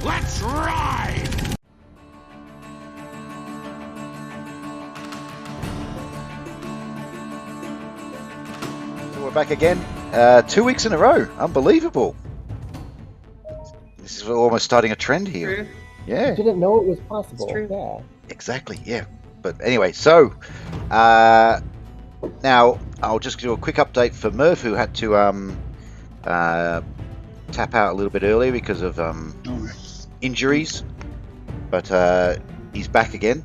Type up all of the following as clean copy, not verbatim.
Let's ride! We're back again. 2 weeks in a row. Unbelievable. This is almost starting a trend here. True. Yeah. Didn't know it was possible. It's true. Yeah. Exactly, yeah. But anyway, so now I'll just do a quick update for Murph, who had to tap out a little bit earlier because of injuries. But he's back again,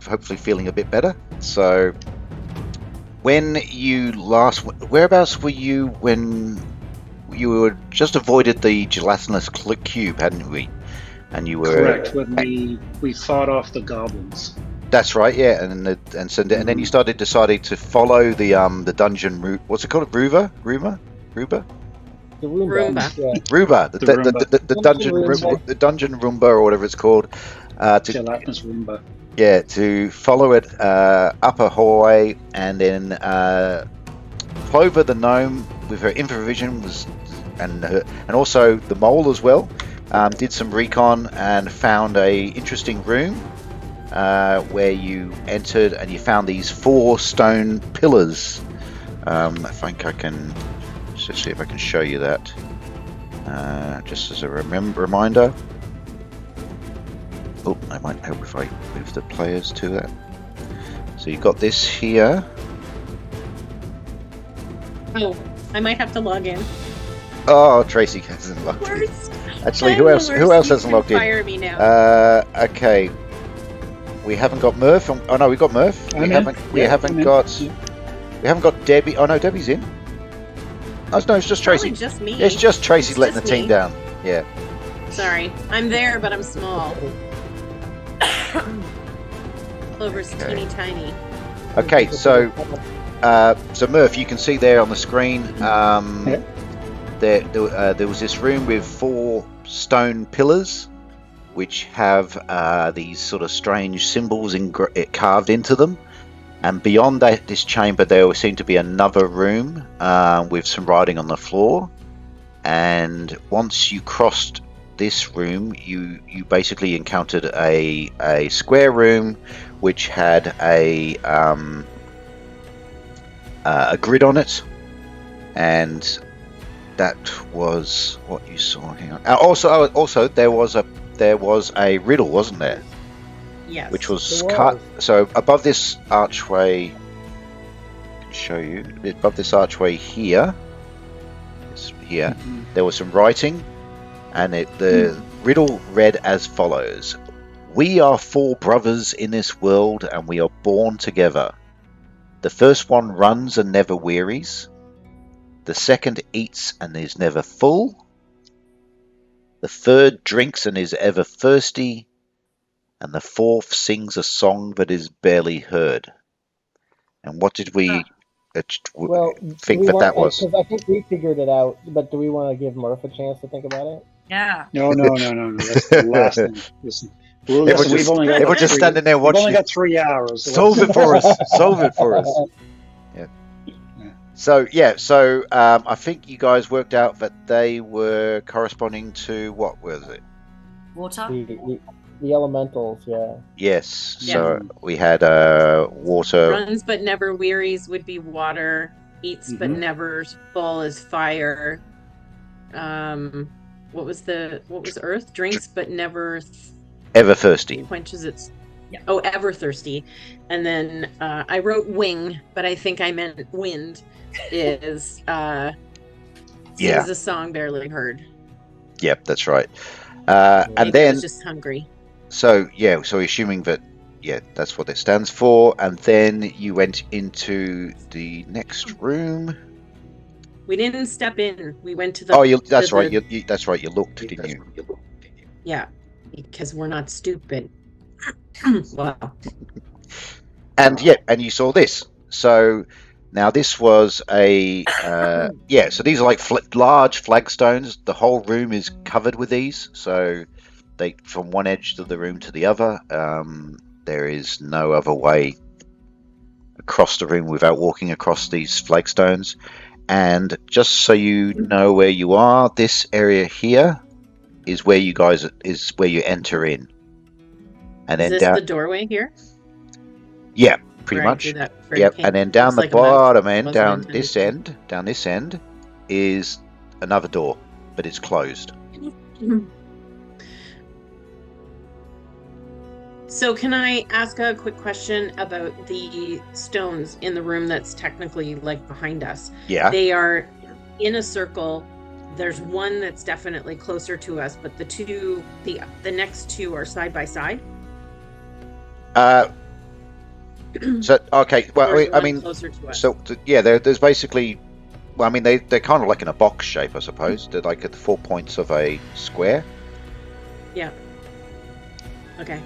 hopefully feeling a bit better. So when you last... Whereabouts were you when you were just avoided the gelatinous cube, hadn't we? And you were... Correct, when we fought off the goblins. That's right, yeah, and then you decided to follow the dungeon route. What's it called? Ruba? The Roomba. Yeah. Ruba, the dungeon Roomba. the dungeon Roomba or whatever it's called. Gelatinous Roomba. Yeah, to follow it up a hallway, and then Clover the gnome with her infravision and also the mole as well. Did some recon and found a interesting room where you entered and you found these 4 stone pillars. I think I can just see if I can show you that just as a reminder. Oh, I might help if I move the players to that. So you've got this here. Oh, I might have to log in. Oh, Tracy hasn't logged in. Worst. Actually, who else hasn't logged in? Fire me now. Okay. We haven't got Murph. Oh no, we've got Murph. We haven't got Debbie. Oh no, Debbie's in. Oh no, it's just Tracy. Probably just me. It's just Tracy It's letting just the team me. down. Yeah. Sorry, I'm there, but I'm small. Clover's teeny tiny. Okay, so Murph, you can see there on the screen. There was this room with 4 stone pillars, which have these sort of strange symbols carved into them. And beyond this chamber, there seemed to be another room with some writing on the floor. And once you crossed this room, you basically encountered a square room which had a grid on it, and that was what you saw here. Also, there was a riddle, wasn't there? Yes. Which was cut. So above this archway, I can show you. Above this archway here, there was some writing, and the riddle read as follows: "We are 4 brothers in this world, and we are born together. The first one runs and never wearies. The second eats and is never full. The third drinks and is ever thirsty. And the fourth sings a song that is barely heard." And what did we think that was? Because I think we figured it out, but do we want to give Murph a chance to think about it? Yeah. No. That's the last thing. Listen, Everyone just standing there watching. We've only got 3 hours. Solve it for us. Solve it for us. Yeah. So I think you guys worked out that they were corresponding to, what was it? Water? The elementals, yeah. Yes. Yeah. So we had water. Runs but never wearies would be water. Eats but never full is fire. What was earth? Drinks but never Ever thirsty. quenches its. Yeah. Oh, ever thirsty. And then I wrote wing, but I think I meant wind. Is sings a song barely heard. Yep, that's right. Maybe And I then was just hungry. so assuming that that's what it stands for, and then you went into the next room. We didn't step in. We went to the. Oh, that's right. That's right. You looked, didn't you? Yeah, because we're not stupid. Wow. And and you saw this. So now this was a so these are like large flagstones. The whole room is covered with these. So they from one edge of the room to the other. There is no other way across the room without walking across these flagstones. And just so you know where you are, this area here is where you guys you enter in, and Is then this the doorway here? Yeah, pretty Where I much. do that for Yep, the and then down looks the like a mouth. bottom end, Wasn't down intended this end, is another door, but it's closed. So can I ask a quick question about the stones in the room that's technically like behind us? Yeah. They are in a circle. There's one that's definitely closer to us, but the next two are side by side. So okay, well, Or is I one mean, closer to us? so yeah, there's basically, well, I mean, they're kind of like in a box shape, I suppose. They're like at the 4 points of a square. Yeah. Okay.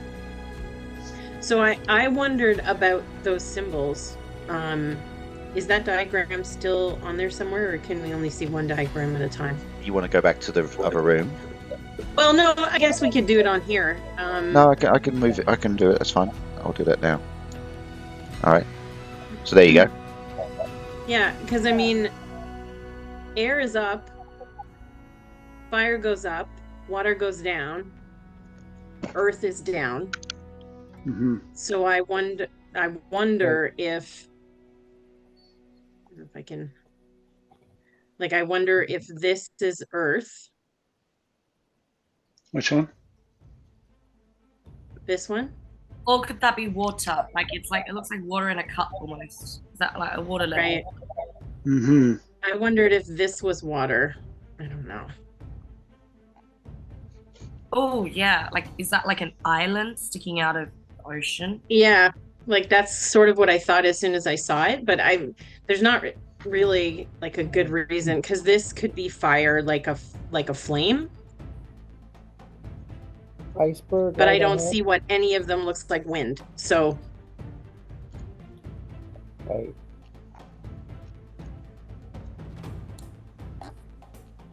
So I wondered about those symbols. Is that diagram still on there somewhere, or can we only see one diagram at a time? You want to go back to the other room? Well, no, I guess we could do it on here. No, I can move it. I can do it. That's fine. I'll do that now. All right. So there you go. Yeah, because I mean, air is up, fire goes up, water goes down, earth is down. Mm-hmm. So I wonder if I can, like, I wonder if this is earth. Which one? This one? Or could that be water? Like it looks like water in a cup almost. Is that like a water level? Right. Mm-hmm. I wondered if this was water. I don't know. Oh yeah, like is that like an island sticking out of the ocean? Yeah, like that's sort of what I thought as soon as I saw it, but there's not really like a good reason, because this could be fire, like a flame. Iceberg. But I don't see what any of them looks like wind. So Right.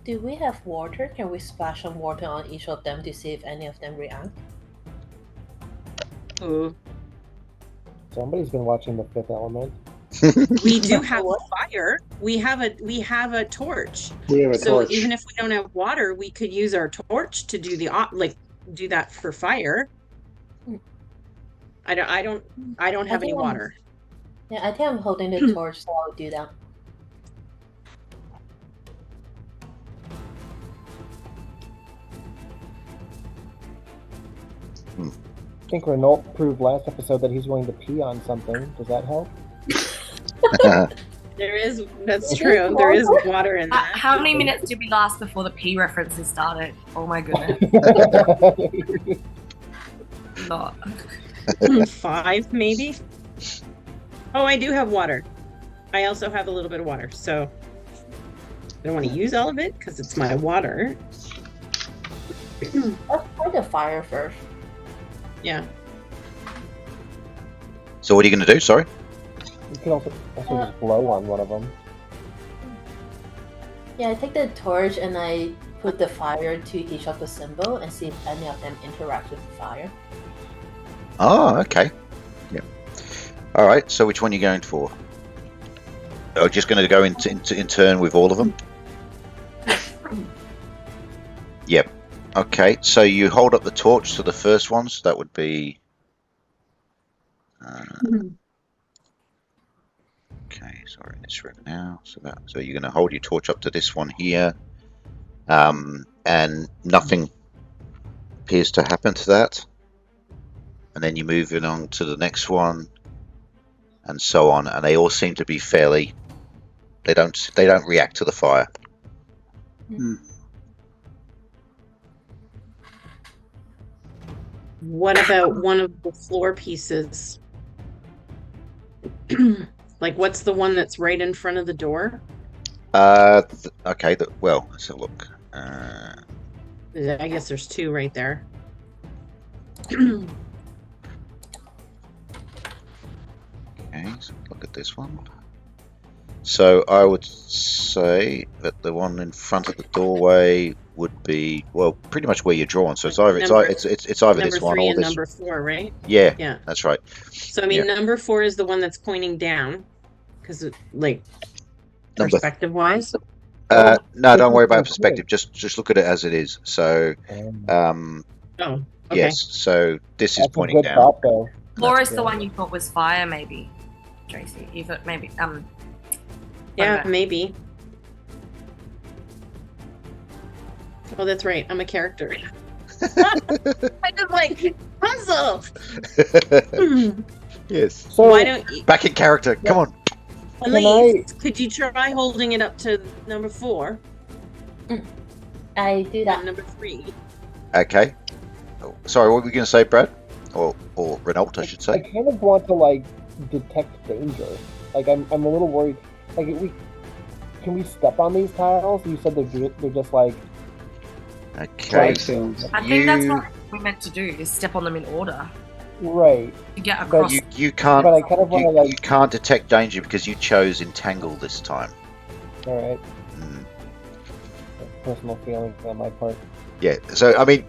Do we have water? Can we splash some water on each of them to see if any of them react? ooh. Somebody's been watching The Fifth Element. We do have fire. We have a torch. We have a So torch. even if we don't have water, we could use our torch to do do that for fire. I don't have any water. Yeah, I think I'm holding the torch, so I'll do that. I think Renault proved last episode that he's going to pee on something. Does that help? That's true. There is water in that. How many minutes did we last before the P references started? Oh my goodness. Not. 5 maybe. Oh, I do have water. I also have a little bit of water, so I don't want to use all of it because it's my water. Let's try the fire first. Yeah. So what are you going to do? Sorry. You can also just blow on one of them. Yeah, I take the torch and I put the fire to each of the symbol and see if any of them interact with the fire. Oh, okay. Yeah. All right. So which one are you going for? Oh, just going to go in turn with all of them? Yep. Okay. So you hold up the torch to the first one. So that would be. Okay. So we're in this room now. So you're going to hold your torch up to this one here, and nothing appears to happen to that. And then you move it on to the next one, and so on. And they all seem to be fairly. They don't react to the fire. What about one of the floor pieces? Like, what's the one that's right in front of the door? Okay. Well, let's have a look. I guess there's 2 right there. Okay, so look at this one. So I would say that the one in front of the doorway would be, well, pretty much where you're drawn. So it's either this one or this. Number 4, right? Yeah, Yeah. that's right. So I mean, number 4 is the one that's pointing down, because like Number perspective wise. No, don't worry about It's perspective. Just look at it as it is. So, Oh, okay. yes. So this is That's a pointing good down. thought, though. Or is the Yeah. one you thought was fire, maybe, Tracy? You thought maybe Yeah, okay. maybe. Oh, that's right. I'm a character. I just like puzzle. Yes. So Why don't you, Back in character. Come on. Elise, could you try holding it up to number 4 I do and that. number 3? Okay. Oh, sorry, what were we going to say, Brad? Or Renault, I should I say. kind of want to like detect danger. Like I'm a little worried. Like can we step on these tiles? You said they're just like Okay. Flagstones. I think that's what we're meant to do, is step on them in order right. to get across. You can't. But I kind of want to You like. can't detect danger because you chose entangle this time. All right. Mm. Personal feeling on my part. Yeah. So I mean,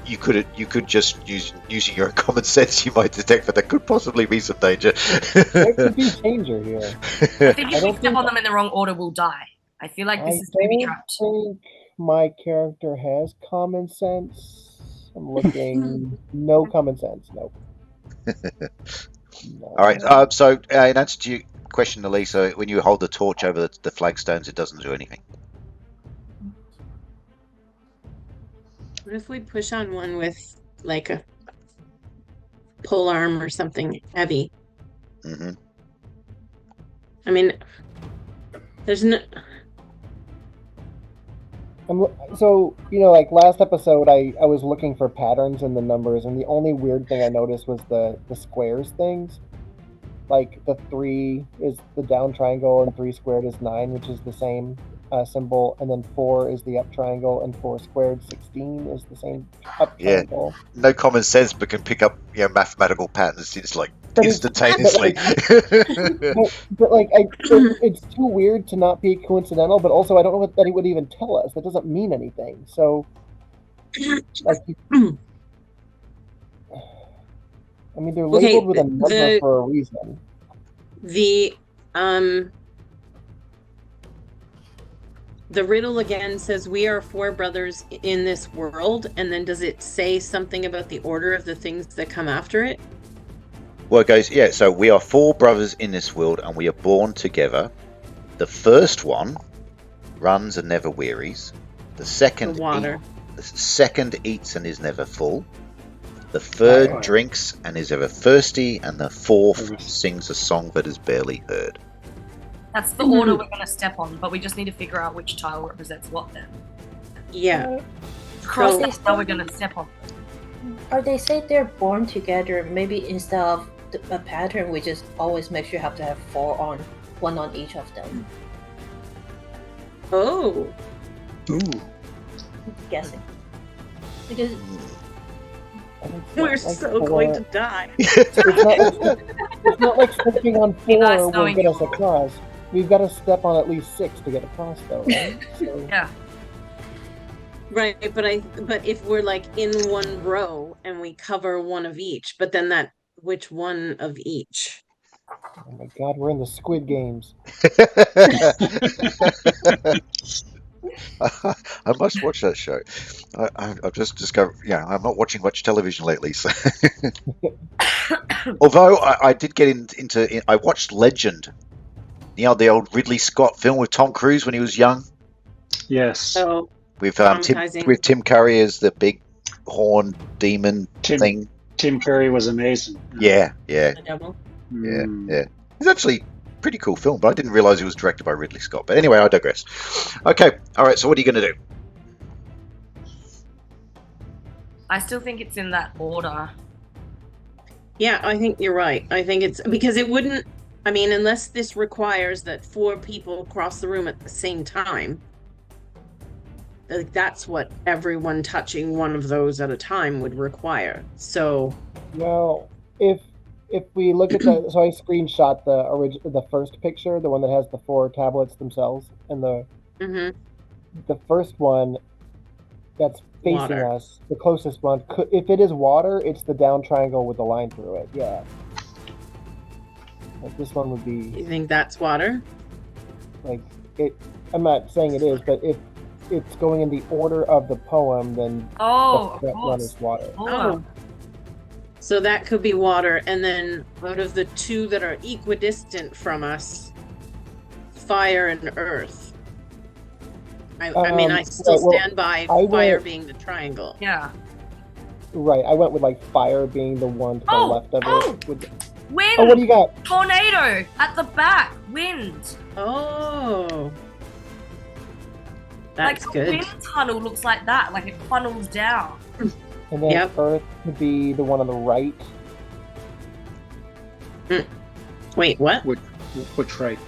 you could just using your common sense, you might detect that there could possibly be some danger. There could be danger here. I think I if we don't step think- on them in the wrong order, we'll die. I feel like this I is booby don't trapped. think my character has common sense. I'm looking. No common sense. Nope. No. All right. So in answer to your question, Elisa, when you hold the torch over the flagstones, it doesn't do anything. What if we push on one with like a pole arm or something heavy? Hmm. I mean, there's no. So, like last episode, I was looking for patterns in the numbers, and the only weird thing I noticed was the squares things. Like the 3 is the down triangle, and 3 squared is 9, which is the same symbol, and then 4 is the up triangle, and 4 squared 16 is the same up Yeah. triangle. No common sense, but can pick up mathematical patterns. It's like But it's- instantaneously. But like, it's too weird to not be coincidental. But also, I don't know what that he would even tell us. That doesn't mean anything. So, like, I mean, they're Okay, labeled with a number for a reason. The riddle again says we are 4 brothers in this world, and then does it say something about the order of the things that come after it? Well, it goes, yeah, so we are 4 brothers in this world and we are born together. The first one runs and never wearies. The second, The water. the second eats and is never full. The third Right. drinks and is ever thirsty. And the fourth Mhm. sings a song that is barely heard. That's the order we're going to step on, but we just need to figure out which tile represents what then. Yeah. Cross So- that's how we're going to step on. Or they say they're born together. Maybe instead of a pattern, we just always make sure you have to have 4 on, 1 on each of them. Oh. Ooh. Guessing. Because And it's We're not like so 4 going to die. It's not like stepping on You guys 4 will knowing get you- us across. We've got to step on at least 6 to get across, though, right? So, Yeah. Right, but if we're like in one row and we cover one of each, but then which one of each? oh my God, we're in the Squid Games. I must watch that show. I've just discovered, I'm not watching much television lately. So. Although I did get into, I watched Legend, the old Ridley Scott film with Tom Cruise when he was young, Yes. So with traumatizing. Tim Curry as the big horn demon thing. Tim Curry was amazing. Yeah. The devil. Yeah. It's actually a pretty cool film, but I didn't realize it was directed by Ridley Scott. But anyway, I digress. Okay, all right. So what are you going to do? I still think it's in that order. Yeah, I think you're right. I think it's because it wouldn't. I mean, unless this requires that 4 people cross the room at the same time. Like that's what everyone touching one of those at a time would require. So Well, if we look at the, so I screenshot the first picture, the one that has the 4 tablets themselves, and mhm. the first one that's facing Water. us, the closest one, if it is water, it's the down triangle with the line through it. Yeah. Like this one would be You think that's water? like it. I'm not saying it is, but if it's going in the order of the poem, then Oh, the of front one course. is water. Oh. So that could be water, and then out of the two that are equidistant from us, fire and earth. I mean, I still right, well, stand by I fire went- being the triangle. Yeah. Right, I went with like fire being the one to the left of it. Wind! Oh, what do you got? Tornado! At the back! Wind! Oh. That's like good. The wind tunnel looks like that, like it funnels down. And then earth would be the one on the right. Wait, what? Which right?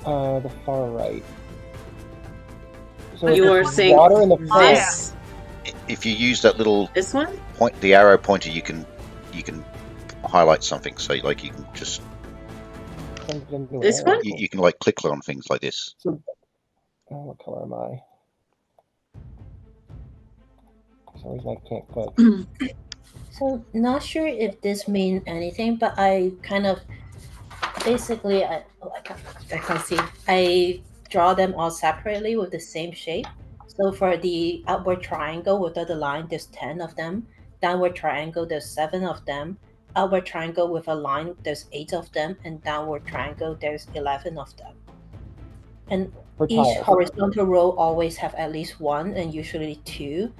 The far right. So You it's are saying water in the front. this. If you use that little This one? point, the arrow pointer, you can highlight something. So like you can just This one? you can like click on things like this. So, what color am I? For some reason I can't click. So not sure if this means anything, but I kind of basically I can't see. I draw them all separately with the same shape. So for the upward triangle without the line, there's 10 of them. Downward triangle, there's 7 of them. Upward triangle with a line, there's 8 of them, and downward triangle, there's 11 of them. And each horizontal row always have at least 1 and usually 2.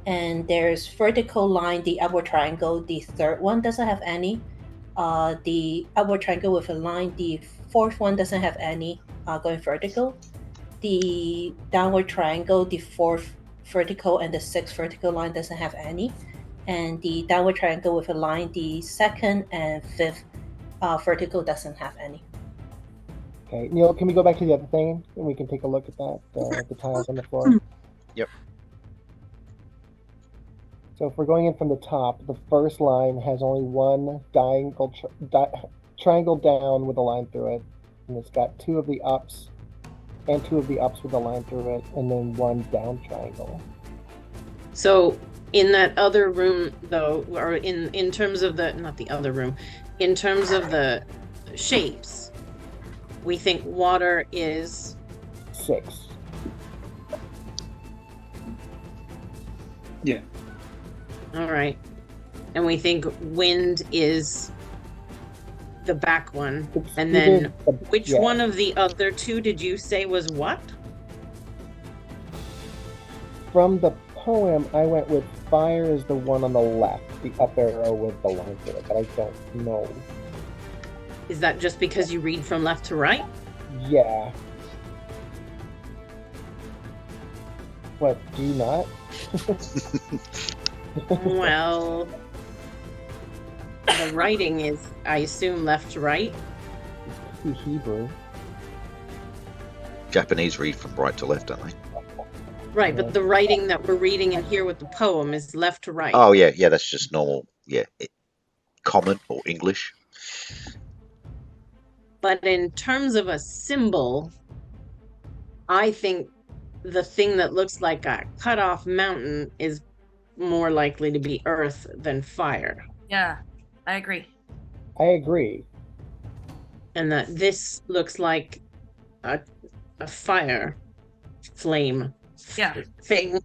And there's vertical line, the upward triangle, the third one doesn't have any. The upward triangle with a line, the fourth one doesn't have any going vertical. The downward triangle, the fourth vertical and the sixth vertical line doesn't have any. And the downward triangle with a line, the second and fifth vertical doesn't have any. Okay, Neil, can we go back to the other thing and we can take a look at that, the tiles on the floor? Yep. So if we're going in from the top, the first line has only one triangle down with a line through it, and it's got 2 of the ups and 2 of the ups with a line through it, and then 1 down triangle. So in that other room, though, or in terms of the, not the other room, in terms of the shapes, we think water is 6. Yeah. all right, and we think wind is the back one, and then which one of the other 2 did you say was what? From the poem, I went with fire is the one on the left, the up arrow with the line through it, but I don't know. Is that just because you read from left to right? Yeah. What, do you not? Well, the writing is, I assume, left to right. It could be Hebrew. Japanese read from right to left, don't they? Right, but the writing that we're reading in here with the poem is left to right. Oh yeah, that's just normal. Yeah, common or English. But in terms of a symbol, I think the thing that looks like a cut-off mountain is more likely to be earth than fire. Yeah, I agree. I agree. And that this looks like a fire flame thing.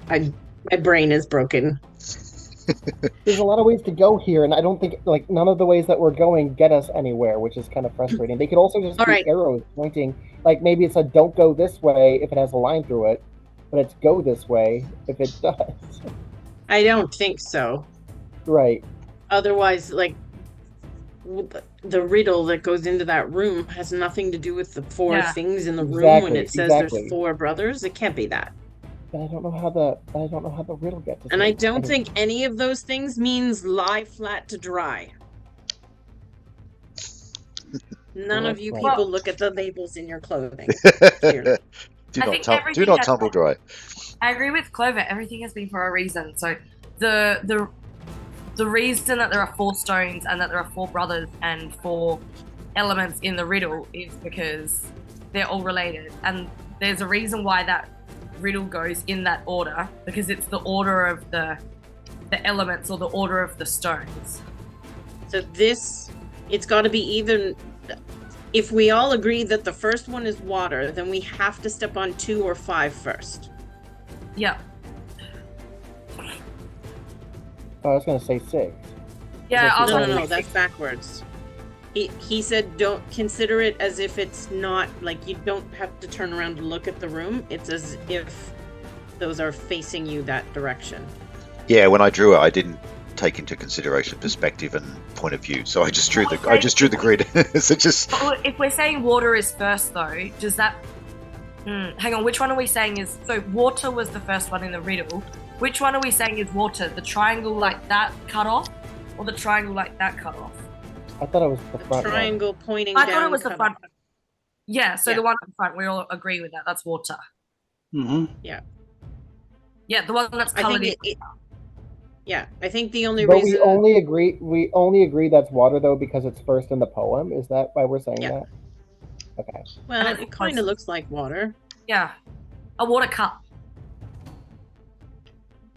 My brain is broken. There's a lot of ways to go here, and I don't think, like, none of the ways that we're going get us anywhere, which is kind of frustrating. They could also just be arrows pointing, like, maybe it's a don't go this way if it has a line through it, but it's go this way if it does. I don't think so. Right. Otherwise, like, the riddle that goes into that room has nothing to do with the 4 things in the room when it says there's 4 brothers. It can't be that. But I don't know how the riddle gets. And I don't think any of those things means lie flat to dry. None of you people look at the labels in your clothing. do not tumble dry. I agree with Clover. Everything has been for a reason. So the reason that there are 4 stones and that there are 4 brothers and 4 elements in the riddle is because they're all related, and there's a reason why that riddle goes in that order, because it's the order of the elements or the order of the stones. So this, it's got to be either if we all agree that the first one is water, then we have to step on 2 or 5 first. Yeah. I was going to say 6. Yeah, I was No, like, no, that's backwards. He said don't consider it as if it's not, like, you don't have to turn around to look at the room. It's as if those are facing you that direction. Yeah, when I drew it, I didn't take into consideration perspective and point of view, so I just drew the grid. So just if we're saying water is first, though, does that? Hang on, which one are we saying is? So water was the first one in the riddle. Which one are we saying is water? The triangle like that cut off, or the triangle like that cut off? I thought it was the front Triangle pointing down. I thought it was the front. Yeah, so Yeah. the one in front, we all agree with that. That's water. Mm-hmm. Yeah. Yeah, the one that's I colored think in. yeah, I think the only But reason we only agree that's water though because it's first in the poem. Is that why we're saying Yeah. that? Okay. well, And it's it kind of looks like water, Yeah, a water cup.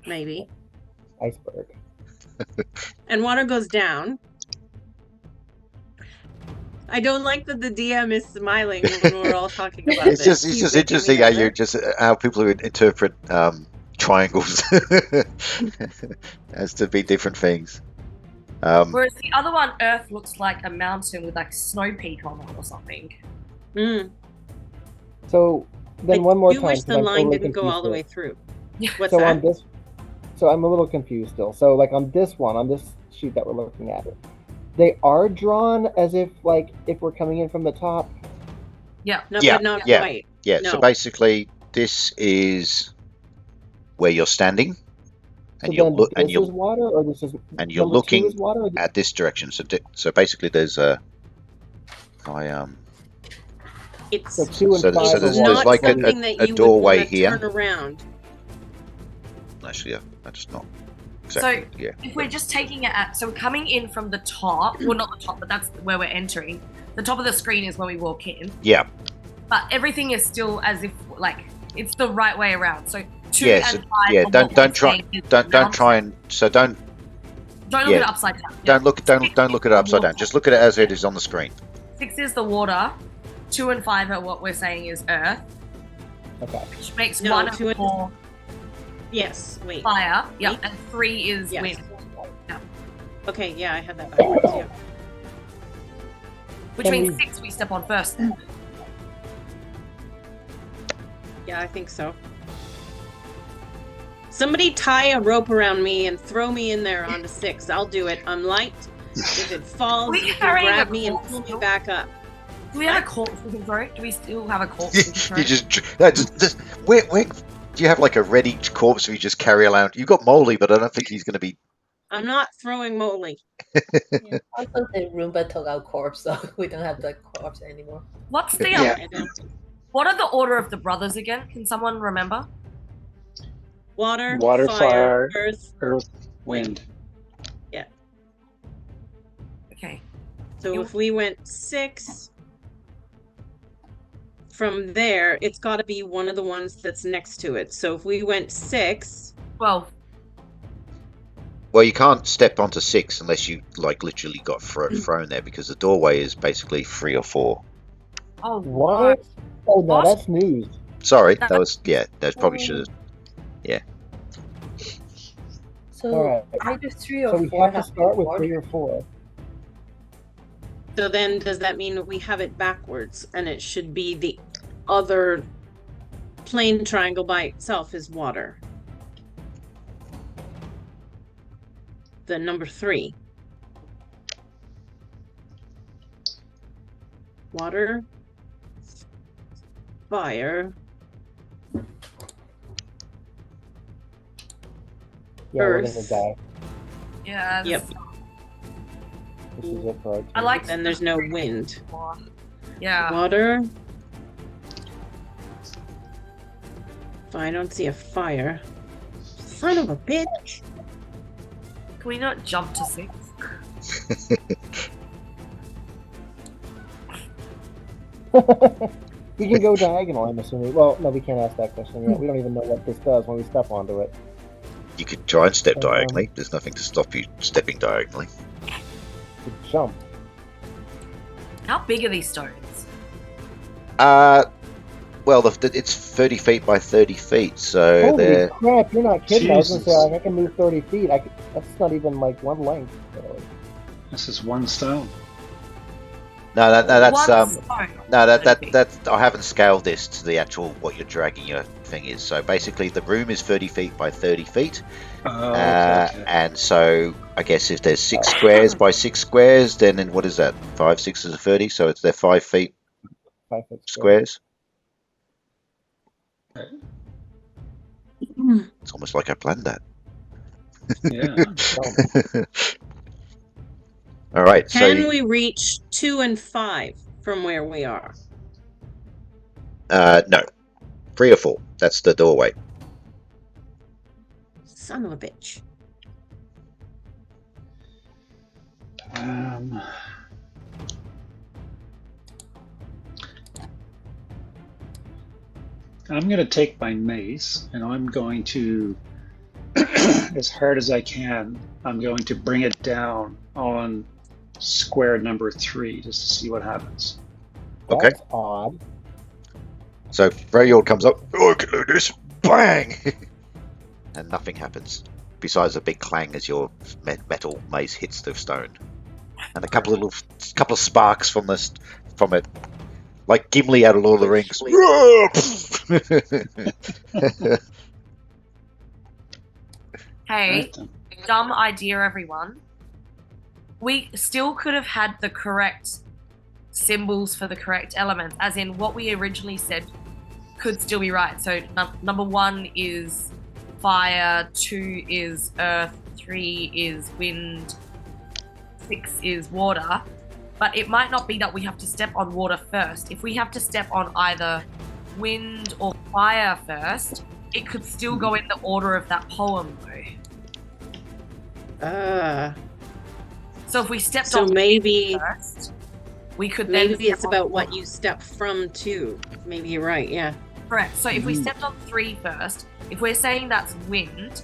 maybe. Iceberg. And water goes down. I don't like that the DM is smiling when we're all talking about it's this. just He's just making interesting me how nervous. how people interpret triangles as to be different things. Whereas the other one, Earth, looks like a mountain with like snow peak on it or something. Mm. So then I one more do time. wish 'cause the I'm line totally didn't go all the way confused through. What's So that? on this, so I'm a little confused still. So like on this one, on this sheet that we're looking at, they are drawn as if if we're coming in from the top. Yeah. No, Yeah, but not yeah. quite. Yeah, so No. basically this is where you're standing, and So you're then look and this you're is water, or this is and you're number 2 is looking water. Or at this direction. So basically there's a It's so 2 and So 5 so are there's water. not like something that a you doorway would here. want to turn around. Actually, yeah, that's not exactly. So Yeah. if we're just taking it at, so we're coming in from the top, well, not the top, but that's where we're entering. The top of the screen is where we walk in, Yeah. but everything is still as if like it's the right way around. So 2 Yeah, and so, 5. yeah, are what don't we're try saying is don't mountain. try and so don't Don't look yeah, at it upside down. don't look at it upside down. Just look at it as it is on the screen. 6 is the water. 2 and 5 are what we're saying is Earth, Okay. which makes No, 1 2 and and- 4 Yes. Wait. fire. Yep, Wait. and 3 is Yes. wind. Okay. Yeah, I had that backwards. Yeah. Which Can means we- 6 we step on first. Then. Yeah, I think so. Somebody tie a rope around me and throw me in there onto 6. I'll do it. I'm light. If it falls, We you can carrying grab a me and corpse pull me still? back up. Do we have a corpse we can throw? Do we still have a corpse we can throw? You just where do you have like a ready corpse where you just carry around? You've got Molly, but I don't think he's going to be. I'm not throwing Moley. Yeah. Also, the Roomba took our corpse, so we don't have the corpse anymore. What's the Yeah. I don't. what are the order of the brothers again? Can someone remember? Water, Water, fire. earth. Earth, wind. Okay. So You- if we went 6, from there, it's got to be one of the ones that's next to it. So if we went 6, 12. Well, you can't step onto 6 unless you like literally got thrown there because the doorway is basically 3 or 4. Oh, What? Oh no, What? that's news. Sorry, that was that probably should have. So Alright. either 3 or So we 4 have to start with water. 3 or 4. so then does that mean that we have it backwards and it should be the other plain triangle by itself is water? The number 3. Water, fire, Yeah, we're gonna Earth. die. yeah. Yep. This is it for our I turn. like. then there's no wind. Yeah. Water. I don't see a fire. Son of a bitch. Can we not jump to 6? We can go diagonal, I'm assuming. Well, no, we can't ask that question yet. We don't even know what this does when we step onto it. You could try and step diagonally. There's nothing to stop you stepping diagonally. To jump. How big are these stones? Well, it's 30 feet by 30 feet, so Holy they're... crap! You're not kidding. I was gonna say Jesus. like, I can move 30 feet. That's not even like one length. Really. This is one stone. No, that's One stone. no, 30 feet. that I haven't scaled this to the actual what you're dragging your thing is. So basically, the room is 30 feet by 30 feet, Oh, okay. and so I guess if there's 6 squares by 6 squares, then what is that? 5 6s are 30, so they're 5 feet 5 foot squares. Okay. It's almost like I planned that. Yeah. All right. Can we reach 2 and 5 from where we are? No, 3 or 4. That's the doorway. Son of a bitch. I'm going to take my mace and I'm going to, as hard as I can, I'm going to bring it down on square number 3 just to see what happens. Okay. That's odd. So Freyord comes up. Oh, I can do this. Bang! And nothing happens besides a big clang as your metal mace hits the stone, and a couple of sparks from it, like Gimli out of Lord of the Rings. Hey, Right then. dumb idea, everyone. We still could have had the correct symbols for the correct elements, as in what we originally said could still be right. So number 1 is fire, 2 is earth, 3 is wind, 6 is water. But it might not be that we have to step on water first. If we have to step on either wind or fire first, it could still go in the order of that poem, though. So if we stepped So on maybe first, we could then maybe it's step on about what water. you step from 2. Maybe you're right, yeah. Correct. So if we stepped on 3 first, if we're saying that's wind,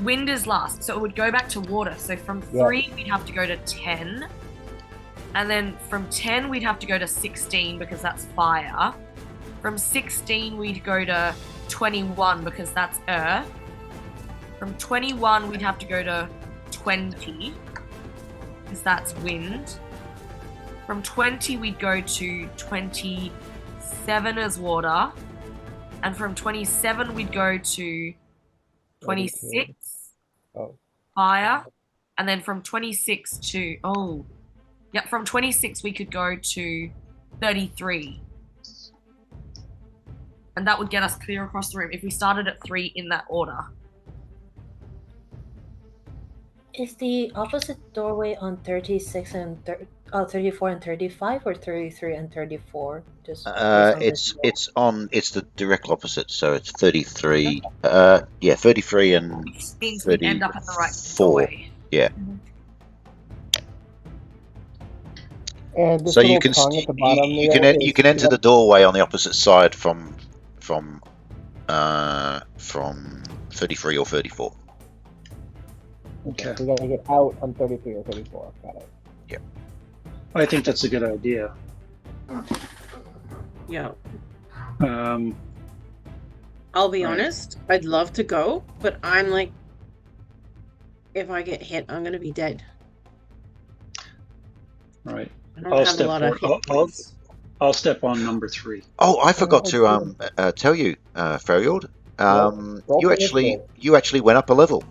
wind is last, so it would go back to water. So from 3 we'd have to go to 10, and then from 10 we'd have to go to 16 because that's fire. From 16 we'd go to 21 because that's earth. From 21 we'd have to go to 20 because that's wind. From 20 we'd go to 27 as water, and from 27 we'd go to 26 fire, and then from 26 to from 26 we could go to 33, and that would get us clear across the room if we started at 3 in that order. Is the opposite doorway on 36 and 34 and 35, or 33 and 34? Just it's the direct opposite, so it's 33. 33 and Which means we end up at the right 34. doorway. Yeah. And this So little you can tongue at the bottom you there can is- enter the doorway on the opposite side from 33 or 34. Okay. We gotta get out on 33 or 34. Got it. I think that's a good idea. Yeah. Right. I'll be honest, I'd love to go, but I'm like, if I get hit, I'm gonna be dead. Right. I don't I'll have a lot of hit points. I'll step on number 3. Oh, I forgot to tell you, Freyord. Roll You for actually went up a level.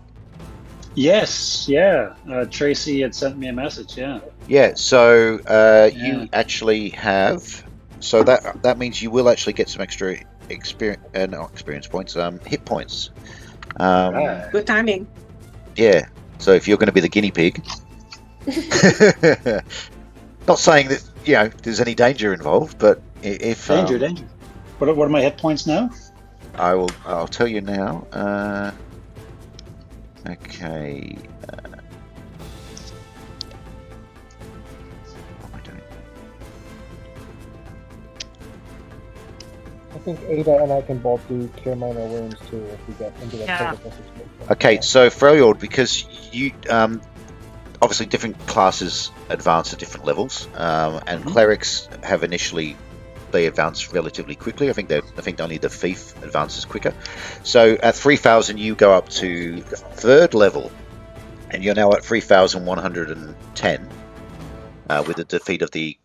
Yes, yeah. Tracy had sent me a message, yeah. Yeah. So Yeah. you actually have. So that means you will actually get some extra experience points, hit points. Right. Good timing. Yeah. So if you're going to be the guinea pig, not saying that there's any danger involved, but if Danger. What are my hit points now? I'll tell you now. Okay. What am I doing? I think Ada and I can both do cure minor wounds too if we get into that critical situation. Okay, so Freyord, because you obviously different classes advance at different levels, and clerics have initially they advance relatively quickly. I think only the thief advances quicker. So at 3,000, you go up to 3rd level, and you're now at 3,110 with the defeat of the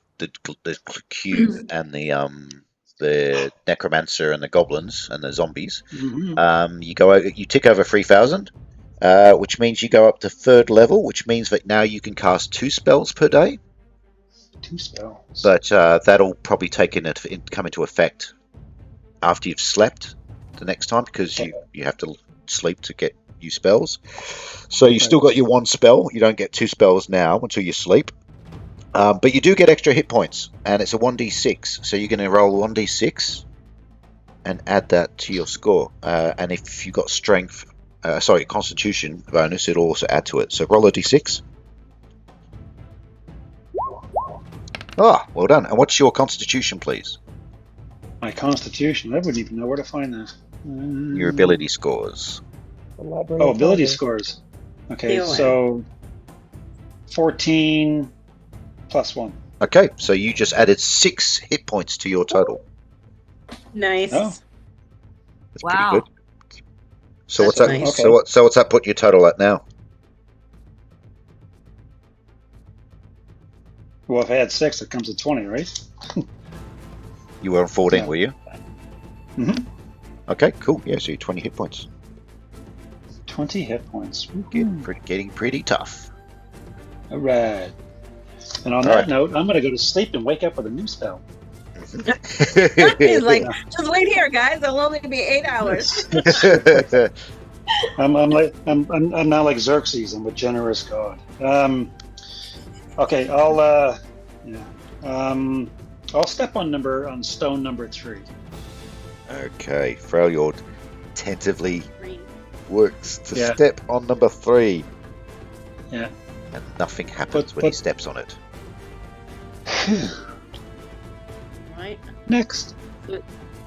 cube and the necromancer and the goblins and the zombies. You tick over 3,000, which means you go up to 3rd level, which means that now you can cast 2 spells per day. 2 spells. But that'll probably come into effect after you've slept the next time, because you have to sleep to get new spells. So you still got your 1 spell. You don't get 2 spells now until you sleep. But you do get extra hit points, and it's a 1d6. So you're going to roll 1d6 and add that to your score. And if you got Constitution bonus, it'll also add to it. So roll a d6. Ah, well done. And what's your Constitution, please? My Constitution? I wouldn't even know where to find that. Your ability scores. Ability scores. Okay, so 14 plus 1. Okay, so you just added 6 hit points to your total. Nice. Oh. That's Wow. pretty good. So what's that? Nice. So what's that put your total at now? Well, if I had 6, it comes to 20, right? You were on 14, Yeah. were you? Mhm. Okay, cool. Yeah, so you're 20 hit points. 20 hit points. Getting pretty tough. All right. And on that note, I'm going to go to sleep and wake up with a new spell. He's like, just wait here, guys. It'll only be 8 hours. I'm now like Xerxes. I'm a generous god. Okay, I'll step on stone number 3. Okay, Freljord tentatively 3. works to step on number 3. Yeah. And nothing happens when he steps on it. Right. Next.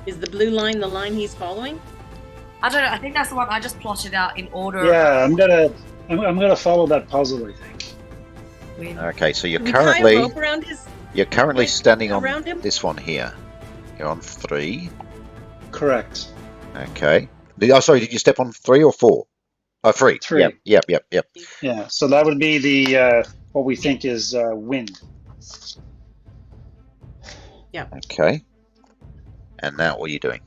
Is the blue line the line he's following? I don't know. I think that's the one I just plotted out in order. Yeah, I'm gonna follow that puzzle, I think. Okay, so you're Can we tie a currently rope around his standing on around him? this one here. You're on 3. Correct. Okay. Sorry, did you step on 3 or 4? 3. 3. Yep. Yeah, so that would be the what we think is wind. Yeah. Okay. And now what are you doing?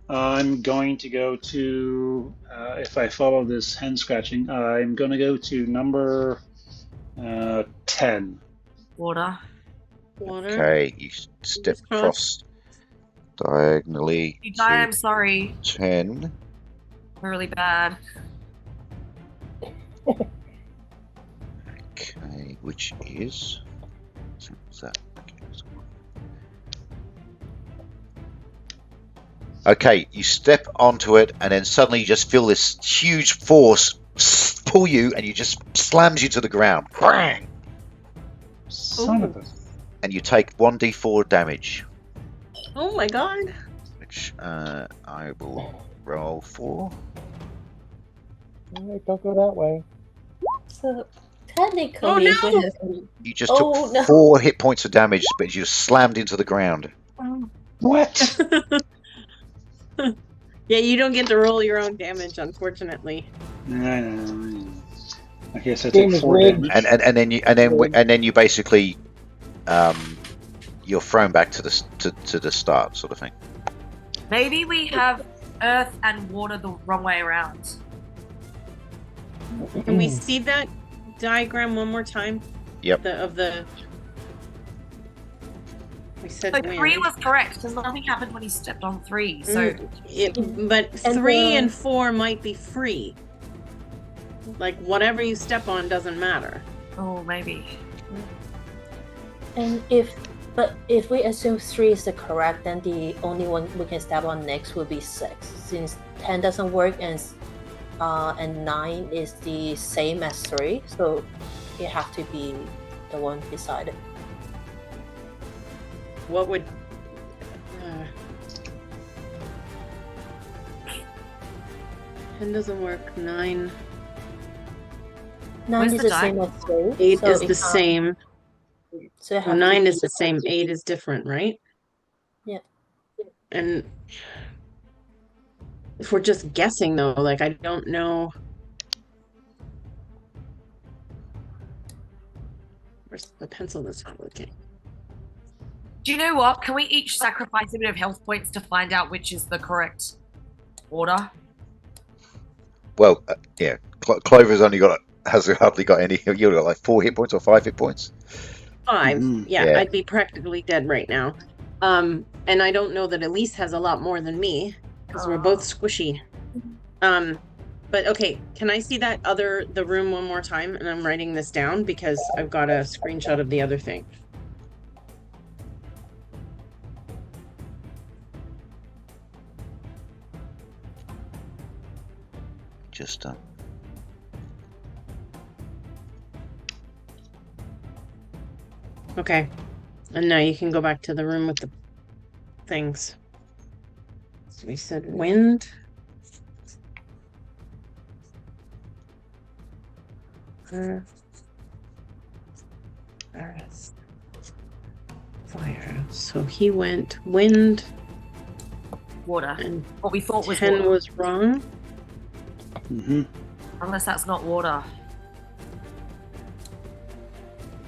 I'm going to go to, if I follow this hand scratching, I'm going to go to number 10. Water. Okay, you step crossed. across diagonally. If you die, to I'm sorry. 10. We're really bad. Okay, which is. What's that? Okay, you step onto it, and then suddenly you just feel this huge force pull you, and you just slams you to the ground. Bang! Son of a... And you take 1d4 damage, Oh my god. which I will roll for. Alright, don't go that way. So technically, Oh, no! we have You just Oh, took no. 4 hit points of damage, but you slammed into the ground. What? Yeah, you don't get to roll your own damage, unfortunately. No. Okay, so I Game take is 4 rigged. damage. And then you basically you're thrown back to the start, sort of thing. Maybe we have earth and water the wrong way around. Can we see that diagram one more time? Yep. We said So wind. 3 was correct because nothing happened when he stepped on 3. So But And 3 and 4 might be free. Like whatever you step on doesn't matter. oh, maybe. And if we assume 3 is the correct, then the only one we can step on next will be 6, since 10 doesn't work and 9 is the same as 3, so it have to be the one beside it. What would 10 doesn't work. 9 9 Where's is the the same as 3. 8 so is it the can't- same. So it Well, have to 9 be is the same. 8 is different, right? And if we're just guessing, though, like, I don't know. Where's the pencil that's not working? Do you know what? Can we each sacrifice a bit of health points to find out which is the correct order? Well, yeah, Clover's has hardly got any. You've got like 4 hit points or 5 hit points. 5. Yeah, Yeah. I'd be practically dead right now. And I don't know that Elise has a lot more than me because we're both squishy. But okay, can I see the room one more time? And I'm writing this down because I've got a screenshot of the other thing. Just Okay. And now you can go back to the room with the things. So we said wind. Earth. Fire. So he went wind. Water. And what we thought was 10 water. was wrong. Unless that's not water.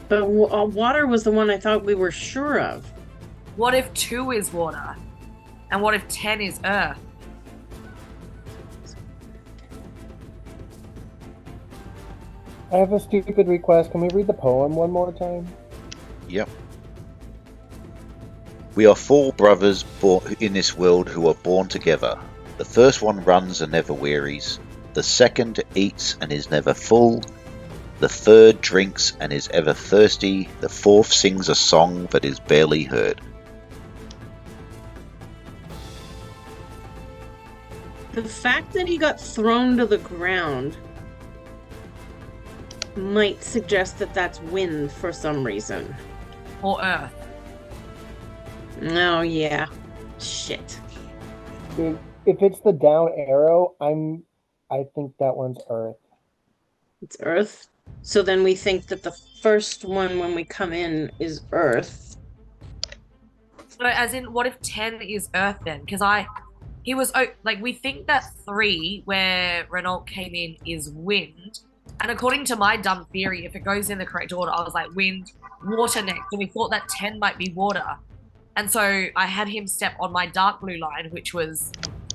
But water was the one I thought we were sure of. What if 2 is water? And what if 10 is earth? I have a stupid request. Can we read the poem one more time? Yep. We are 4 brothers born in this world who are born together. The first one runs and never wearies. The second eats and is never full. The third drinks and is ever thirsty. The fourth sings a song that is barely heard. The fact that he got thrown to the ground might suggest that that's wind for some reason. Or earth. Oh, yeah. Shit. If it's the down arrow, I think that one's earth. It's earth. So then we think that the first one when we come in is earth. So as in, what if 10 is earth then? Because we think that 3, where Renault came in, is wind. And according to my dumb theory, if it goes in the correct order, I was like wind, water next. And we thought that 10 might be water. And so I had him step on my dark blue line, which was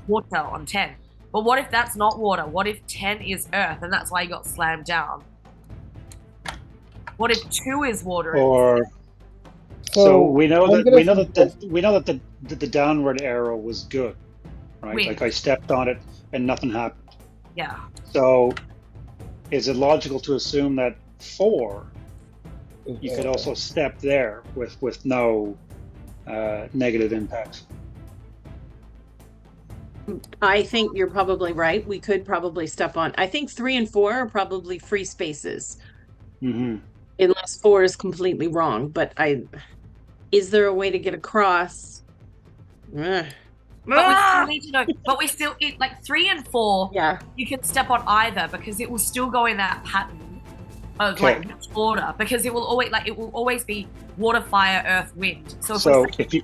water on 10. But what if that's not water? What if 10 is earth and that's why he got slammed down? What if 2 is water? Or so we know that the downward arrow was good, right? Wind. Like I stepped on it and nothing happened. Yeah. So is it logical to assume that 4 you could also step there with no negative impact? I think you're probably right. We could probably step on. I think 3 and 4 are probably free spaces. Unless 4 is completely wrong. But is there a way to get across? But we still need to know. But we still, like 3 and 4, Yeah. you can step on either because it will still go in that pattern of like which order, because it will always be water, fire, earth, wind. So if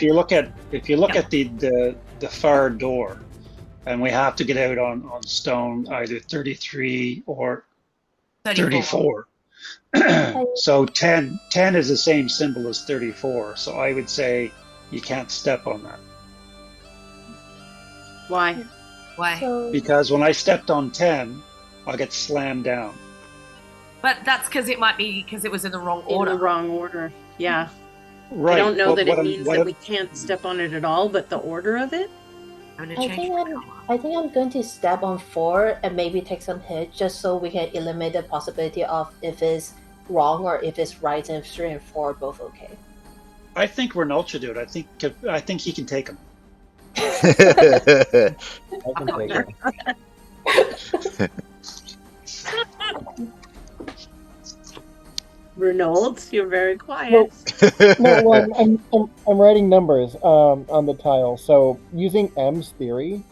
you look at the far door, and we have to get out on stone either 33 or 34. So 10 is the same symbol as 34. So I would say you can't step on that. Why? So, Because when I stepped on 10, I get slammed down. But that's because it might be because it was in the wrong In order. the wrong order. Yeah. Right. I don't know but that what it I'm- means what that I'm- we can't step on it at all, but the order of it? I'm gonna I change think my I'm, color. I think I'm going to stab on 4 and maybe take some hits just so we can eliminate the possibility of if it's wrong or if it's right, and if 3 and 4 are both okay. I think Renault should do it. I think he can take him. I can take it. Renault, you're very quiet. No, well, I'm writing numbers on the tile. So using M's theory,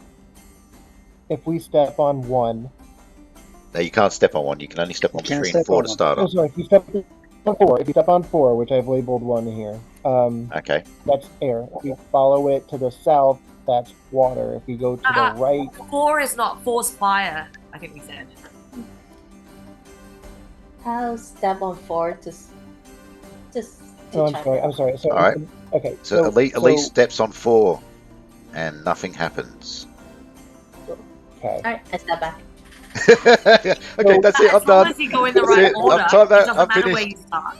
if we step on 1, No, you can't step on 1. You can only step on You can't 3 and step 4 on to one. start oh on. sorry, if you step on 4, which I've labeled 1 here, Okay. That's air. If we follow it to the south, that's water. If we go to the right, 4 is not. 4's fire, I think we said. I'll step on 4 to no, I'm check sorry. it I'm out. sorry. So All right. okay. So Elise steps on 4, and nothing happens. Okay. Alright, I step back. Okay, that's it. I'm As long done. as you go in the That's right it. order, I'm timed out. it doesn't I'm matter where finished. you start.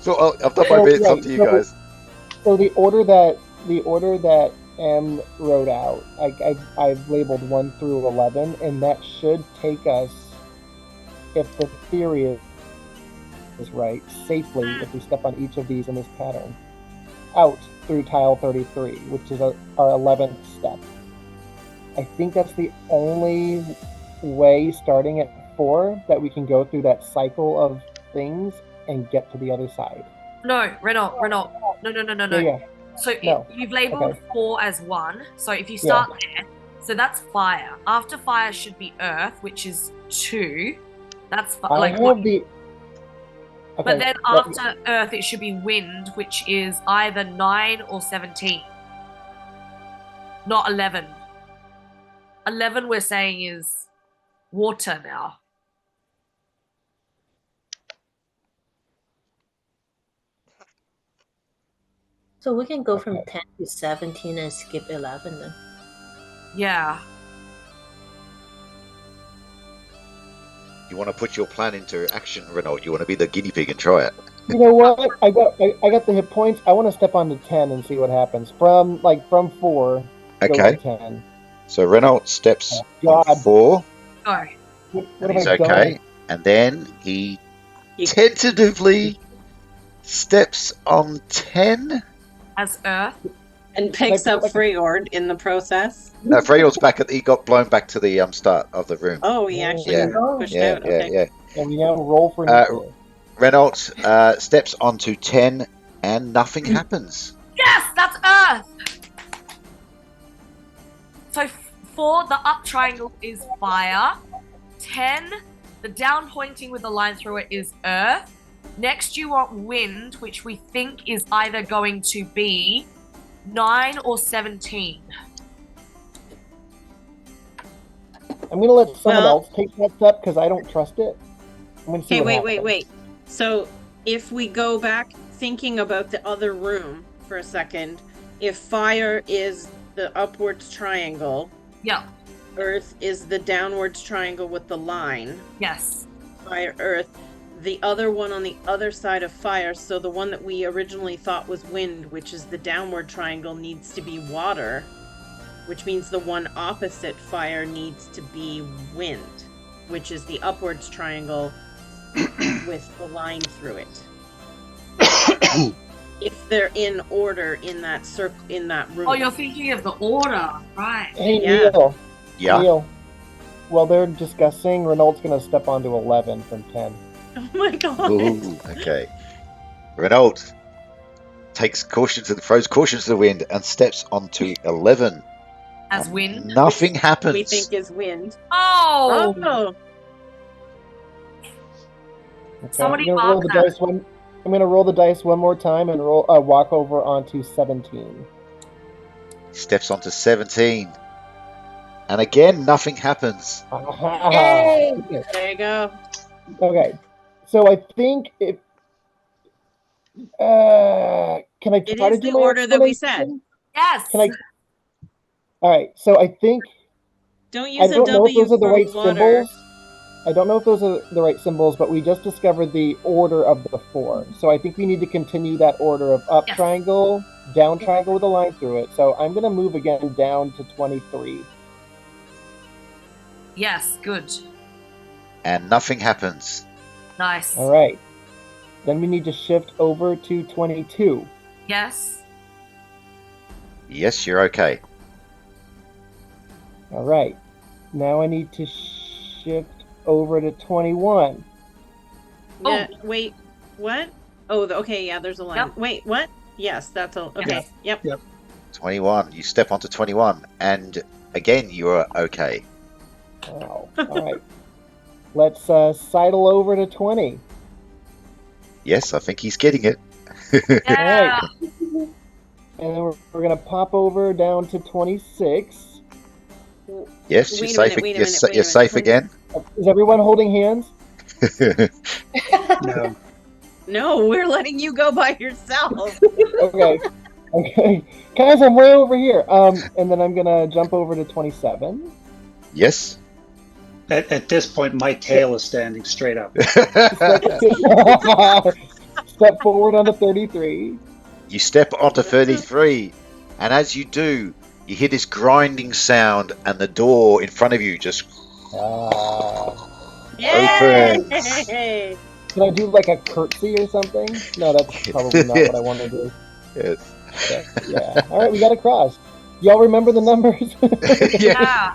So I've done my bit. It's up to you guys. So the order that M wrote out, I've labeled 1 through 11, and that should take us, if the theory is right, safely if we step on each of these in this pattern, out through tile 33, which is our 11th step. I think that's the only way, starting at 4, that we can go through that cycle of things and get to the other side. No, Renault. No. Yeah. So No. you've labeled Okay. 4 as 1. So if you start there, so that's fire. After fire should be earth, which is 2. That's I have what? the. Okay. But then after earth, it should be wind, which is either 9 or 17. Not 11. 11 we're saying is water now. So we can go from Okay. 10 to 17 and skip 11 then. Yeah. You want to put your plan into action, Renault? You want to be the guinea pig and try it? You know what? I got the hit points. I want to step onto 10 and see what happens. From 4. Go Okay. to 10. So Renault steps God. on 4. Go. What And have he's I okay. done? And then he You- tentatively steps on 10. As earth. And picks up Freyord in the process. No, Freydor's back he got blown back to the start of the room. Oh, he actually Yeah. got pushed Yeah, out. Okay. yeah. And we now roll for Uh, nuclear. Renault steps onto 10 and nothing happens. Yes, that's earth. So 4, the up triangle is fire. 10, the down pointing with the line through it is earth. Next you want wind, which we think is either going to be 9 or 17. I'm going to let someone Well- else take that step because I don't trust it. I'm gonna see Okay, what wait. happens. So if we go back thinking about the other room for a second, if fire is the upwards triangle, Yeah. earth is the downwards triangle with the line, Yes. fire, earth, the other one on the other side of fire, so the one that we originally thought was wind, which is the downward triangle, needs to be water, which means the one opposite fire needs to be wind, which is the upwards triangle with the line through it. If they're in order in that circle, in that room. Oh, you're thinking of the order, right? Hey, Yeah. Neil. Yeah. Neil. While they're discussing, Renault's going to step onto 11 from 10. Oh my god. Ooh, okay. Renault throws caution to the wind and steps onto 11. As wind. Nothing happens. We think is wind. Oh! Oh, Okay. Somebody I'm gonna roll mark the that. dice one. I'm going to roll the dice one more time and walk over onto 17. Steps onto 17. And again, nothing happens. Yay! Okay. there you go. Okay. So I think if can I It try is to do the my order that we explanation? Yes. Can I? All right. So I think Don't I use a don't know if W those are the for right water. symbols. I don't know if those are the right symbols, but we just discovered the order of the 4. So I think we need to continue that order of up Yes. triangle, down triangle with a line through it. So I'm going to move again down to 23. Yes, good. And nothing happens. Nice. All right. Then we need to shift over to 22. Yes. Yes, you're okay. All right. Now I need to shift over to 21. Yeah, wait, what? Oh, okay, yeah, there's a line. Yep. Wait, what? Yes, that's a okay. Yep. 21. You step onto 21. And again, you're okay. Wow. All right. Let's sidle over to 20. Yes, I think he's getting it. Yeah. And then we're gonna pop over down to 26. Yes, you're safe. You're safe again. Is everyone holding hands? No. No, we're letting you go by yourself. Okay. Okay. Guys, I'm way over here. And then I'm gonna jump over to 27. Yes. At this point, my tail is standing straight up. Step forward onto 33. You step onto 33, and as you do, you hear this grinding sound, and the door in front of you just opens. Yay! Can I do like a curtsy or something? No, that's probably not what I want to do. Yes. Okay, yeah. All right, we got to cross. Y'all remember the numbers? Yeah.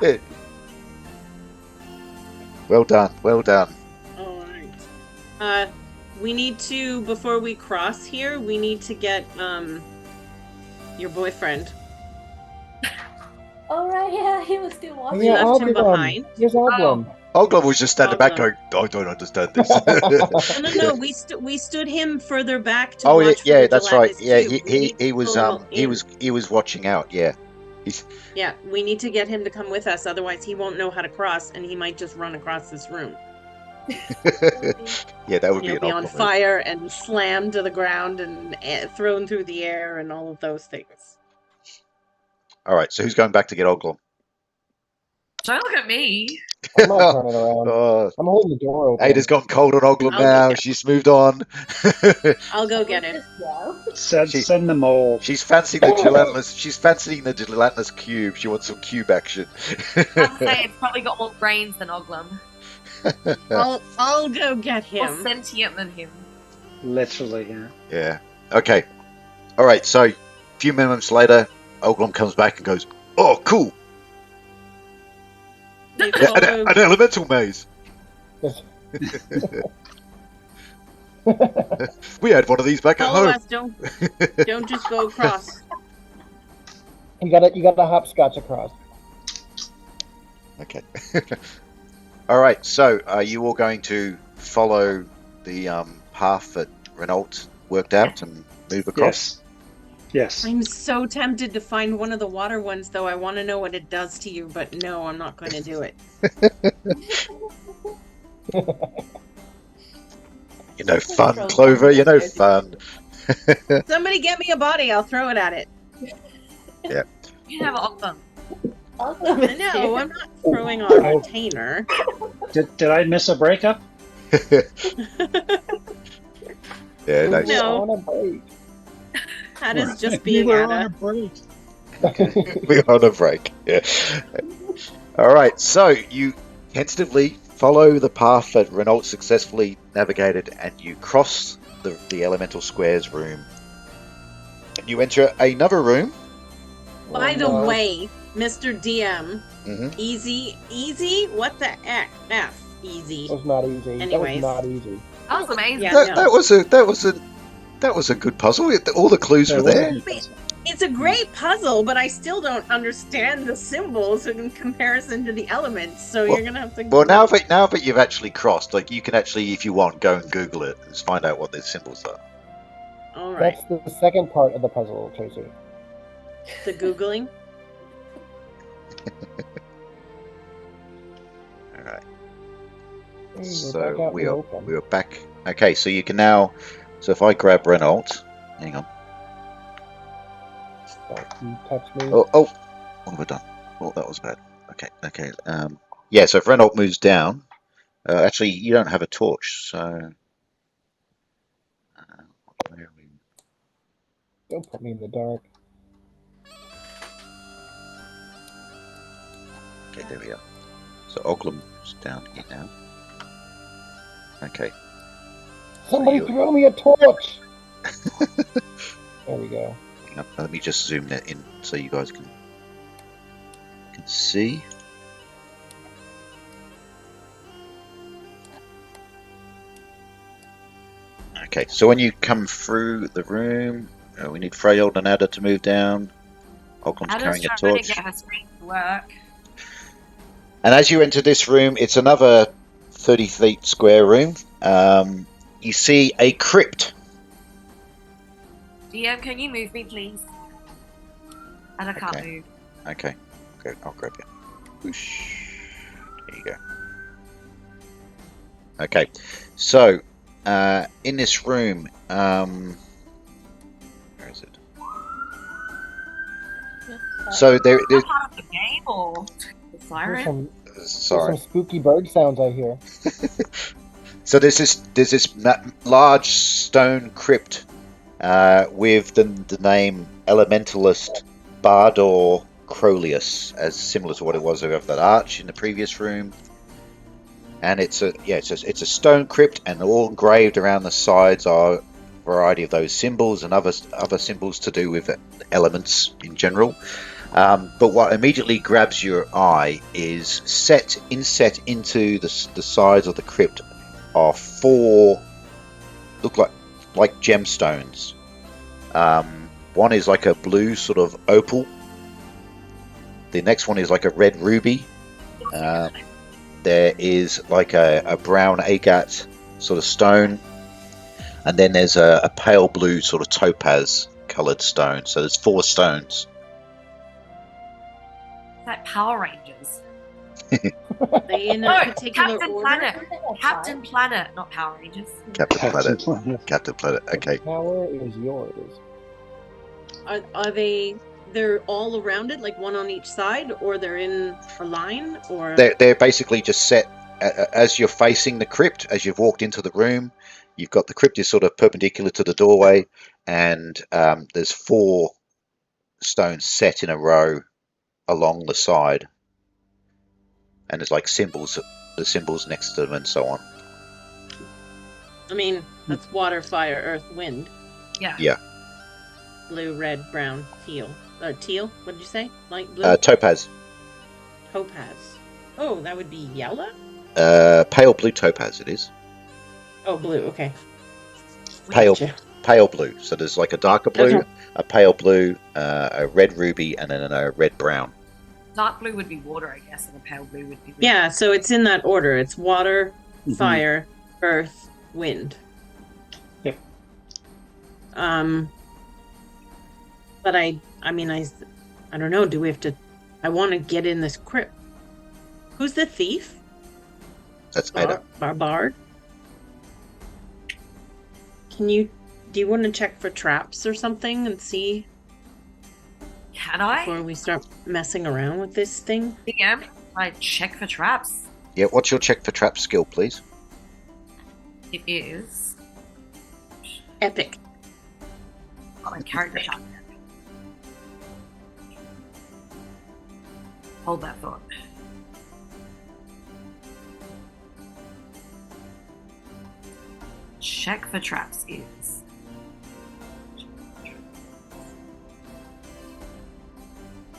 Well done. Well done. All right. We need to, before we cross here, we need to get your boyfriend. All right, yeah, he was still watching. We Yeah, left him Oglum. behind. Here's Oglum. Oglum was just standing back Oglum. going, I don't understand this. No. We stood him further back to Oh yeah, watch for yeah, the that's right. gelatinous Yeah, cube. We need he to was pull him he in. was watching out. Yeah, Yeah, we need to get him to come with us. Otherwise, he won't know how to cross, and he might just run across this room. yeah, that would be He'll an be on Oglum. fire and slammed to the ground and thrown through the air and all of those things. All right, so who's going back to get Oglum? Don't look at me. I'm not turning around. Oh, I'm holding the door open. Ada's gone cold on Oglum I'll now. get She's moved on. I'll go get him. Send the mole. She's fancying the gelatinous. She's fancying the gelatinous cube. She wants some cube action. I have to say, it's probably got more brains than Oglum. I'll go get More him. sentient than him. Literally, yeah. Yeah. Okay. All right. So, a few moments later, Oglum comes back and goes, "Oh, cool! We An follow- elemental maze. We had one of these back at follow home." us. Don't just go across. You gotta hopscotch across. Okay. All right. So, are you all going to follow the path that Renault worked out and move across? Yes. I'm so tempted to find one of the water ones, though. I want to know what it does to you, but no, I'm not going to do it. You know, fun, Clover. You know, fun. Somebody get me a body. I'll throw it at it. You can have Oglum. No, I'm not throwing on a retainer. Did I miss a breakup? Yeah, nice. No. On a break. That is just We being were on a Ada. break. We're on a break. Yeah. All right. So you tentatively follow the path that Renault successfully navigated, and you cross the elemental squares room. And you enter another room. By the no. way, Mr. DM, Mhm. easy? What the F? Easy. That was not easy. Anyways. That was not easy. That was amazing. Yeah, That, no. that was a good puzzle. All the clues were there. It's a great puzzle, but I still don't understand the symbols in comparison to the elements. So Well- you're gonna have to. Well, now that you've actually crossed, like you can actually, if you want, go and Google it and find out what the symbols are. All right. That's the second part of the puzzle, Tracy. The googling. All right. We're back So out we in the are open. back. Okay, so you can now. So if I grab Renault, hang on. You touch me. Oh, what have I done? Oh, that was bad. Okay. Yeah. So if Renault moves down, actually you don't have a torch, so. Where are we? Don't put me in the dark. Okay, there we are. So Oglum's down here now. Okay. Somebody you- throw me a torch! There we go. Hang on, let me just zoom that in so you guys can see. Okay, so when you come through the room, we need Freyold and Ada to move down. Oglum's Ada's carrying a trying to torch. get her screen to work. And as you enter this room, it's another 30 feet square room. You see a crypt. DM, can you move me, please? And I can't Okay. move. Okay. Okay, I'll grab you. Whoosh. There you go. Okay. So, in this room, where is it? So there. Is that part of the game or the There's siren? some Sorry. spooky bird sounds I hear. So there's this large stone crypt with the name Elementalist Bardor Crolius, as similar to what it was over that arch in the previous room. And it's a stone crypt, and all engraved around the sides are a variety of those symbols and other symbols to do with elements in general. But what immediately grabs your eye is inset into the sides of the crypt are 4 look like gemstones. One is like a blue sort of opal. The next one is like a red ruby. There is like a brown agate sort of stone, and then there's a pale blue sort of topaz coloured stone. So there's 4 stones. It's like Power Rangers. Are they in a No, particular Captain order? Planet. Something like Captain Planet, not Power Rangers. Captain Planet. Planet. Captain Planet. Okay. The power is yours. Are they're all around it, like one on each side, or they're in a line, or They're basically just set as you're facing the crypt. As you've walked into the room, you've got the crypt is sort of perpendicular to the doorway, and there's 4 stones set in a row along the side, and there's like the symbols next to them, and so on. I mean, that's water, fire, earth, wind. Yeah. Yeah. Blue, red, brown, teal. Teal? What did you say? Light blue? Topaz. Topaz. Oh, that would be yellow? Pale blue topaz. It is Oh, blue. Okay. pale Gotcha. pale blue. So there's like a darker blue, Okay. a pale blue, a red ruby, and then a red brown. Dark blue would be water, I guess, and the pale blue would be. Yeah, so it's in that order. It's water, Mhm. fire, earth, wind. Yep. But I don't know. Do we have to? I want to get in this crypt. Who's the thief? That's Ada. Barbard. Do you want to check for traps or something and see Can I? before we start messing around with this thing? DM, I check for traps. Yeah. What's your check for trap skill, please? It is. Epic. Oh, my character shot. Hold that thought. Check for traps is.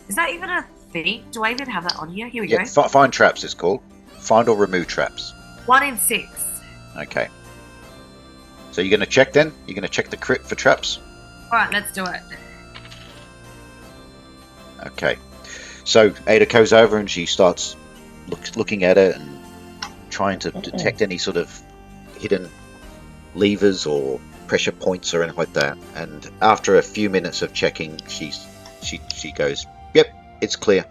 Is that even a thing? Do I even have that on here? Here we Yeah. go. Find traps. It's called. Find or remove traps. 1 in 6. Okay. So you're going to check then? You're going to check the crypt for traps? Alright, let's do it. Okay. So Ada goes over and she starts looking at it and trying to detect any sort of hidden levers or pressure points or anything like that. And after a few minutes of checking, she goes, "Yep, it's clear."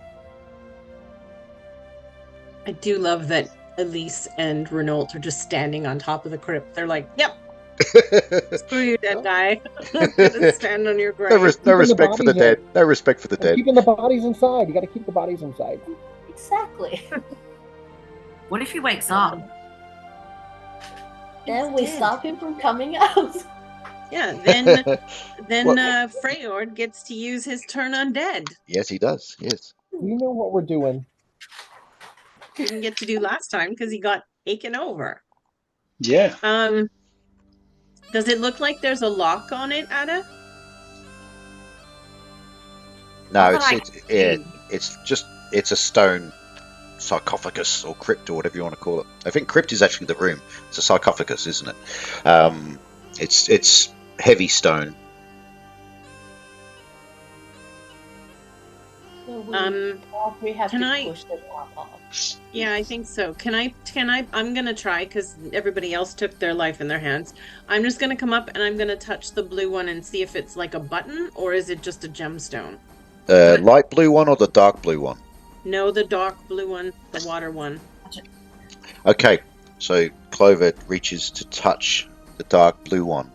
I do love that Elise and Renault are just standing on top of the crypt. They're like, "Yep, screw you, dead guy. I'm gonna stand on your grave." No respect for the dead. No respect for the We're dead. keeping the bodies inside. You got to keep the bodies inside. Exactly. What if he wakes up? Then we dead. stop him from coming out. Yeah, then Well- Freyord gets to use his turn undead. Yes, he does. Yes. We know what we're doing. Didn't get to do last time because he got taken over. Yeah. Does it look like there's a lock on it, Ada? No, Not that I can see. it's a stone sarcophagus or crypt or whatever you want to call it. I think crypt is actually the room. It's a sarcophagus, isn't it? It's heavy stone. So All three have can to I- push the top off. Yeah, I think so. Can I? I'm gonna try because everybody else took their life in their hands. I'm just gonna come up and I'm gonna touch the blue one and see if it's like a button or is it just a gemstone? The light blue one or the dark blue one? No, the dark blue one, the water one. Okay, so Clover reaches to touch the dark blue one,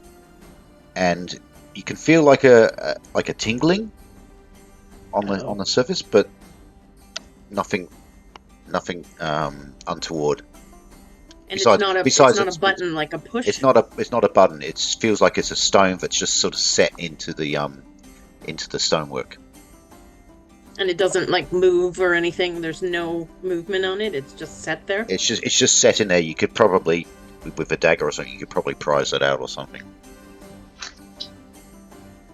and you can feel like a tingling on the surface, but nothing untoward. And Besides, it's not a button like a push. It's not a button. It feels like it's a stone that's just sort of set into the stonework. And it doesn't like move or anything. There's no movement on it. It's just set there. It's just set in there. You could probably, with a dagger or something, you could probably prise it out or something.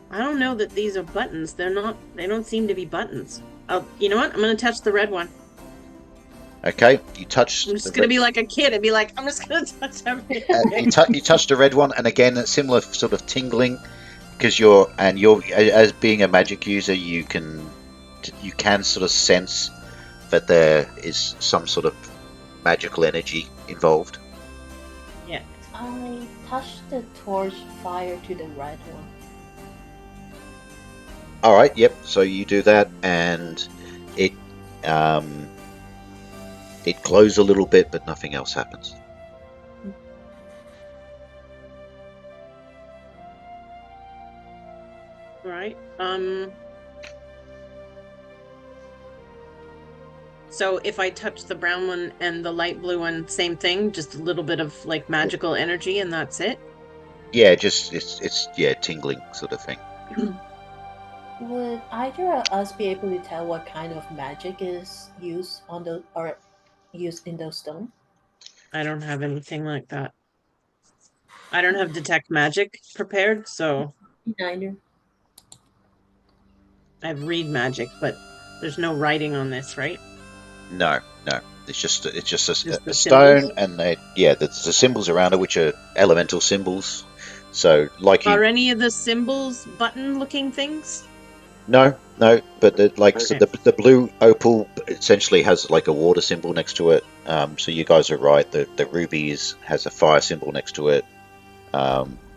I don't know that these are buttons. They don't seem to be buttons. You know what? I'm gonna touch the red one. Okay, you touch. I'm just gonna be like a kid and be like, I'm just gonna touch everything. You touch the red one, and again, a similar sort of tingling, because you're as being a magic user, you can sort of sense that there is some sort of magical energy involved. Yeah. I touched the torch fire to the red one. All right. Yep. So you do that, and it glows a little bit, but nothing else happens. All right. So if I touch the brown one and the light blue one, same thing, just a little bit of like magical energy, and that's it. Yeah, just it's tingling sort of thing. Would either of us be able to tell what kind of magic is used used in those stones? I don't have anything like that. I don't have detect magic prepared, so Neither. I have read magic, but there's no writing on this, right? No. It's just a the stone, symbols? and the symbols around it, which are elemental symbols. So, like Are any of the symbols button-looking things? No, but Okay. the blue opal essentially has like a water symbol next to it. So you guys are right. The ruby has a fire symbol next to it.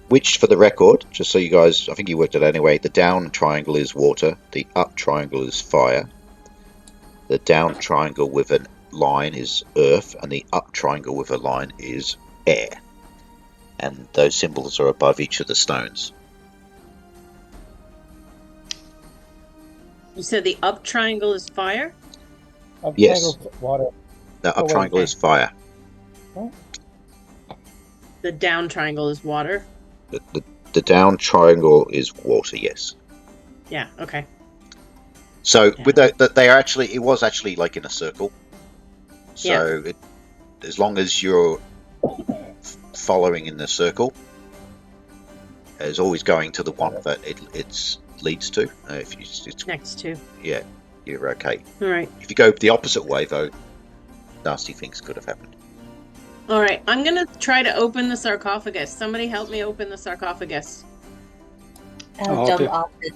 Which, for the record, just so you guys, I think you worked it anyway. The down triangle is water. The up triangle is fire. The down triangle with a line is earth, and the up triangle with a line is air. And those symbols are above each of the stones. You said the up triangle is fire? Yes. Triangle's water. The up wait. triangle is fire. The down triangle is water? The down triangle is water. Yes. Yeah, okay. So Yeah. with that, it was actually like in a circle. So as long as you're following in the circle, it's always going to the one that it leads to. If it's Next to. yeah, you're okay. All right. If you go the opposite way, though, nasty things could have happened. All right. I'm going to try to open the sarcophagus. Somebody help me open the sarcophagus. I'll Oh, jump okay. off it.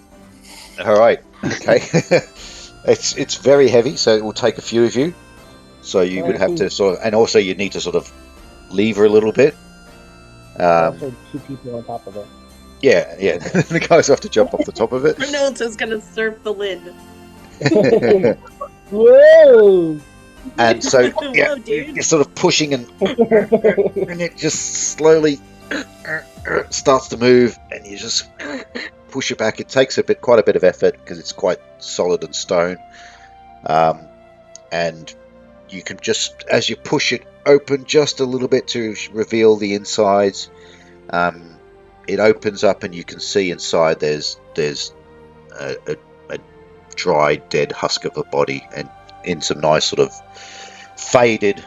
All right, okay. It's very heavy, so it will take a few of you. So you would have to sort of, and also you need to sort of lever a little bit. Also, 2 people on top of it. Yeah. The guys have to jump off the top of it. Renilda's going to surf the lid. Whoa! And so yeah, Whoa, dude. you're sort of pushing and it just slowly starts to move, and you just push it back. It takes quite a bit of effort because it's quite solid and stone. And you can just, as you push it open just a little bit to reveal the insides, it opens up and you can see inside there's a dried, dead husk of a body, and in some nice sort of faded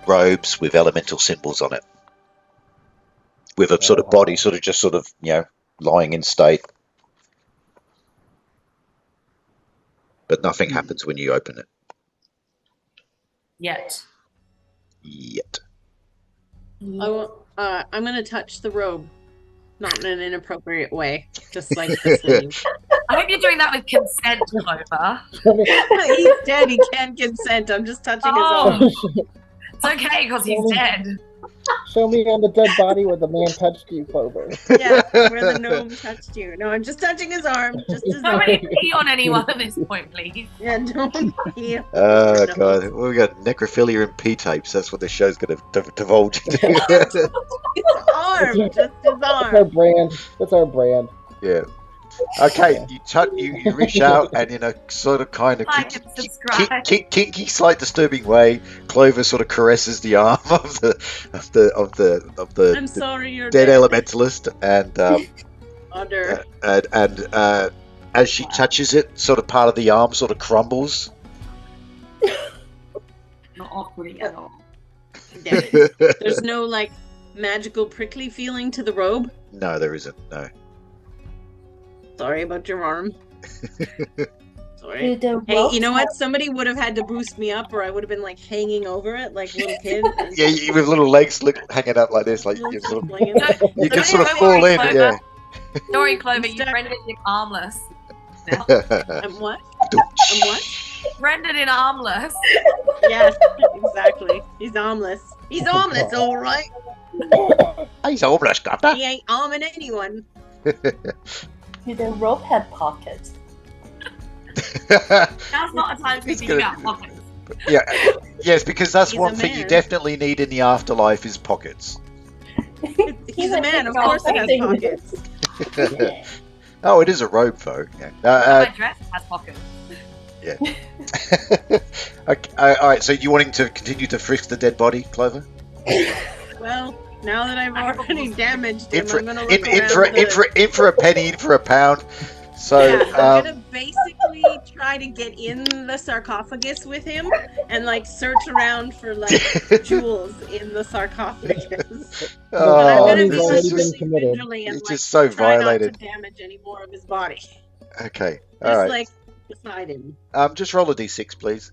robes with elemental symbols on it, with a sort of body just lying in state, but nothing happens when you open it Yet. yet. I'm going to touch the robe. Not in an inappropriate way. Just like the sleeve. I hope you're doing that with consent, Clover. He's dead. He can't consent. I'm just touching his Oh. arm. It's okay because he's dead. Show me on the dead body where the man touched you, Clover. Yeah, where the gnome touched you. No, I'm just touching his arm. Just his arm. Nobody pee on anyone at this point, please. Yeah, don't pee. Oh No. god, we got necrophilia and P tapes. That's what this show's going to divulge into. His arm. Just his That's our arm. brand. That's our brand. Yeah. Okay, you reach out and in a sort of kind of Like and subscribe. kinky, slight disturbing way, Clover sort of caresses the arm of the I'm sorry you're dead dead. elementalist, and Under. as she touches it, sort of part of the arm sort of crumbles. Not awkward at all. There's no like magical prickly feeling to the robe. No, there isn't. No. Sorry about your arm. Do Sorry. the Hey, ropes you know what? have- Somebody would have had to boost me up, or I would have been like hanging over it like a little kid. Yeah, with little legs hanging up like this, like you sort of, Flinging. you can Don't sort of worry, fall in. Clover. Yeah. Don't worry, Clover, you Stuck. rendered him armless. I'm what? I'm what? Rendered in armless. Yeah, exactly. He's armless. He's armless, all right. He's homeless, Governor. He ain't arming anyone. Do the rope have pockets? Now's not a time to be He's thinking gonna- about pockets. Yeah, yes, because that's He's one a thing you man. definitely need in the afterlife is pockets. He's a man, of course he has pockets. Oh, it is a robe, though. Yeah. My dress has pockets. Okay, all right. So you wanting to continue to frisk the dead body, Clover? Well, now that I've I have a already blue- damaged In him, for, I'm gonna look in around for, in, the- for, in for a penny, in for a pound. So, Yeah, I'm gonna basically try to get in the sarcophagus with him and like search around for like jewels in the sarcophagus. But I'm oh, gonna he's be this already is been just, really committed. vigilant and he's like just so try violated. not to damage any more of his body. Okay, all Just right. like beside him. Just roll a d6, please.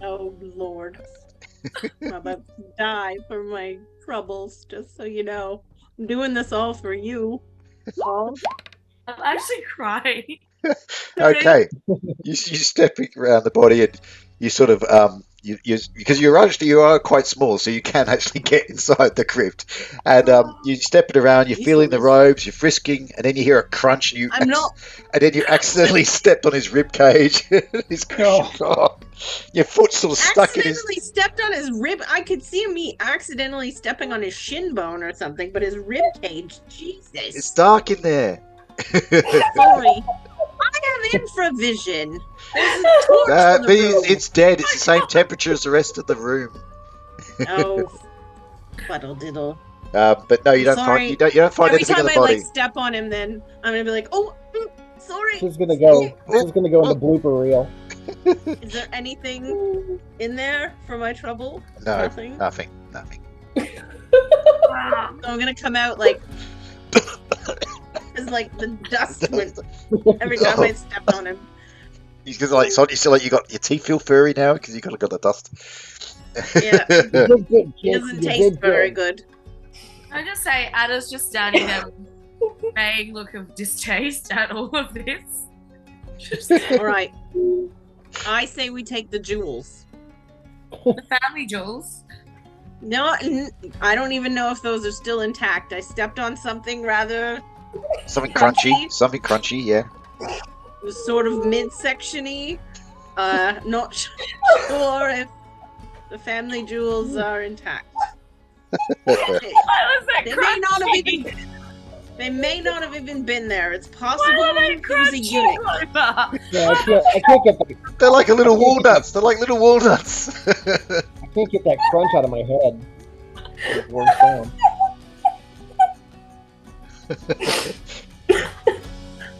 Oh Lord. I'm about to die for my troubles, just so you know. I'm doing this all for you. All. I'm actually crying. Okay, you stepping around the body and you sort of you because you are quite small, so you can actually get inside the crypt, and you stepping around, you're feeling the robes, you're frisking, and then you hear a crunch, and I'm not. and then you accidentally stepped on his rib cage. His Oh. your foot's sort of stuck in his. Accidentally stepped on his rib. I could see me accidentally stepping on his shin bone or something, but his rib cage. Jesus. It's dark in there. Sorry. I have infravision. There's a torch But in the room. it's dead. It's the same temperature as the rest of the room. Oh, fuddle diddle. But no, you don't Sorry. find you don't find Every anything in time the I body. like step on him, then I'm gonna be like, oh, sorry. This is gonna go. This is gonna go in the blooper reel. Is there anything in there for my trouble? No, Nothing. nothing. Wow. So I'm gonna come out like, it's like the dust went every time I stepped on him. He's just like, so you still like you got your teeth feel furry now because you got the dust. Yeah. You did good, It kid. doesn't You taste did very good. good. I just say Ada's just standing there with a vague look of distaste at all of this. All right. I say we take the jewels. The family jewels. No, I don't even know if those are still intact. I stepped on something rather Something Crunchy? crunchy. Something crunchy. Yeah. sort of midsection-y. Not sure if the family jewels are intact. Why was that They may not have crunchy? even. They may not have even been there. It's Why possible were they he was a crunchy, eunuch. Clover? Yeah, I can't get that. They're like a little walnuts. They're like little walnuts. I can't get that crunch out of my head. It works down.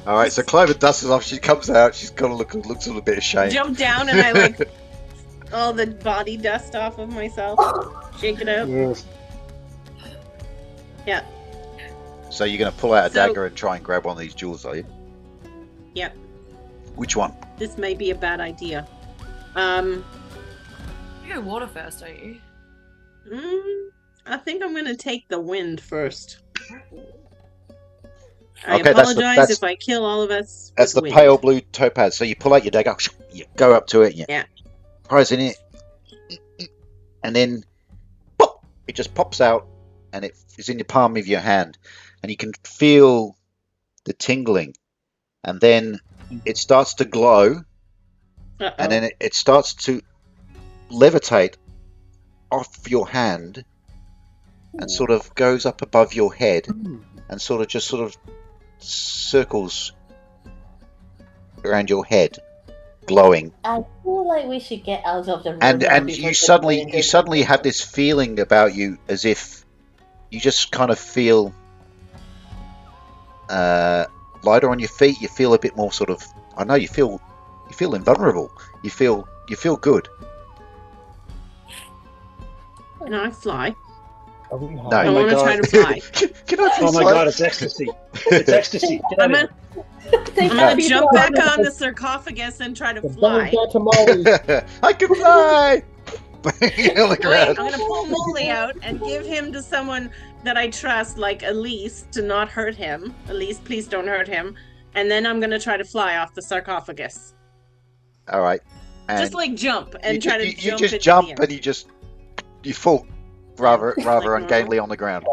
All right. So Clover dusts off. She comes out. She's got looks a little bit ashamed. Jump down and I like all the body dust off of myself. Shake it out. Ugh. So you're gonna pull out a So- dagger and try and grab one of these jewels, are you? Yep. Which one? This may be a bad idea. You go water first, don't you? I think I'm gonna take the wind first. I Okay, apologize if I kill all of us. That's with the wind. pale blue topaz. So you pull out your dagger, you go up to it, and you Yeah. prize in it, and then pop, it just pops out, and it is in the palm of your hand, and you can feel the tingling, and then it starts to glow, Uh-oh. and then it starts to levitate off your hand, and sort of goes up above your head, and sort of circles around your head, glowing. I feel like we should get out of the room And now and before you the suddenly ranger you suddenly comes have in. this feeling about you, as if you just kind of feel lighter on your feet. You feel a bit more sort of, I know, you feel invulnerable. You feel good. And I fly. Are we No. I Oh my want to try God. to fly. Can I Oh please my fly? God, it's ecstasy. It's ecstasy. Get out I'm of gonna, here. Thank I'm No. gonna you. jump back on the sarcophagus and try to The fly. belly tamales. I can fly. On the Wait, ground. I'm gonna pull Molly out and give him to someone that I trust, like Elise, to not hurt him. Elise, please don't hurt him. And then I'm gonna try to fly off the sarcophagus. All right. And Just like jump and you, try to you jump just into jump the air. and you fall rather Like ungainly on the ground.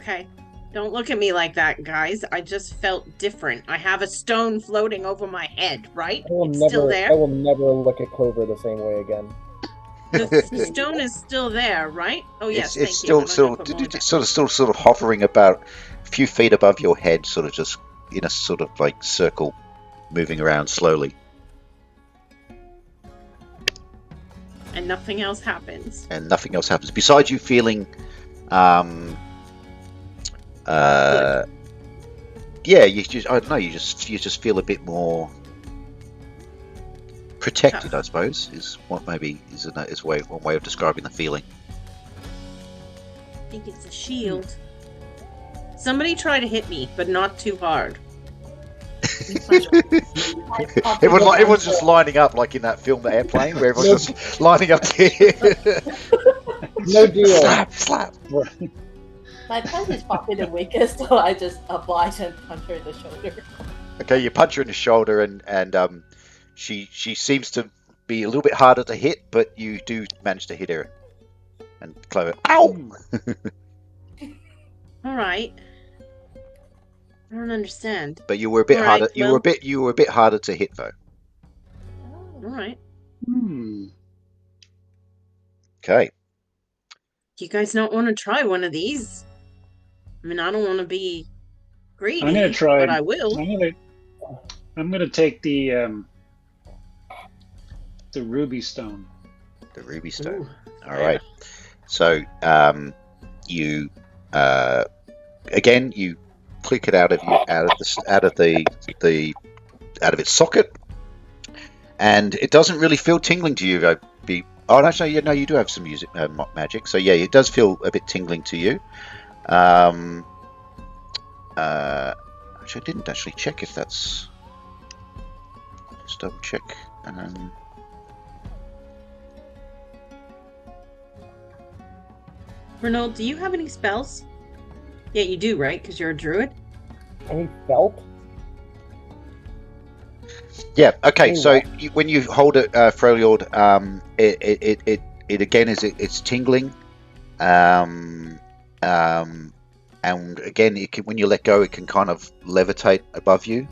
Okay. Don't look at me like that, guys. I just felt different. I have a stone floating over my head, right? It's still there. I will never look at Clover the same way again. The stone is still there, right? Oh yes, It's thank still you. I'm gonna put Molly back. sort of hovering about a few feet above your head, sort of just in a sort of like circle, moving around slowly. And nothing else happens. And nothing else happens besides you feeling yeah, you just, I don't know, you just feel a bit more protected, I suppose, is what maybe is one way of describing the feeling. I think it's a shield. Somebody try to hit me, but not too hard. Everyone's just lining up like in that film, The Airplane, where everyone's just lining up to hit. No deal. Slap. My punch is probably the weakest, so I just oblige and punch her in the shoulder. Okay, you punch her in the shoulder, and she seems to be a little bit harder to hit, but you do manage to hit her. And Clover, ow! All right. I don't understand. But you were a bit All harder. right, You were a bit harder to hit, though. All right. Okay. Do you guys not want to try one of these? I mean, I don't want to be greedy, I'm gonna try. but I will. I'm gonna take the ruby stone. The ruby stone. Ooh, All right. So you again you click it out of its socket, and it doesn't really feel tingling to you. Oh, actually, you do have some music magic. So yeah, it does feel a bit tingling to you. Actually, I didn't actually check if that's. Just double check. Renaud, do you have any spells? Yeah, you do, right? Because you're a druid. Any felt? Yeah. Okay. Hey, So when you hold it, Freljord, it again it's tingling, and again when you let go, it can kind of levitate above you.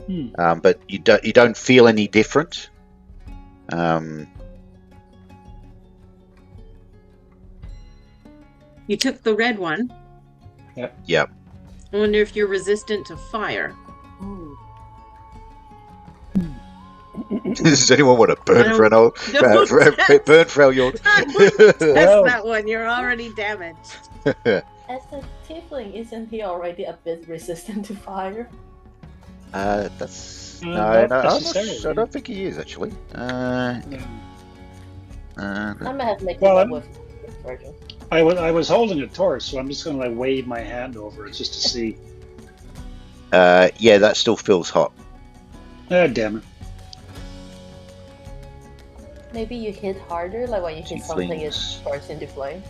But you don't feel any different. You took the red one. Yep. I wonder if you're resistant to fire. Does anyone want to burn Don't Freljord? Burn Freljord. Test that one. You're already damaged. As a tiefling, isn't he already a bit resistant to fire? That's not no. necessarily. I don't think he is actually. I might have made Well, it up with Virgil. I was holding a torch, so I'm just gonna like wave my hand over it just to see. Yeah, that still feels hot. Ah, damn it. Maybe you hit harder, like when you hit something, it Tieflings. bursts into flame.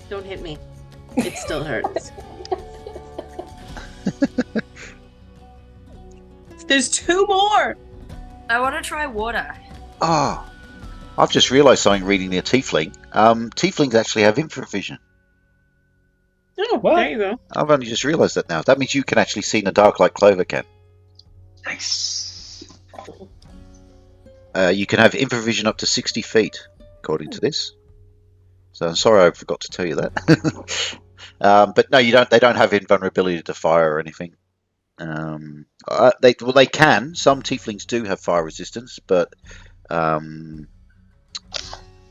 Don't hit me. It still hurts. There's 2 more. I want to try water. Ah, I've just realised something reading the tiefling. Tieflings actually have infravision. Oh, What? there you go. I've only just realised that now. That means you can actually see in the dark like Clover can. Nice. You can have infravision up to 60 feet, according to this. So I'm sorry I forgot to tell you that. But no, you don't. They don't have invulnerability to fire or anything. They can. Some tieflings do have fire resistance, but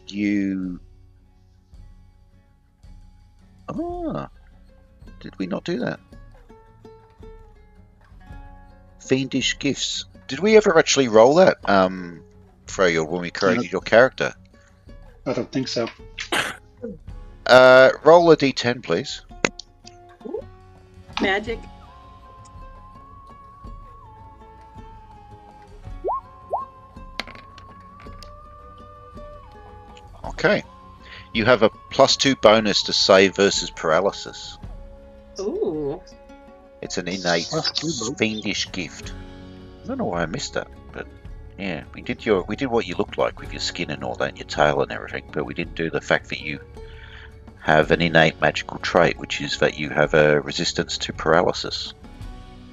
you. Did we not do that? Fiendish gifts. Did we ever actually roll that, Freya, when we created your character? I don't think so. Roll a d10, please. Magic. Okay. You have a +2 bonus to save versus paralysis. Ooh. It's an innate +2 fiendish gift. I don't know why I missed that, but yeah, we did what you looked like with your skin and all that, and your tail and everything, but we didn't do the fact that you have an innate magical trait, which is that you have a resistance to paralysis.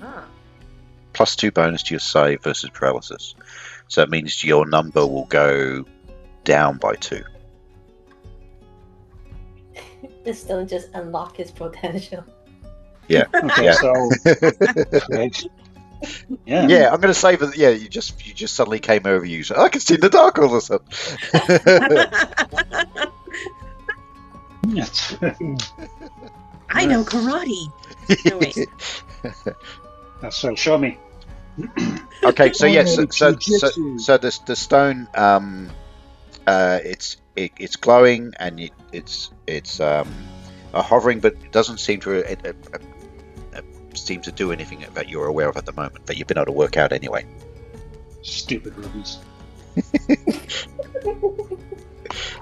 Ah. +2 bonus to your save versus paralysis. So that means your number will go down by 2. This stone just unlock his potential. Yeah. Okay, Yeah. so right. Yeah. Yeah, I'm going to say that. Yeah, you just suddenly came over you. So I can see in the dark all of a sudden. Yes. I know karate. No, wait. So show me. Okay, so yes, Oh, so jujitsu. the stone, it's glowing and it's hovering, but it doesn't seem to do anything that you're aware of at the moment that you've been able to work out anyway. Stupid rubies.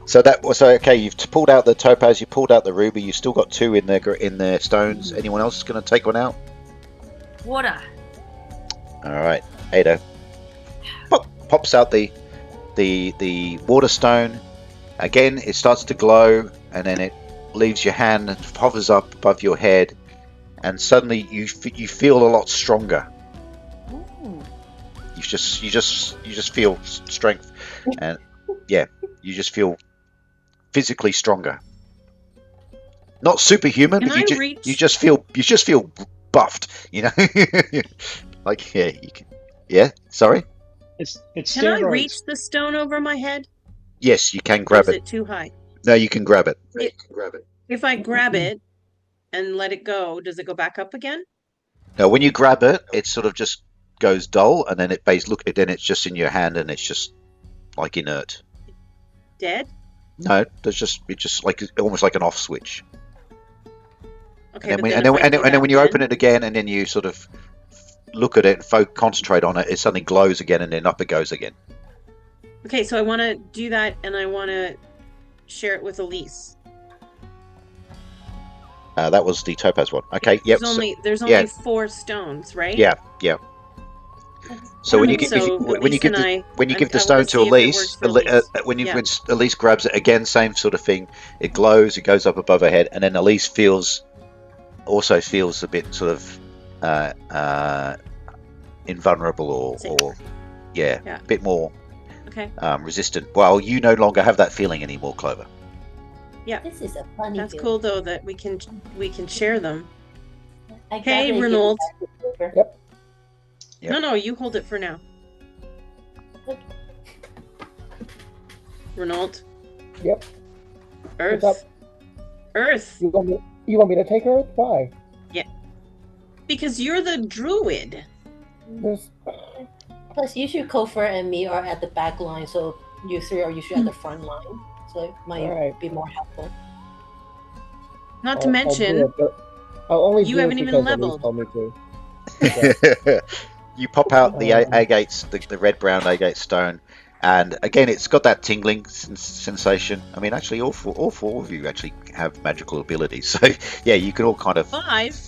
So that was okay. You've pulled out the topaz, you pulled out the ruby. You still got 2 in their stones. Anyone else going to take one out? Water. All right, Ada pops out the water stone. Again, it starts to glow, and then it leaves your hand and hovers up above your head, and suddenly you feel a lot stronger. Ooh. You just feel strength, and yeah, you just feel physically stronger. Not superhuman, Can but I reach- you just feel buffed. You know, like yeah, you can. Yeah, sorry. It's Can I steroids. reach the stone over my head? Yes, you can Or grab is it. it too high? No, you can grab it. If I grab it and let it go, does it go back up again? Now, when you grab it, it sort of just goes dull, and then then it's just in your hand, and it's just like inert. Dead? No, it's just like almost like an off switch. Okay, And but then, then, if I do and then that when you open again- it again, and then you sort of look at it and concentrate on it, it suddenly glows again, and then up it goes again. Okay, so I want to do that, and I want to share it with Elise. That was the topaz one. Okay, yep. There's yeah. only 4 stones, right? Yeah. So when you Okay, give so when you Elise give and the I- when you give the I stone wanna to see if it Elise, works for Elise. when Yeah. Elise grabs it again, same sort of thing. It glows, it goes up above her head, and then Elise also feels a bit sort of invulnerable or Yeah. a bit more Okay, resistant. Well, you no longer have that feeling anymore, Clover. This is a funny that's feeling. cool though that we can share them. I Hey, gotta give it Renault. back to Clover. Yep. Yep. No, you hold it for now. Okay. Renault. Yep. Earth. What's up? Earth. You want me to take her? Why? Because you're the druid. There's, Plus, usually Kofor and me are at the back line, so you 3 are usually at the front line. So it might Alright. be more helpful. Not to I'll do mention, it, but I'll only you do haven't it even because Elise leveled. told me to. You pop out the agates, the red-brown agate stone, and again, it's got that tingling sensation. I mean, actually, all four of you actually have magical abilities, so yeah, you can all kind of 5.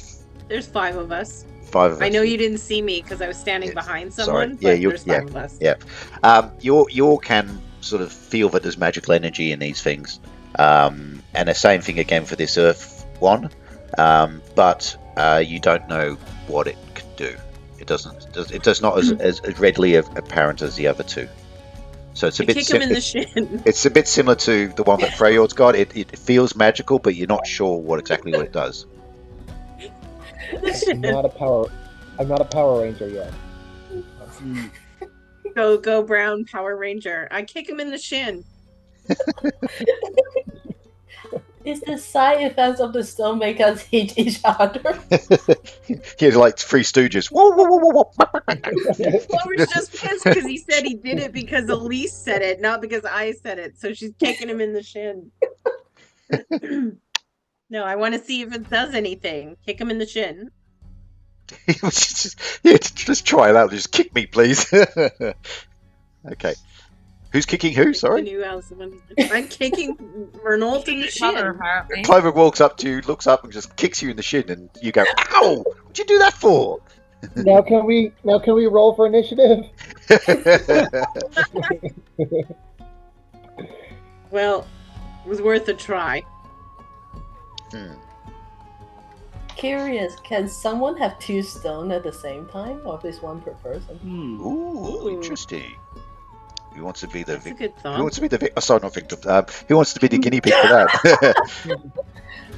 There's 5 of us. 5 of us. I know you didn't see me because I was standing behind someone, Sorry. Yeah, but there's 5 of us. Yeah. You all can sort of feel that there's magical energy in these things, and the same thing again for this earth one, but you don't know what it can do. It does not as readily apparent as the other two. So it's a bit. Kick him in the shin. It's a bit similar to the one that Freyord's got. It feels magical, but you're not sure exactly what it does. I'm not a power ranger yet. Go Brown Power Ranger. I kick him in the shin. Is the side effects of the stone make us hate each other? He's like Three Stooges. Whoa, whoa, whoa, whoa, Clover's just pissed because he said he did it because Elise said it, not because I said it. So she's kicking him in the shin. No, I want to see if it does anything. Kick him in the shin. Just try it out. Just kick me, please. Okay. Who's kicking who? Sorry? I'm kicking Renault in the shin. Apparently. Clover walks up to you, looks up, and just kicks you in the shin, and you go, "Ow! What'd you do that for?" Now can we roll for initiative? Well, it was worth a try. Curious, can someone have 2 stone at the same time, or is one per person? Ooh, interesting. Who wants to be the That's a good thought. Who wants to be the sorry, not victim. Who wants to be the guinea pig for that?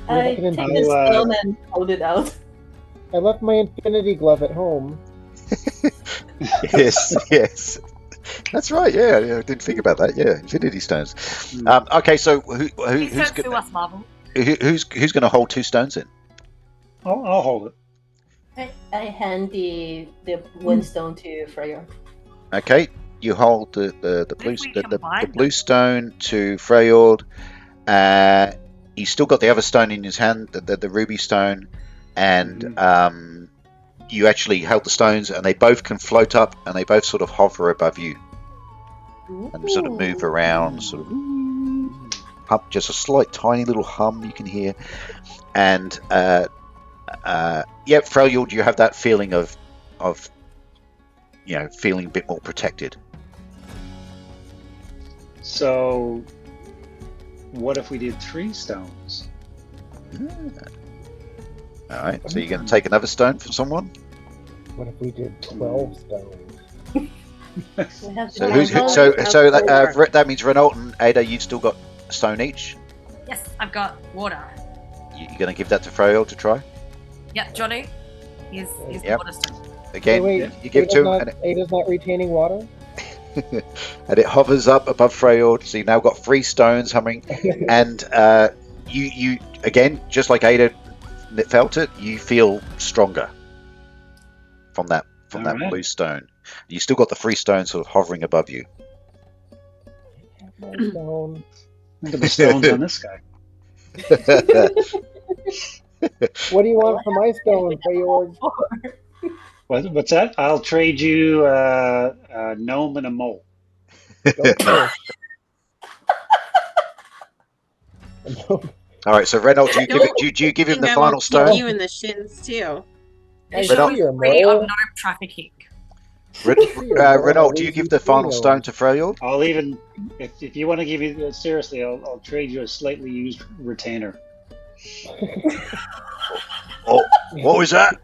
I take the stone and hold it out. I left my infinity glove at home. Yes. That's right. Yeah, I didn't think about that. Yeah, infinity stones. Okay, so who's to us, Marvel. who's going to hold 2 stones in? I'll hold it. I hand the wind stone to Freya. Okay, you hold the blue stone to Freyord. He's still got the other stone in his hand, the ruby stone, and you actually held the stones, and they both can float up, and they both sort of hover above you, and sort of move around, sort of hum, just a slight, tiny little hum you can hear, and Freyord, you have that feeling of feeling a bit more protected. So, what if we did 3 stones? All right, so you're going to take another stone from someone? What if we did 12 stones? So that means Renault and Ada, you've still got a stone each? Yes, I've got water. You're going to give that to Freyord to try? Yeah, Johnny. He's the water stone. Again, Wait, you give it to him, Ada's not retaining water? and it hovers up above Freyord, so you've now got 3 stones humming, and you again, just like Ada felt it, you feel stronger from that right. blue stone. You still got the 3 stones sort of hovering above you. Stone. Look at the stones on this guy. What do you want for my stone, Freyord? What's that? I'll trade you a gnome and a mole. All right, so Renault, do you give him the final stone? You in the shins too. Free of no trafficking. Renault, do you give the final stone to Freyord? I'll even, if you want to give you seriously, I'll trade you a slightly used retainer. Oh, what was that?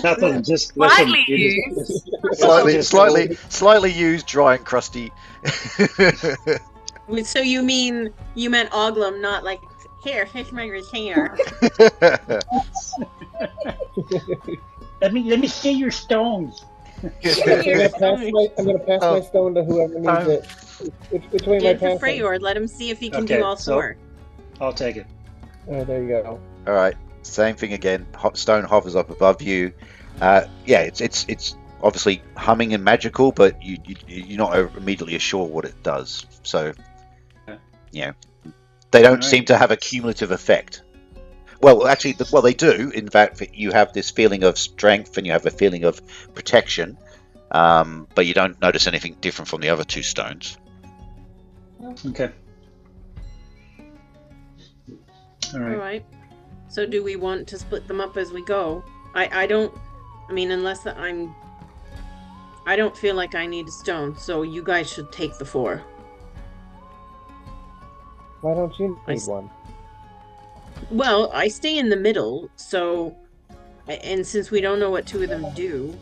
Nothing. Just Slightly used. Slightly used, dry and crusty. So you meant Oglum, not like here's my retainer. Let me see your stones. I'm gonna pass my stone to whoever needs it. Which way am I Give it to passing? Freyord. Let him see if he can do all 4. I'll take it. Oh, there you go. All right, same thing again. Stone hovers up above you. It's obviously humming and magical, but you're not immediately sure what it does. So, they don't seem to have a cumulative effect. Well, actually, well, they do. In fact, you have this feeling of strength and you have a feeling of protection, but you don't notice anything different from the other two stones. Okay. All All right. right. So do we want to split them up as we go? I don't. I mean, unless I don't feel like I need a stone, so you guys should take the 4. Why don't you I need s- one? Well, I stay in the middle, so. And since we don't know what 2 of them do,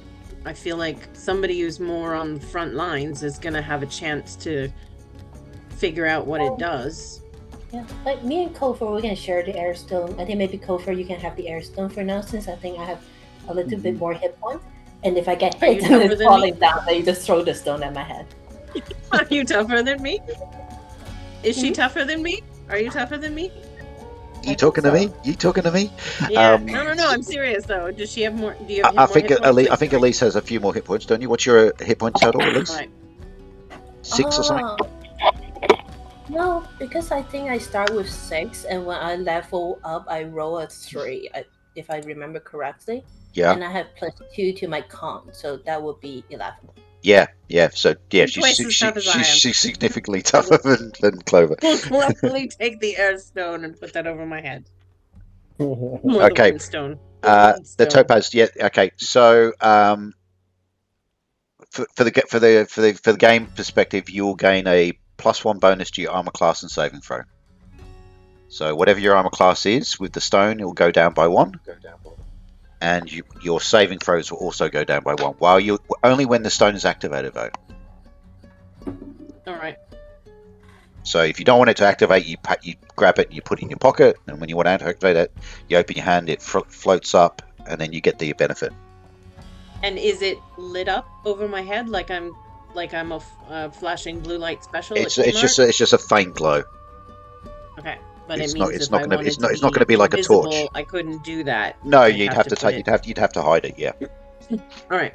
I feel like somebody who's more on the front lines is gonna have a chance to figure out what it does. Yeah, like me and Kofor, we can share the air stone. I think maybe Kofor, you can have the air stone for now, since I think I have a little bit more hit points. And if I get Are you hit and tougher it's than falling me? down, then you just throw the stone at my head. Are you tougher than me? Is she tougher than me? Are you tougher than me? You talking to me? You talking to me? Yeah. No. I'm serious though. Does she have more? Do you have I more think hit points? I think Elise has a few more hit points, don't you? What's your hit point total, Elise? Right. 6 or something? No, because I think I start with 6, and when I level up, I roll a 3, if I remember correctly. Yeah. And I have +2 to my con, so that would be 11. Yeah. So yeah, She's twice as tough as I am. she's significantly tougher than Clover. We'll gladly take the air stone and put that over my head. Or Okay. the wind stone. The topaz. Yeah. Okay. So for the game perspective, you'll gain a +1 bonus to your armor class and saving throw. So whatever your armor class is with the stone, it will go down by 1. And your saving throws will also go down by 1. While you only when the stone is activated, though. All right. So if you don't want it to activate, you grab it, and you put it in your pocket, and when you want to activate it, you open your hand, it floats up, and then you get the benefit. And is it lit up over my head like I'm a flashing blue light special? It's just a faint glow. Okay. But It's it not- means it's if not I gonna- wanted it's not- to it's not gonna be like a invisible, torch. I couldn't do that. No, I'd you'd have have to to put take it- you'd have to hide it. Yeah. All right.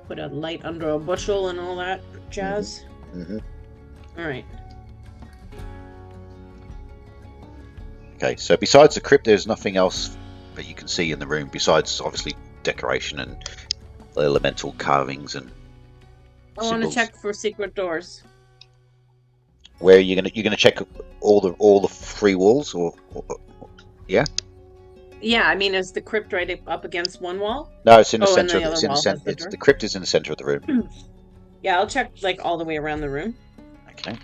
Put a light under a bushel and all that jazz. Mm-hmm. All right. Okay. So besides the crypt, there's nothing else that you can see in the room besides obviously decoration and the elemental carvings and I want to symbols. check for secret doors. Where you're gonna check all the 3 walls or yeah? Yeah, I mean, is the crypt right up against one wall? No, it's in the Oh, and center. the other It's in the wall center. has the door? The crypt is in the center of the room. Yeah, I'll check like all the way around the room. Okay.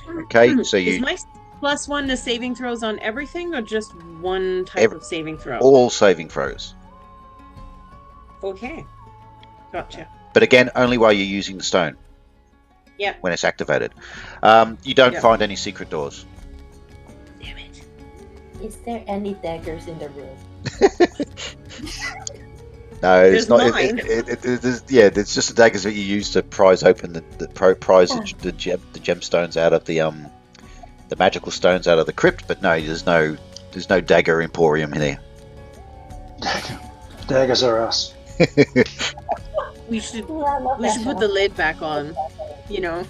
Okay, so Is you my +1 to saving throws on everything or just one type of saving throw? all saving throws, Okay. Gotcha. but again, only while you're using the stone. Yeah. When it's activated, you don't Yeah. find any secret doors. Damn it. Is there any daggers in the room? No, it's There's not. mine. It's just the daggers that you use to prise open the gemstones out of the magical stones out of the crypt. But no, there's no dagger emporium in there. Daggers are us. We should Ooh, I love that put show. the lid back on, you know,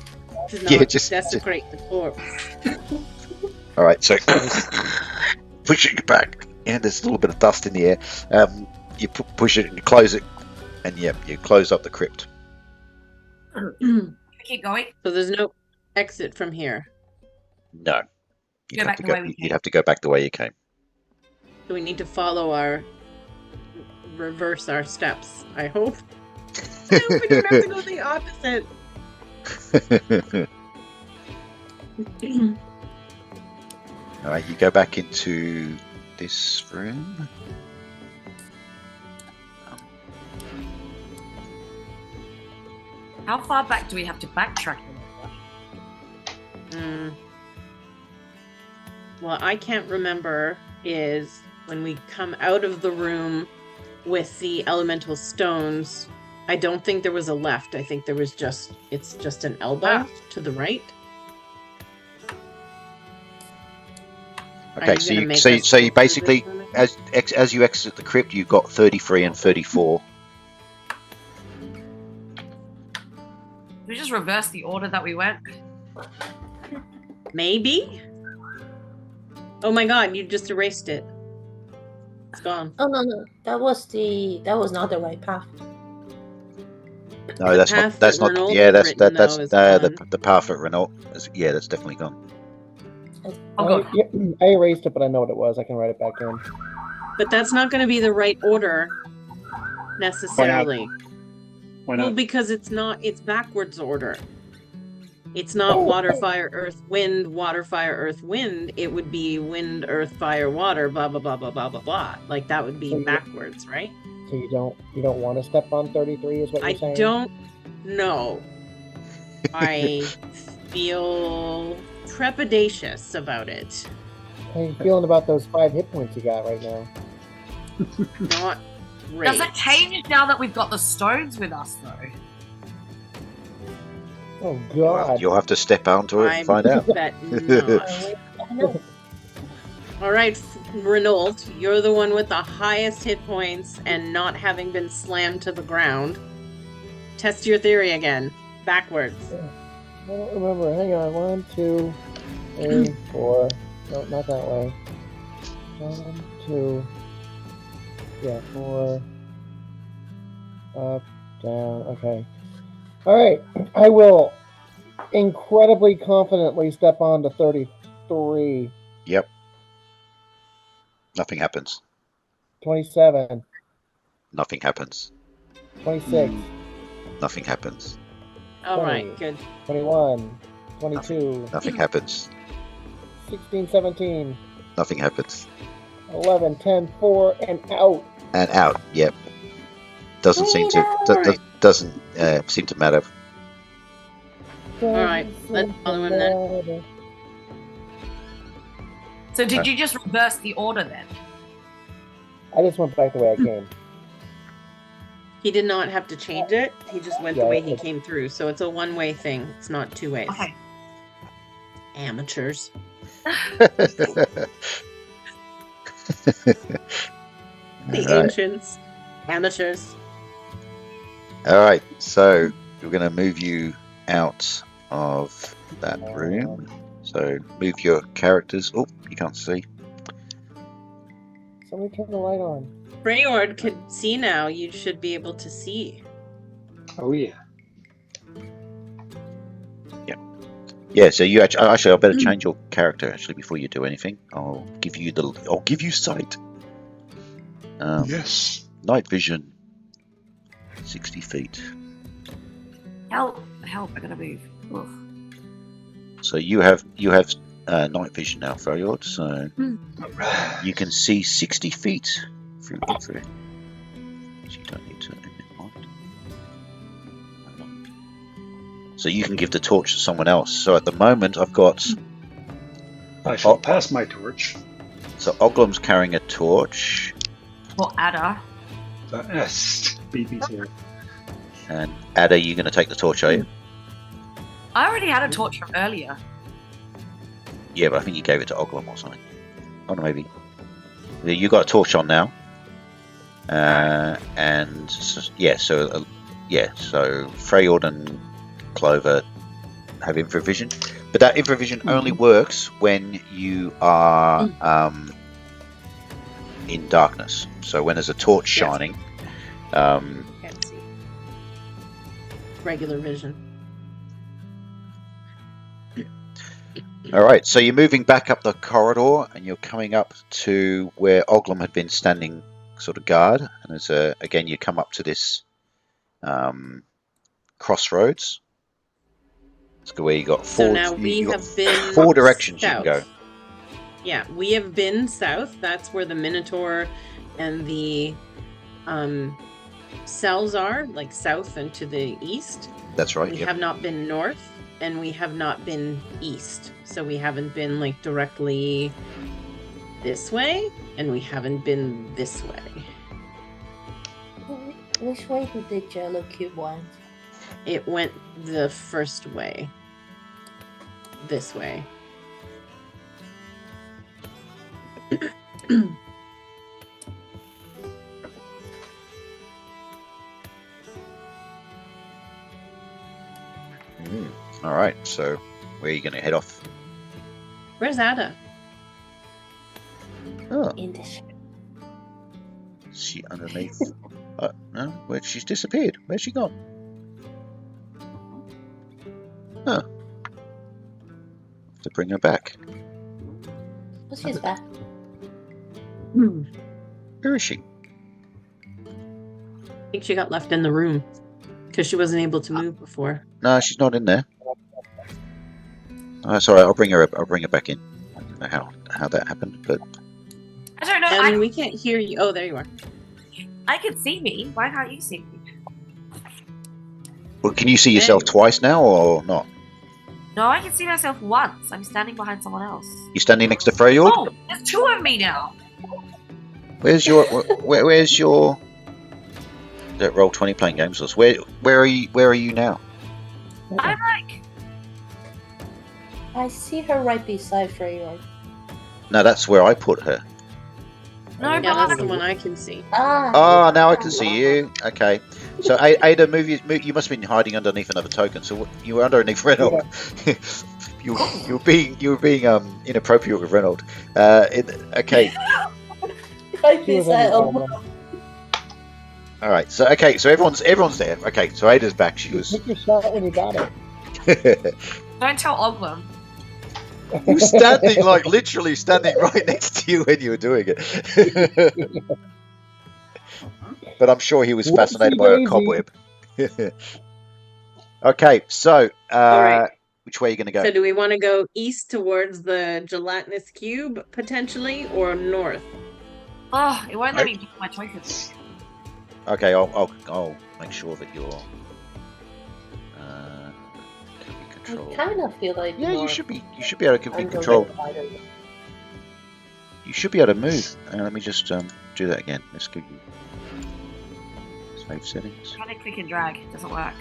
to not Yeah, just- desecrate the corpse. All right, so pushing it back, and there's a little bit of dust in the air. You push it and you close it, and you close up the crypt. Keep going. So there's no exit from here. No, Go back the way we you'd came. have to go back the way you came. So we need to reverse our steps, I hope. I hope we don't have to go the opposite. All right, you go back into this room. How far back do we have to backtrack? Well, I can't remember is when we come out of the room with the elemental stones. I don't think there was a left. I think there was it's just an elbow to the right. Are Okay, you so gonna you make so, us so you go through basically this one? as you exit the crypt, you've got 33 and 34. We just reverse the order that we went. Maybe? Oh my god, you just erased it. It's gone. Oh no, that was not the right path. No, The that's path not. That's that not. Renault Yeah, had that's written, that's though, is the gone. the path at Renault. Yeah, that's definitely gone. Oh god. I erased it, but I know what it was. I can write it back in. But that's not going to be the right order necessarily. Why Well, not? because it's backwards order. It's not water, fire, earth, wind, water, fire, earth, wind. It would be wind, earth, fire, water, blah blah blah blah blah blah blah. Like that would be backwards, right? So you don't want to step on 33, is what you're I saying? don't know. I feel trepidatious about it. How you feeling about those 5 hit points you got right now? Not great. Does it change now that we've got the stones with us, though? Oh God! You'll have to step onto it and find out. Bet not. No. All right, Renault, you're the one with the highest hit points and not having been slammed to the ground. Test your theory again. Backwards. I don't remember. Hang on. 1, 2, 3, 4. No, not that way. 1, 2. Yeah, 4. Up, down. Okay. All right. I will incredibly confidently step on to 33. Yep. Nothing happens. 27. Nothing happens. 26. Nothing happens. All right, 20. good. 21. 22. Nothing happens. 16, 17. Nothing happens. 11, 10, 4, and out. And out. Yep. Doesn't seem to. Alright. Doesn't seem to matter. Alright, let's follow him then. So did you just reverse the order then? I just went back the way I came. He did not have to change it. He just went the Yeah, way he it- came through. So it's a one-way thing. It's not two ways. Okay. Amateurs. The Alright. ancients. Amateurs. All right, so we're going to move you out of that room. So move your characters. Oh, you can't see. Somebody turn the light on. Freyord could see now. You should be able to see. Oh yeah. Yeah. So you actually, I better change your character actually before you do anything. I'll give you sight. Yes. Night vision. 60 feet. Help! I gotta move. Ugh. So you have night vision now, Freyord. So Alright. you can see 60 feet through. So you don't need to. So you can give the torch to someone else. So at the moment, I've got. I shall pass my torch. So Oglam's carrying a torch, For Ada. Yes. Beat me to it. and Ada, you're going to take the torch, are you? I already had a torch from earlier. Yeah, but I think you gave it to Oglam or something. Oh, no, maybe. Yeah, you got a torch on now. And so Freyord and Clover have infravision, but that infravision only works when you are in darkness. So when there's a torch shining, Can't see. Regular vision. all right, so you're moving back up the corridor, and you're coming up to where Oglam had been standing, sort of guard. And there's again, you come up to this crossroads. It's where you got four. So now we have been four directions south. you can go. Yeah, we have been south. That's where the Minotaur and the cells are, like south and to the east. That's right. We Yep. have not been north, and we have not been east. So we haven't been like directly this way, and we haven't been this way. Which way did the jello cube went? It went the first way. This way. All right, so Where are you going to head off? Where's Ada? Oh, In the ship. is she underneath? No, where she's disappeared. Where's she gone? Huh. Have to bring her back. Oh, she's back. Where is she? I think she got left in the room because she wasn't able to move before. No, she's not in there. Sorry, I'll bring her up. I'll bring her back in. I don't know how that happened, but I don't know. And we can't hear you. Oh, there you are. I can see me. Why can't you see me? well, can you see yourself twice now or not? No, I can see myself once. I'm standing behind someone else. You standing next to Freyord? Oh, there's two of me now. Where's your where's your that Roll20 playing games with us? Where are you now? I'm like, I see her right beside Freyord. No, that's where I put her. no, Yeah, that's the behind. one I can see. Oh, now I can see you. Okay. So Ada, you must have been hiding underneath another token. So you were underneath Reynolds. you were being inappropriate with Reynolds. Okay. Right She was beside. on Oh, the wall. All right. So everyone's there. Okay. So Ada's back. She was. Take your shot when you got it. Don't tell Oglum. You were standing literally standing right next to you when you were doing it. But I'm sure he was fascinated by a Whoopsie cobweb. Okay, so All right. which way are you going to go? So do we want to go east towards the gelatinous cube potentially, or north? Oh, it won't let me pick my choices. Okay, I'll make sure that you're. Can we I control? kind of feel like Yeah, you north should be able to be under controlled. the spider. You should be able to move. Let me just do that again. Let's give you save settings. Trying to click and drag. It doesn't work.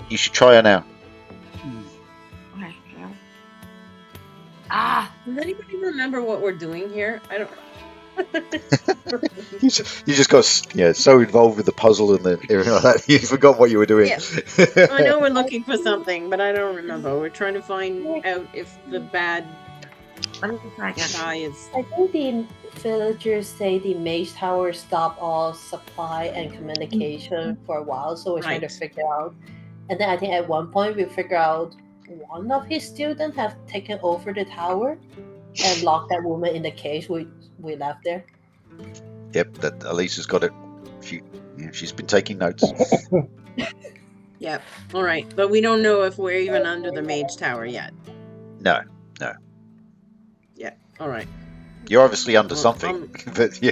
You should try her now. Okay. Yeah. Ah! Does anybody remember what we're doing here? I don't. You just got so involved with the puzzle and everything like that, you forgot what you were doing. Yeah. I know we're looking for something, but I don't remember. We're trying to find out if the bad Let me try again. guy is. I think the villagers say the Mage Tower stopped all supply and communication for a while, so we're trying to Right. figure out. And then I think at one point we figure out one of his students have taken over the tower and locked that woman in the cage we left there. Yep, that Elisa's got it. She's been taking notes. Yep. All right, but we don't know if we're even under the Mage Tower yet. No, Yeah. All right. you're obviously under Well, something, but yeah.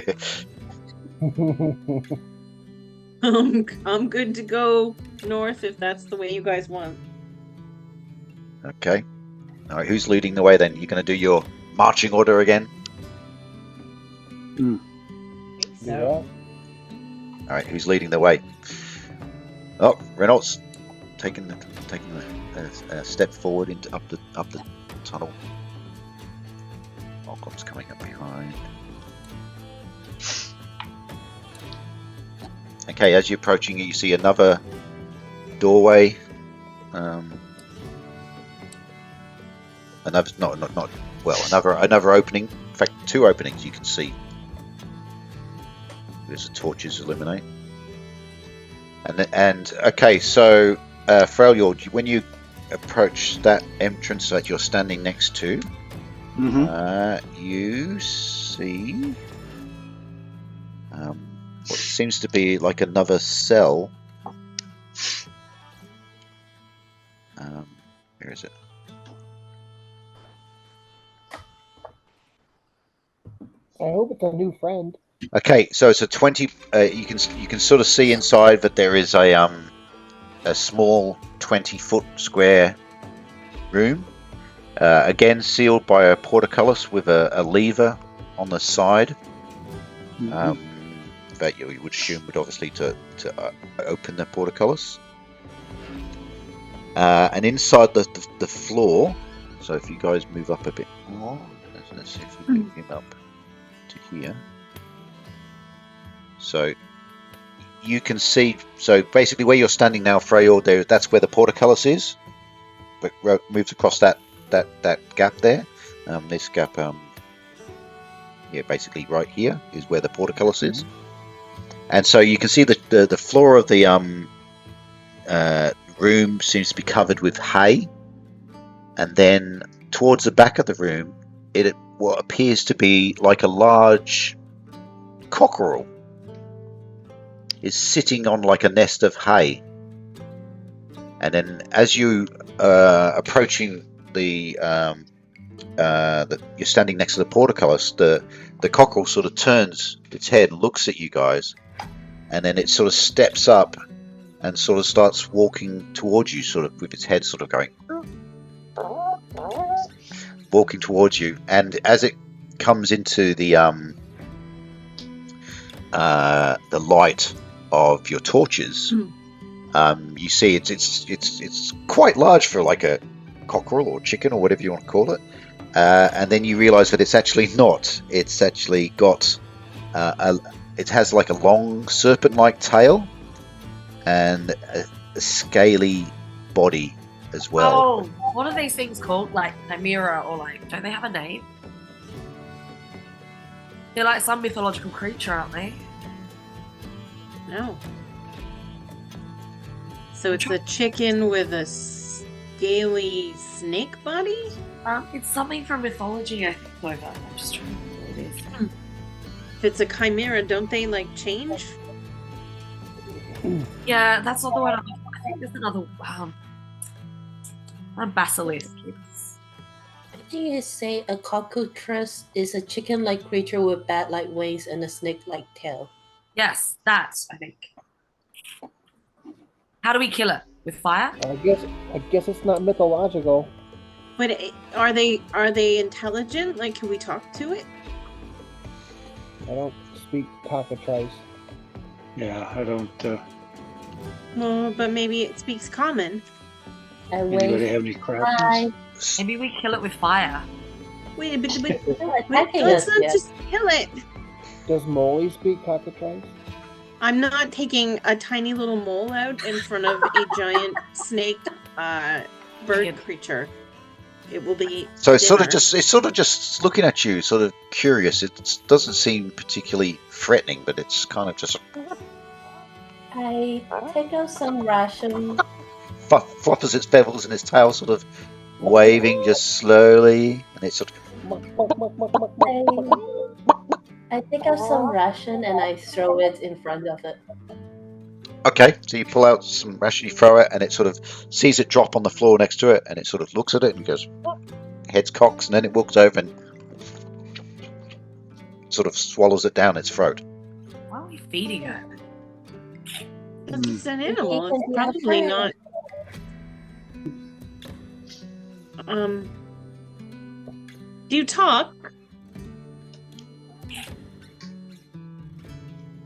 I'm good to go north if that's the way you guys want. Okay. All right, who's leading the way then? You're going to do your marching order again? Yeah. All right, who's leading the way? Oh, Reynolds taking a step forward into up the tunnel. Malcolm's coming up behind. Okay, as you're approaching it, you see another doorway. Another opening. In fact, two openings you can see. There's the torches illuminate. And okay, so Freljord, when you approach that entrance that you're standing next to, you see what seems to be like another cell. Where is it? I hope it's a new friend. Okay, so it's a 20. You can sort of see inside that there is a small 20-foot square room, again sealed by a portcullis with a lever on the side. That you would assume would obviously to open the portcullis. And inside the floor. So if you guys move up a bit more, let's see if we can get him up to here. So you can see, so basically where you're standing now, Freyord, that's where the portcullis is. moves across that gap there. This gap, basically right here is where the portcullis is, and so you can see the floor of the room seems to be covered with hay, and then towards the back of the room, what appears to be like a large cockerel is sitting on like a nest of hay. And then as you approaching you're standing next to the portcullis, the cockerel sort of turns its head and looks at you guys, and then it sort of steps up and sort of starts walking towards you, sort of with its head sort of going, walking towards you. And as it comes into the light of your torches, you see it's quite large for like a cockerel or chicken or whatever you want to call it. And then you realise that it's actually not. It's actually got it has like a long serpent-like tail and a scaly body as well. Oh, what are these things called? Like chimera, or like, don't they have a name? They're like some mythological creature, aren't they? No. So it's a chicken with a scaly snake body? It's something from mythology, I think, Clover. I'm just trying to remember what it is. If it's a chimera, don't they like change? Yeah, that's not the one. I think there's another a basilisk. I think you say a cockatrice is a chicken-like creature with bat-like wings and a snake-like tail. Yes, that's, I think. How do we kill it? With fire? I guess it's not mythological. But are they intelligent? Like, can we talk to it? I don't speak cockatrice. Yeah, I don't. Well, but maybe it speaks common. Anybody have any crafts? Maybe we kill it with fire. Wait, but Attacking let's us, not yeah. just kill it. Does Molly speak cockatrice? I'm not taking a tiny little mole out in front of a giant snake bird creature. It will be So it's dinner. sort of just looking at you, sort of curious. It doesn't seem particularly threatening, but it's kind of just I take out some ration. flutters its feathers and its tail, sort of waving just slowly, and it's sort of. I take out some ration and I throw it in front of it. Okay, so you pull out some ration, you throw it, and it sort of sees it drop on the floor next to it, and it sort of looks at it and goes, heads cocks, and then it walks over and sort of swallows it down its throat. Why are we feeding it? It's an animal. It's probably not. Do you talk?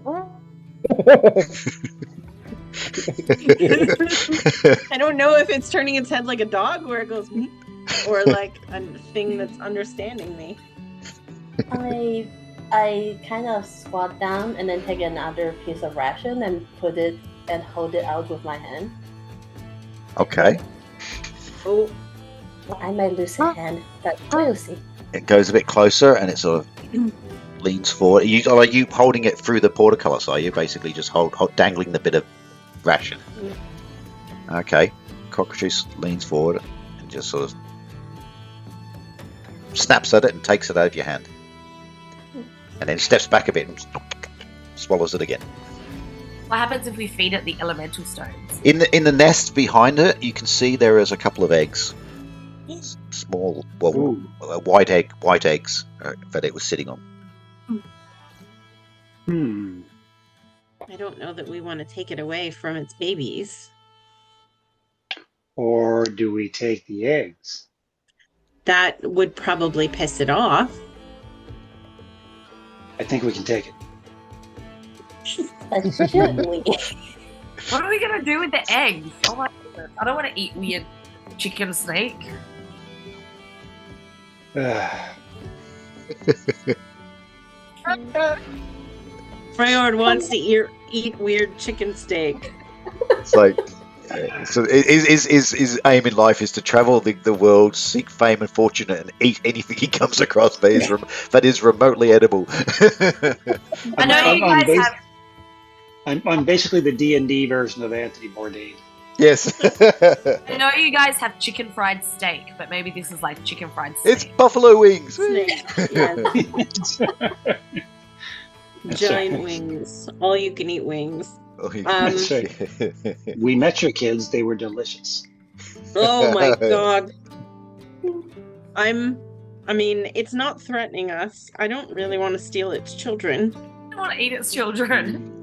I don't know if it's turning its head like a dog where it goes, or like a thing that's understanding me. I kind of squat down and then take another piece of ration and put it and hold it out with my hand. Okay. Oh, I might lose a hand, but we'll see. It goes a bit closer, and it sort of leans forward. Are you holding it through the portcullis? Are you basically just dangling the bit of ration? Okay. Cockatrice leans forward and just sort of snaps at it and takes it out of your hand, and then steps back a bit and swallows it again. What happens if we feed it the elemental stones? In the nest behind it, you can see there is a couple of eggs. Small, white eggs that it was sitting on. I don't know that we want to take it away from its babies. Or do we take the eggs? That would probably piss it off. I think we can take it. But should we? What are we gonna do with the eggs? Oh my goodness. I don't want to eat weird chicken snake. Freyord wants to eat weird chicken steak. It's like So his aim in life is to travel the world, seek fame and fortune, and eat anything he comes across that is remotely edible. I know you guys have. I'm basically the D&D version of Anthony Bourdain. Yes. I know you guys have chicken fried steak, but maybe this is like chicken fried It's steak. buffalo wings. Snake. Yes. That's Giant right. wings. All you can eat wings. That's right. We met your kids. They were delicious. Oh my god. I mean, it's not threatening us. I don't really want to steal its children. I don't want to eat its children.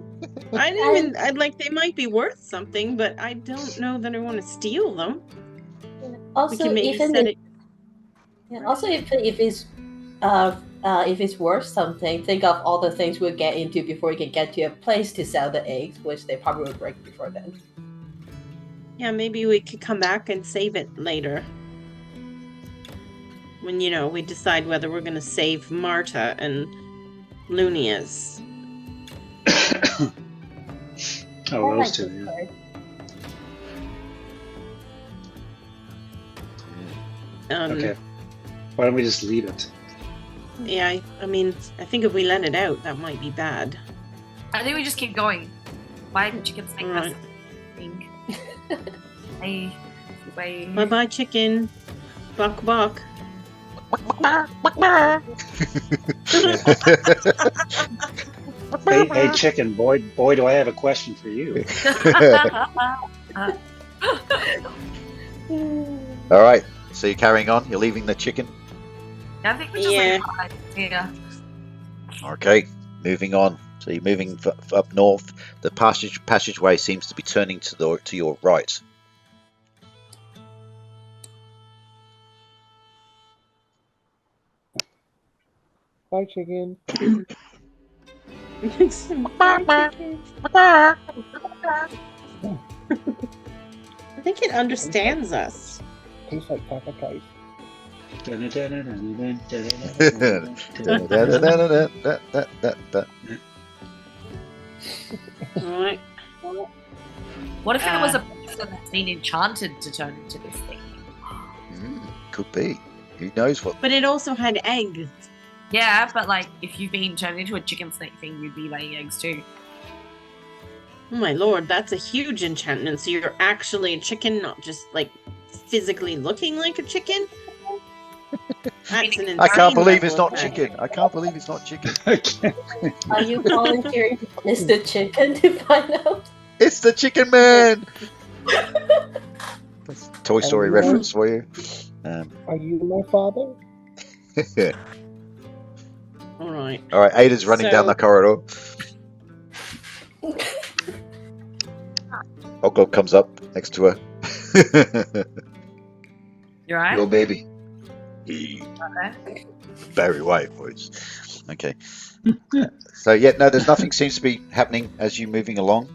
I'd like, they might be worth something, but I don't know that I want to steal them. We Also, can maybe even set if, it. also if it's worth something, think of all the things we'll get into before we can get to a place to sell the eggs, which they probably will break before then. Yeah, maybe we could come back and save it later. When, we decide whether we're going to save Marta and Lunia's. Oh, I those like two. this Yeah. card. Okay. Why don't we just leave it? Yeah, I mean, I think if we let it out, that might be bad. I think we just keep going. Why chickens make us Right. think? Hey, wait. Bye-bye, chicken. Buck, buck. Hey, chicken boy, do I have a question for you? All right. So you're carrying on. You're leaving the chicken. I think we just Yeah. like here. Okay. Moving on. So you're moving up north. The passageway seems to be turning to your right. Bye, chicken. Bye, chicken. I think it understands us. Tastes like Takakais. Alright. What if it was a person that's been enchanted to turn into this thing? Could be. Who knows what? But it also had eggs. Yeah, but like if you've been turned into a chicken snake thing, you'd be laying eggs too. Oh my lord, that's a huge enchantment. So you're actually a chicken, not just like physically looking like a chicken? That's an I can't insane believe level it's of not magic. chicken. I can't believe it's not chicken. Are you volunteering is the chicken to find out? It's the Chicken Man. Toy Story Oh, reference for you. Are you my father? Alright. All right, Ada's running down So- the corridor. Oglob comes up next to her. You right? Your baby. Okay. Barry White voice. Okay. So yeah, no, there's nothing seems to be happening as you're moving along.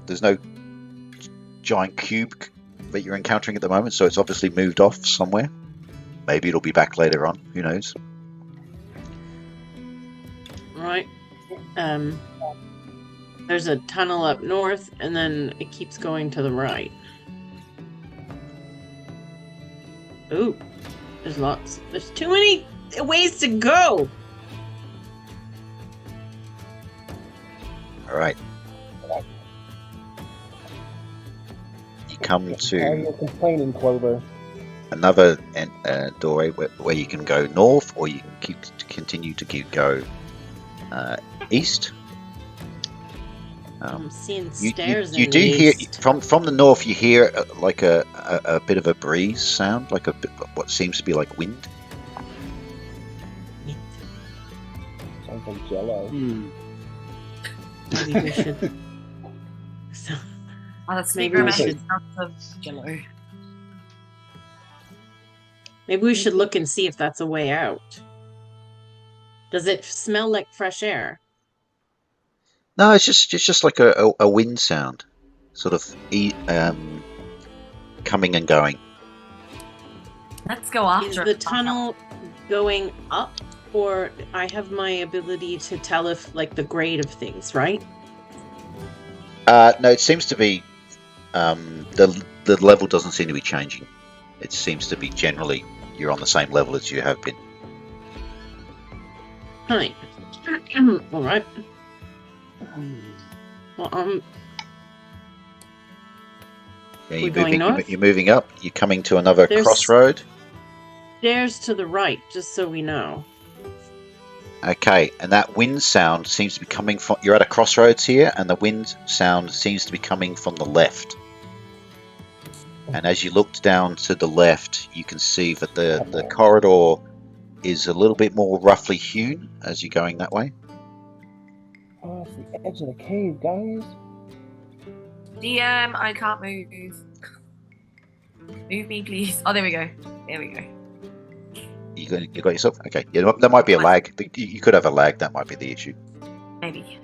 There's no giant cube that you're encountering at the moment, so it's obviously moved off somewhere. Maybe it'll be back later on. Who knows? Right. There's a tunnel up north, and then it keeps going to the right. Ooh, there's too many ways to go. All right. You come How are to you complaining, Clover? another doorway where you can go north, or you can continue to go east. I'm seeing You stairs. do in the hear east. from the north. You hear like a bit of a breeze sound, like a bit, what seems to be like wind. Sounds like Jello. Maybe we should. So, Oh, that's Maybe maybe we magic should- sounds of Jello. maybe we should look and see if that's a way out. Does it smell like fresh air? No, it's just like a wind sound, sort of coming and going. Let's go Is after the it. tunnel going up, or I have my ability to tell if like the grade of things, right? No, it seems to be The level doesn't seem to be changing. It seems to be generally you're on the same level as you have been. Hi. All right. Well, Yeah, We're going north? you're moving up. You're coming to another There's- crossroad. stairs to the right, just so we know. Okay, and that wind sound seems to be coming from. You're at a crossroads here, and the wind sound seems to be coming from the left. And as you looked down to the left, you can see that the corridor is a little bit more roughly hewn as you're going that way. Oh, it's the edge of the cave, guys. DM, I can't move. Move me, please. Oh, there we go. There we go. You got yourself? Okay. Yeah, there might be a lag. You could have a lag. That might be the issue. Maybe.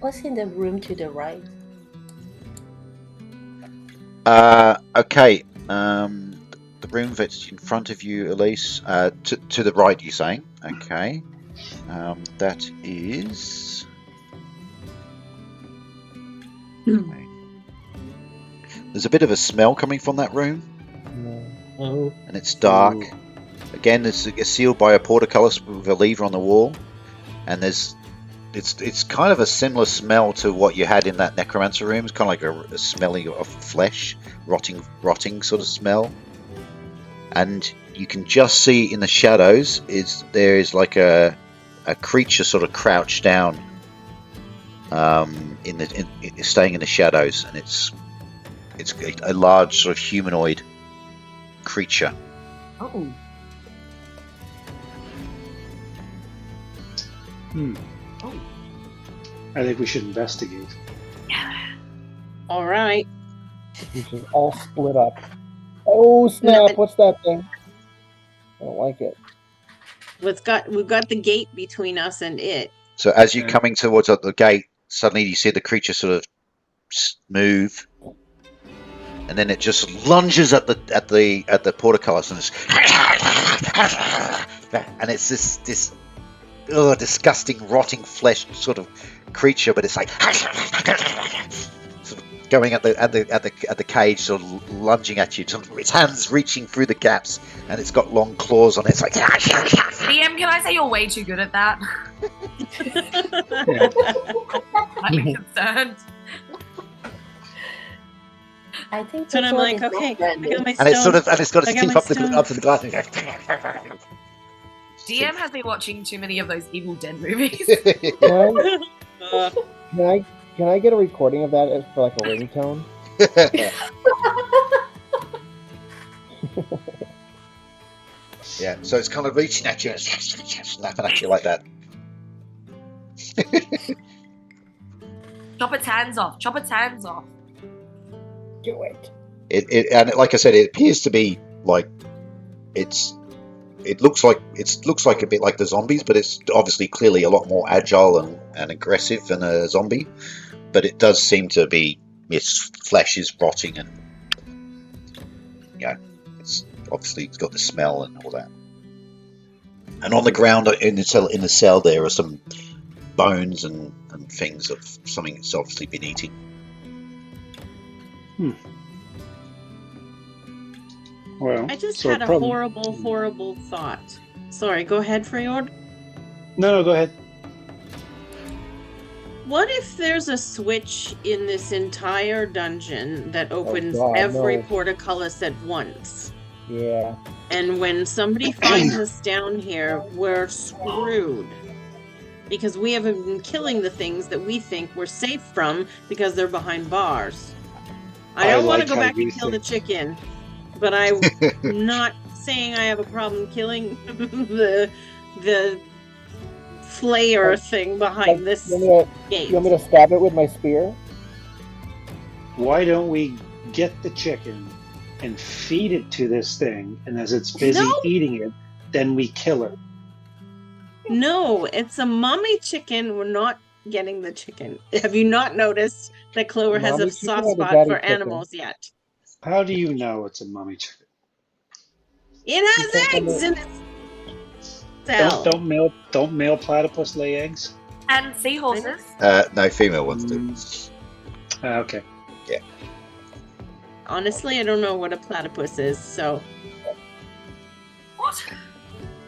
What's in the room to the right? Okay. The room that's in front of you, Elise, to the right, you're saying? Okay. That is... Okay. There's a bit of a smell coming from that room, No. and it's dark. Again, it's sealed by a portcullis with a lever on the wall, and it's kind of a similar smell to what you had in that necromancer room. It's kind of like a smelling of flesh, rotting sort of smell. And you can just see in the shadows there is like a creature sort of crouched down, staying in the shadows, and it's a large sort of humanoid creature. Oh. Oh. I think we should investigate. All right. We should all split up. Oh snap! What's that thing? I don't like it. We've got the gate between us and it. So as you're coming towards the gate, suddenly you see the creature sort of move, and then it just lunges at the portcullis, and it's this disgusting rotting flesh sort of creature, but it's like sort of going at the cage, sort of lunging at you. Its hands reaching through the gaps, and it's got long claws on it. It's like DM, can I say you're way too good at that? I'm concerned. I think. So that's I'm what like, is okay, not I got my and it's stone. it's got its I got teeth my up to the glass. DM has been watching too many of those Evil Dead movies. Can I get a recording of that for like a ringtone? Yeah, so it's kind of reaching at you and snapping at you like that. Chop its hands off. Chop its hands off. Do it. And like I said, it appears to be like it looks like a bit like the zombies, but it's obviously clearly a lot more agile and aggressive than a zombie. But it does seem to be its flesh is rotting, and it's got the smell and all that. And on the ground in the cell there are some bones and things of something that's obviously been eating. Well, I just had a horrible thought. Sorry, go ahead, Freyord. No, go ahead. What if there's a switch in this entire dungeon that opens God, every no. portcullis at once? Yeah. And when somebody finds us down here, we're screwed. Because we haven't been killing the things that we think we're safe from because they're behind bars. I don't want to go back and kill the chicken, but I'm not saying I have a problem killing the flayer thing behind this gate. You want me to stab it with my spear? Why don't we get the chicken and feed it to this thing, and as it's busy eating it, then we kill her? No, it's a mommy chicken. We're not getting the chicken. Have you not noticed that Clover has a Mommy chicken soft or the spot daddy for chicken? animals yet? How do you know it's a mummy chicken? It has eggs in its cell. Don't male platypus lay eggs? And seahorses. No, female ones do. Okay. Honestly, I don't know what a platypus is, so. What?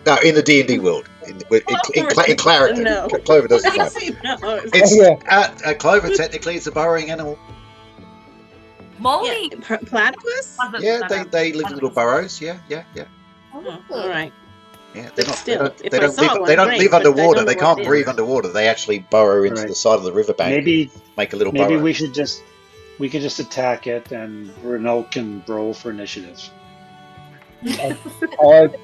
No, in the D&D world, in clarity, No. Clover doesn't know. He knows. It's Clover. Technically, it's a burrowing animal. Molly. Yeah, platypus? Yeah, they live in little burrows. Yeah. Oh, all right. Yeah, But still, if they I don't saw live. one, They don't great, live but I don't underwater. know They what can't it is. breathe underwater. They actually burrow into Right. the side of the riverbank. Maybe Make a little maybe burrow. we could just attack it, and Renault can roll for initiative. All I've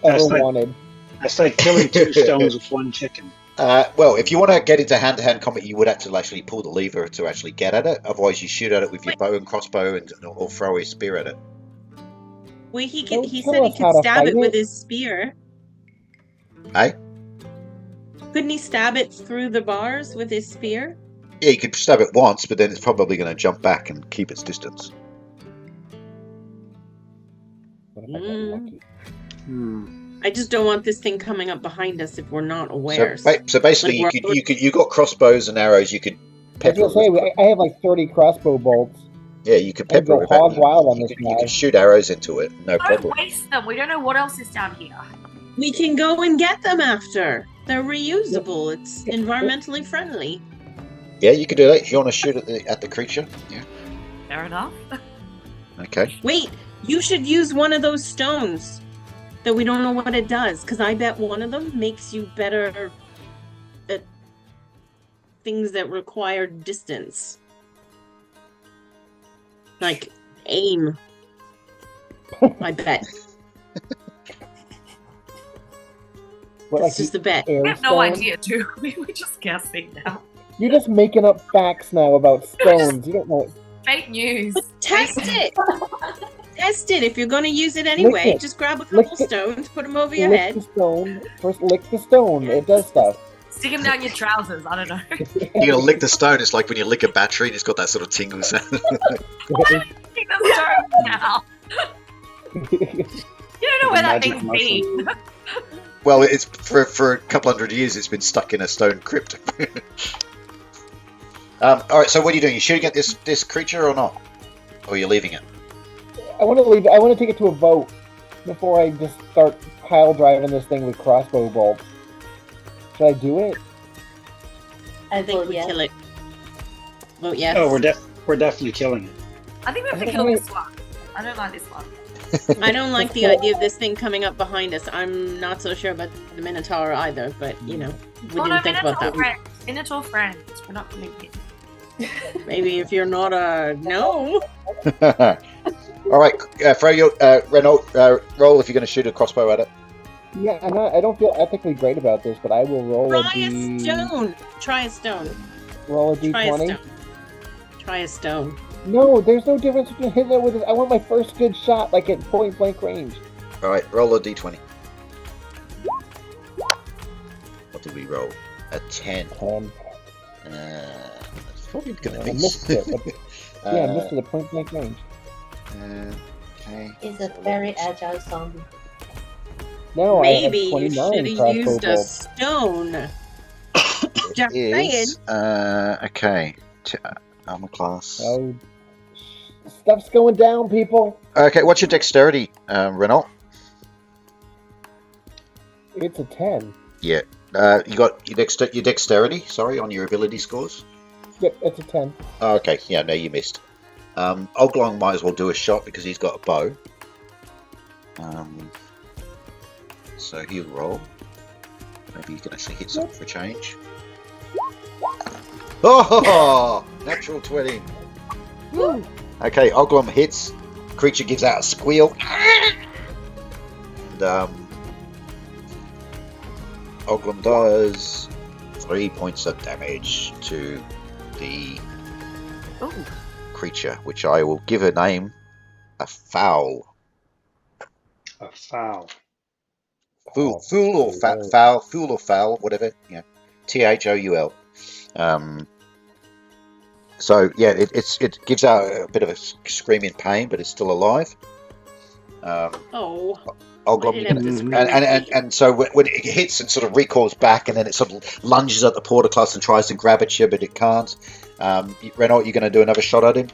ever That's like- wanted. That's like killing 2 stones with 1 chicken. Well, if you want to get into hand-to-hand combat, you would have to actually pull the lever to actually get at it. Otherwise, you shoot at it with your bow and crossbow, or throw a spear at it. Well, he Don't said tell he us how could to stab fight it with it. his spear. Hey? Couldn't he stab it through the bars with his spear? Yeah, you could stab it once, but then it's probably going to jump back and keep its distance. What if I get lucky? I just don't want this thing coming up behind us if we're not aware. So basically, Like, you got crossbows and arrows. You could I was pepper gonna it. say, I have like 30 crossbow bolts. Yeah, you could I'd pepper go it. hog wild on You this could guy. shoot arrows into it, no Don't problem. waste them. We don't know what else is down here. We can go and get them after. They're reusable. It's environmentally friendly. Yeah, you could do that if you want to shoot at the creature. Yeah. Fair enough. Okay. Wait, you should use one of those stones that we don't know what it does, because I bet one of them makes you better at things that require distance. Like aim. I bet. What, That's just a bet. air We have no stone? idea, do we? We're just guessing now. You're just making up facts now about stones. You don't know. Fake news. But test it! Test it. If you're going to use it anyway, it. just grab a Lick couple it. stones, put them over your Lick head. the stone. First, lick the stone. It does stuff. Stick them down your trousers. I don't know. You're gonna lick the stone. It's like when you lick a battery, and it's got that sort of tingle sound. Stick the stone now. You don't know where that Magic thing's mushroom. been. Well, it's for a couple hundred years. It's been stuck in a stone crypt. All right. So what are you doing? You shooting at this creature or not? Or are you leaving it? I want to leave. I want to take it to a vote before I just start pile driving this thing with crossbow bolts. Should I do it? I think vote we yes. kill it. Vote yes. Oh, we're definitely killing it. I think we have to kill this one. I don't like this one. I don't like the idea of this thing coming up behind us. I'm not so sure about the Minotaur either, but we didn't think about that. Minotaur friends. We're not going to Maybe if you're not a no. All right. Throw your Renault roll if you're going to shoot a crossbow at it. Yeah, I don't feel ethically great about this, but I will roll Try a stone. Try a stone. Roll a Try a d20. stone. Try a stone. No, there's no difference between hitting it with it. I want my first good shot, like at point blank range. All right. Roll a d20. What did we roll? A 10. That's probably going to I miss. missed it. But, yeah, I missed it at point blank range. Okay. It's a very agile zombie. No, Maybe I you have 29 should have crossbow used a bolts. stone. Just saying. Is okay. Armor class. Oh, stuff's going down, people. Okay. What's your dexterity, Renault? It's a 10. Yeah. You got your dexterity. Sorry, on your ability scores. Yep, it's a 10. Oh, okay. Yeah. No, you missed. Oglong might as well do a shot because he's got a bow. So he'll roll. Maybe you can actually hit something for a change. Oh, natural 20. Woo. Okay, Oglom hits. Creature gives out a squeal. And Oglom does 3 points of damage to the creature, which I will give a name. A foul. A foul. Fool or foul, fool or foul, whatever. Yeah, THOUL. So yeah, it gives out a bit of a scream in pain, but it's still alive. Oh. Oglom, I you're didn't gonna, have to scream. and so when it hits and sort of recoils back, and then it sort of lunges at the portcullis and tries to grab at you, but it can't. Renault, you're going to do another shot at him.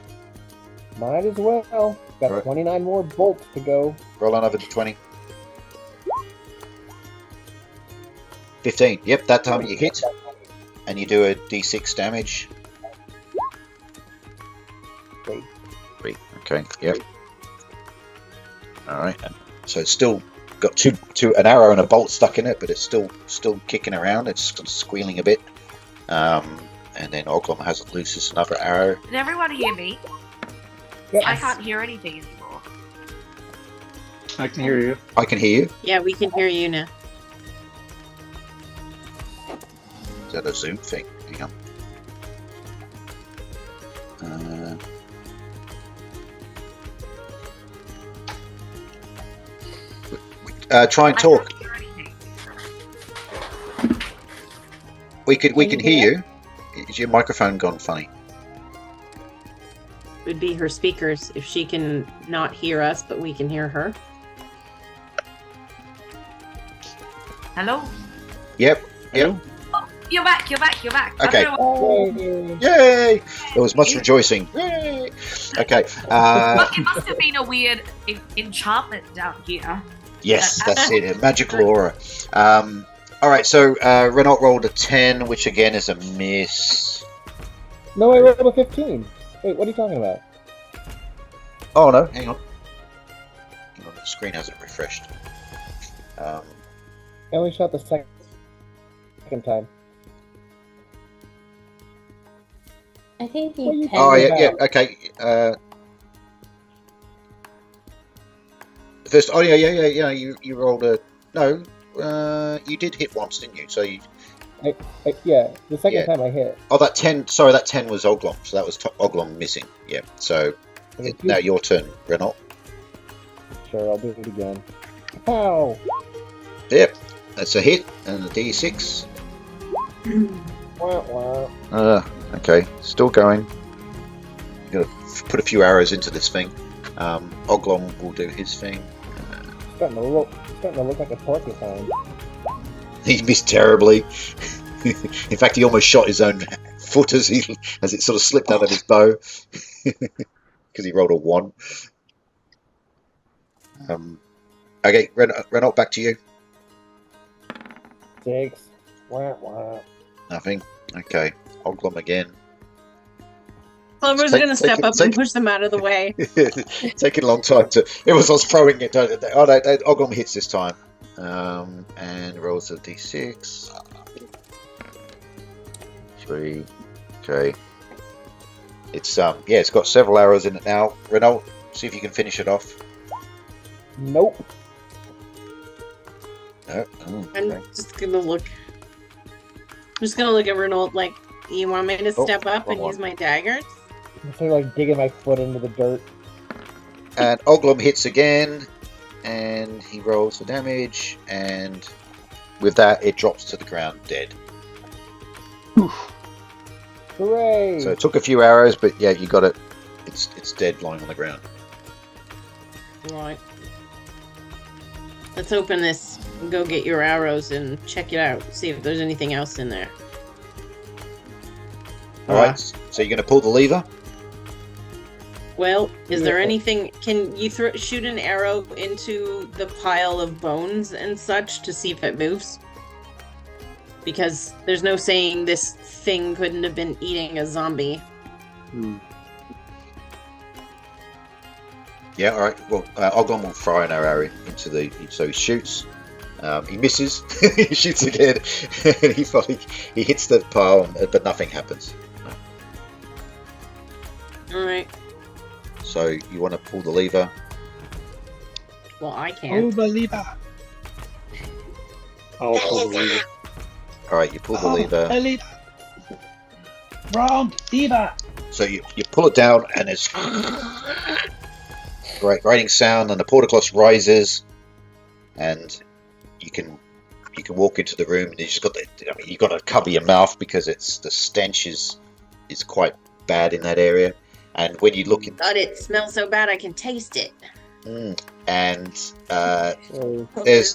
Might as well. Got Right. 29 more bolts to go. Roll on over the 20. 15. Yep, that time you hit, and you do a d6 damage. Three. 3. Okay. Yep. All right. So it's still got an arrow and a bolt stuck in it, but it's still kicking around. It's sort of squealing a bit. And then Oglom has it looses another arrow. Can everyone hear me? Yep. I can't hear anything anymore. I can hear you. I can hear you. Yeah, we can hear you now. Is that a Zoom thing? Hang on. Try and I talk. can't hear anything. We can hear you. Is your microphone gone funny? Would be her speakers if she can not hear us, but we can hear her. Hello? Yep. Yep. You're back. I Okay. don't know what- Yay! There was much rejoicing. Yay! Okay. It must have been a weird enchantment down here. Yes, that's it. A magical aura. All right. So Renault rolled a 10, which again is a miss. No, I rolled a 15. Wait, what are you talking about? Oh no! Hang on. The screen hasn't refreshed. I only shot the second time. I think What are you the Oh talking yeah, yeah. about? Okay. First. Oh yeah. You rolled a no. You did hit once, didn't you? So you. Yeah, the second Yeah. time I hit. Oh, that 10. Sorry, that 10 was Oglom. So that was Oglom missing. Yeah. So Okay, now your turn, Renault. Sure, I'll do it again. Ow! Yep. That's a hit and a d6. Wah, wah. Okay. Still going. Gonna put a few arrows into this thing. Oglom will do his thing. Starting to look like a porcupine. He missed terribly. In fact, he almost shot his own foot as it sort of slipped out of his bow because he rolled a 1. Okay, Renault, back to you. 6. Wah, wah. Nothing. Okay, Oglom again. Clover's Take- gonna step take it- up take and it. push them out of the way. Taking a long time to. It was us throwing it. Oh no, Oglom hits this time. And rolls a d6. 3. Okay. It's it's got several arrows in it now. Renault, see if you can finish it off. Nope. No. Oh, I'm okay. just gonna look. I'm just gonna look at Renault like, you want me to Oh, step up and wrong use my daggers? I'm sort of like digging my foot into the dirt. And Oglom hits again, and he rolls the damage, and with that, it drops to the ground dead. Hooray! So it took a few arrows, but yeah, you got it. It's dead, lying on the ground. Right. Let's open this and go get your arrows and check it out. See if there's anything else in there. All right. So you're going to pull the lever. Well, is there Yeah. anything? Can you shoot an arrow into the pile of bones and such to see if it moves? Because there's no saying this thing couldn't have been eating a zombie. Hmm. Yeah. All right. Well, Oglom will fire an arrow into the. So he shoots. He misses. He shoots again. He hits the pile, but nothing happens. All right. So you want to pull the lever. Well, I can't. Pull the lever. I'll pull the lever. All right. You pull the Oh, lever. the lever. Wrong lever. So you pull it down, and it's grating sound, and the portcullis rises, and you can walk into the room, and you just got you've got to cover your mouth because the stench is quite bad in that area. And when you look in, God, it smells so bad I can taste it. And So,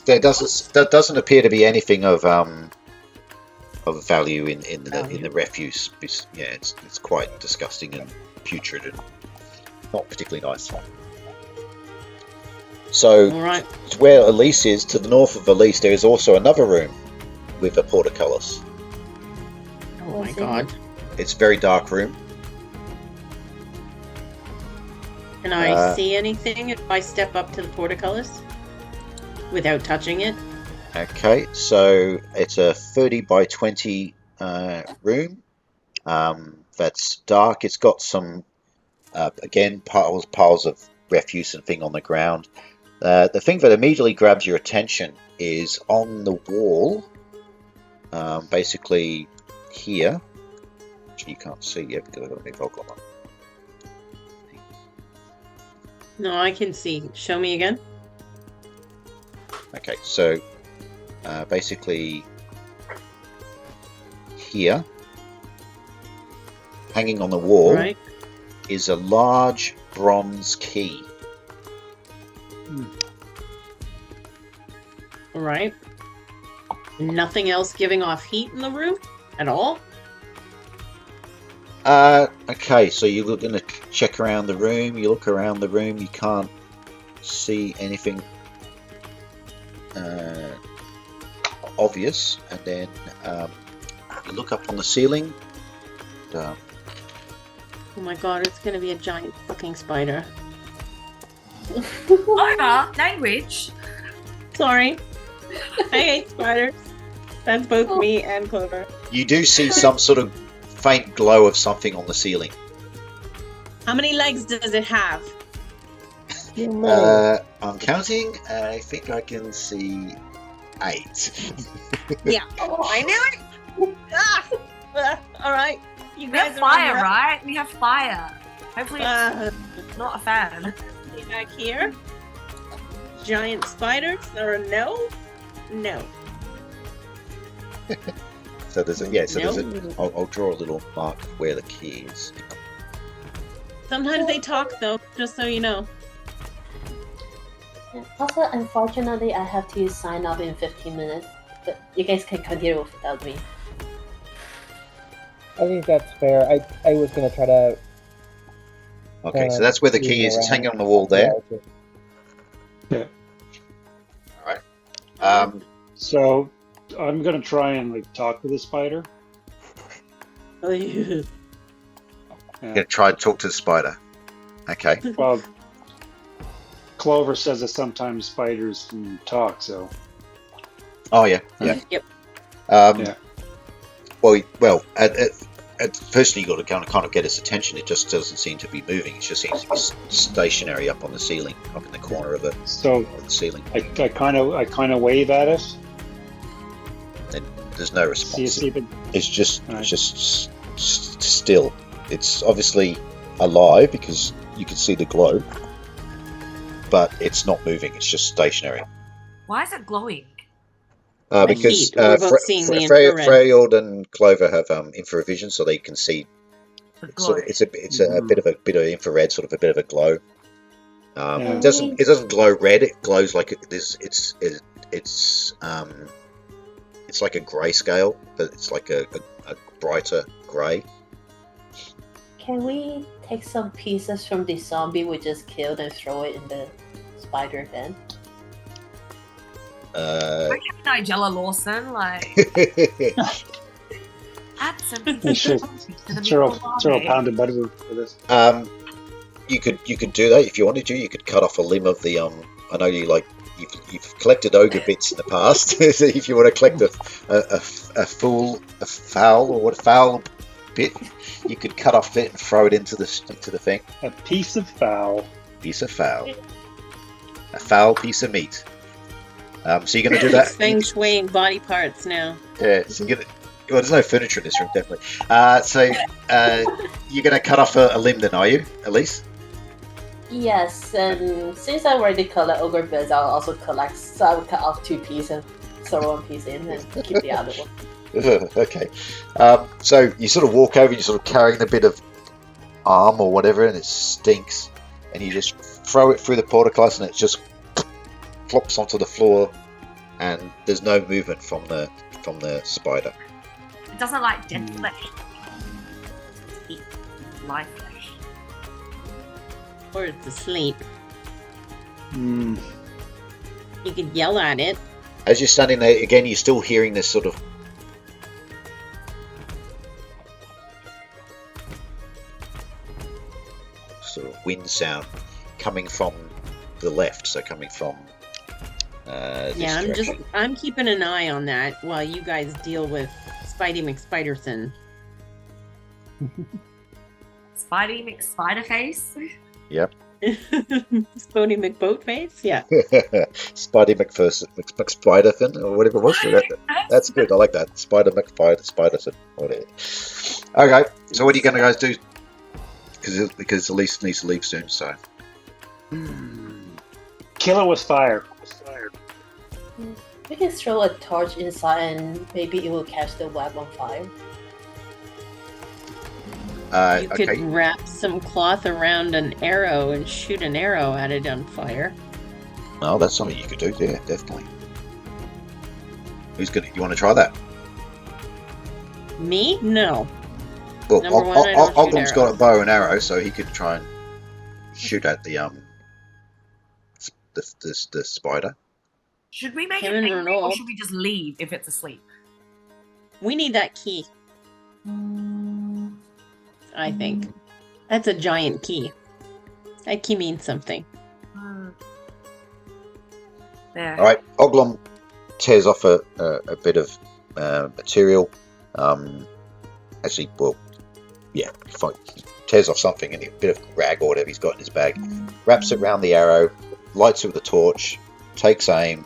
there doesn't appear to be anything of value in the refuse. Yeah, it's quite disgusting and putrid and not particularly nice. So All right. where Elise is, to the north of Elise, there is also another room with a portcullis. Oh my Was it- god. It's a very dark room. Can I see anything if I step up to the portcullis without touching it? Okay, so it's a 30 by 20 room. That's dark. It's got some, again, piles of refuse and thing on the ground. The thing that immediately grabs your attention is on the wall, basically here, which you can't see yet because I've got a big fog on. No, I can see. Show me again. Okay, so basically here, hanging on the wall, Right. is a large bronze key. All right. Nothing else giving off heat in the room at all? Okay, so you're going to check around the room. You look around the room. You can't see anything obvious, and then you look up on the ceiling. Oh my god, it's gonna be a giant fucking spider. Clover, language. Sorry. I hate spiders. That's both me and Clover. You do see some sort of faint glow of something on the ceiling. How many legs does it have? too many. I'm counting. I think I can see 8. Yeah. Oh, I knew it! Ah! All right. You We have guys fire, are right? We have fire. Hopefully, Uh, it's not a fan. back here. Giant spiders or a no? No. So there's a there's a. Nope. I'll draw a little mark where the key is. Sometimes they talk though, just so you know. Also, unfortunately, I have to sign off in 15 minutes. But you guys can continue without me. I think that's fair. I was gonna try to. Okay, so that's where the key is. It's hanging on the wall there. So I'm gonna try and like talk to the spider. You're gonna try and talk to the spider. Okay. Well, Clover says that sometimes spiders can talk, so Oh yeah, yeah. Yep. Yeah. Well. At firstly, you got to kind of get its attention. It just doesn't seem to be moving. It just seems to be stationary up on the ceiling, up in the corner of the ceiling. I kind of wave at it. And there's no See response. if it, It's just Right. it's just still. It's obviously alive because you can see the glow, but it's not moving. It's just stationary. Why is it glowing? Because heat. We're both seeing the infrared. Freyald and Clover have infravision, so they can see. The So glow. it's a bit of infrared, sort of a bit of a glow. Yeah. It doesn't glow red. It glows like it's like a grayscale, but it's like a brighter grey. Can we take some pieces from the zombie we just killed and throw it in the spider den? Okay, Nigella Lawson, like, add some You should to the throw meatball a pound of butter for this. You could do that if you wanted to. You could cut off a limb of the I know you've collected ogre bits in the past. So if you want to collect a foul bit, you could cut off it and throw it into the thing. A piece of fowl. Piece of fowl. A foul piece of meat. So you're going to do that. Feng shuiing body parts now. Yeah. So you're gonna. Well, there's no furniture in this room, definitely. So you're going to cut off a limb, then, are you, Elise? Yes, and since I already collect ogre bits, I'll also collect. So I will cut off 2 pieces, throw 1 piece in, and keep the other one. Okay. So you sort of walk over, you're sort of carrying the bit of arm or whatever, and it stinks. and you just throw it through the portcullis, and it just flops onto the floor, and there's no movement from the spider. It doesn't like dead flesh. Eat live flesh. Or it's asleep. Hmm. You could yell at it. As you're standing there, again, you're still hearing this sort of wind sound coming from the left, so coming from this direction. I'm keeping an eye on that while you guys deal with Spidey McSpiderson. Spidey McSpiderface. Yep. Spody McBoatface? Yeah. Spidey McSpiderson, or whatever it was. That's good. I like that. Spider McSpiderson. Okay, so what are you going to guys do? Because Elise needs to leave soon, so. Kill it with fire. We can throw a torch inside and maybe it will catch the web on fire. You could wrap some cloth around an arrow and shoot an arrow at it on fire. Well, that's something you could do, yeah, definitely. You want to try that? Me? No. Well, Number one, I don't shoot Ogden's got a bow and arrow, so he could try and shoot at the spider. Should we make it Kevin angry, or Renault. should we just leave if it's asleep? We need that key, I think. That's a giant key. That key means something. There. All right, Oglom tears off a bit of material. Actually, well, yeah, fine. He tears off something, and a bit of rag or whatever he's got in his bag. Wraps it around the arrow, lights it with a torch, takes aim.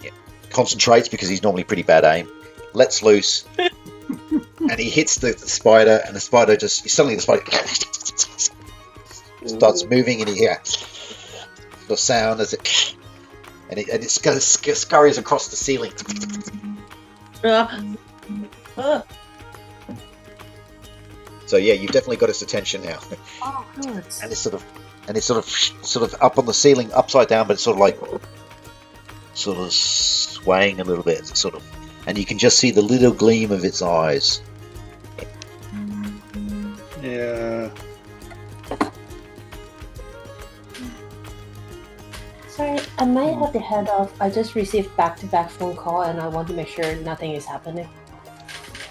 Yeah, concentrates because he's normally pretty bad aim. Lets loose, and he hits the spider, and the spider just suddenly starts moving, and he hears the sound as it scurries across the ceiling. So yeah, you've definitely got its attention now. Oh, good. And it's sort of up on the ceiling, upside down, but it's sort of swaying a little bit. It's and you can just see the little gleam of its eyes. Yeah. Sorry, I might have to head off. I just received back-to-back phone call and I want to make sure nothing is happening.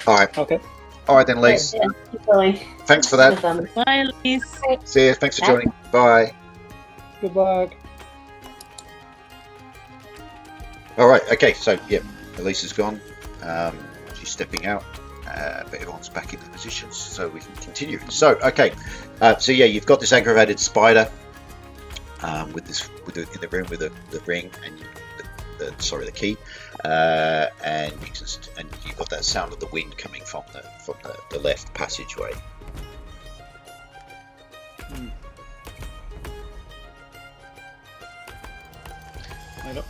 Alright. Okay. Alright then, Lise. Yeah, keep going. Thanks for that. Bye, Elise. See you. Thanks for joining. Bye. Good luck. Alright, okay, so yeah, Elise is gone. She's stepping out. But everyone's back in their positions, so we can continue. So, okay. So yeah, you've got this aggravated spider in the room with the ring and the key, and you've got that sound of the wind coming from the left passageway.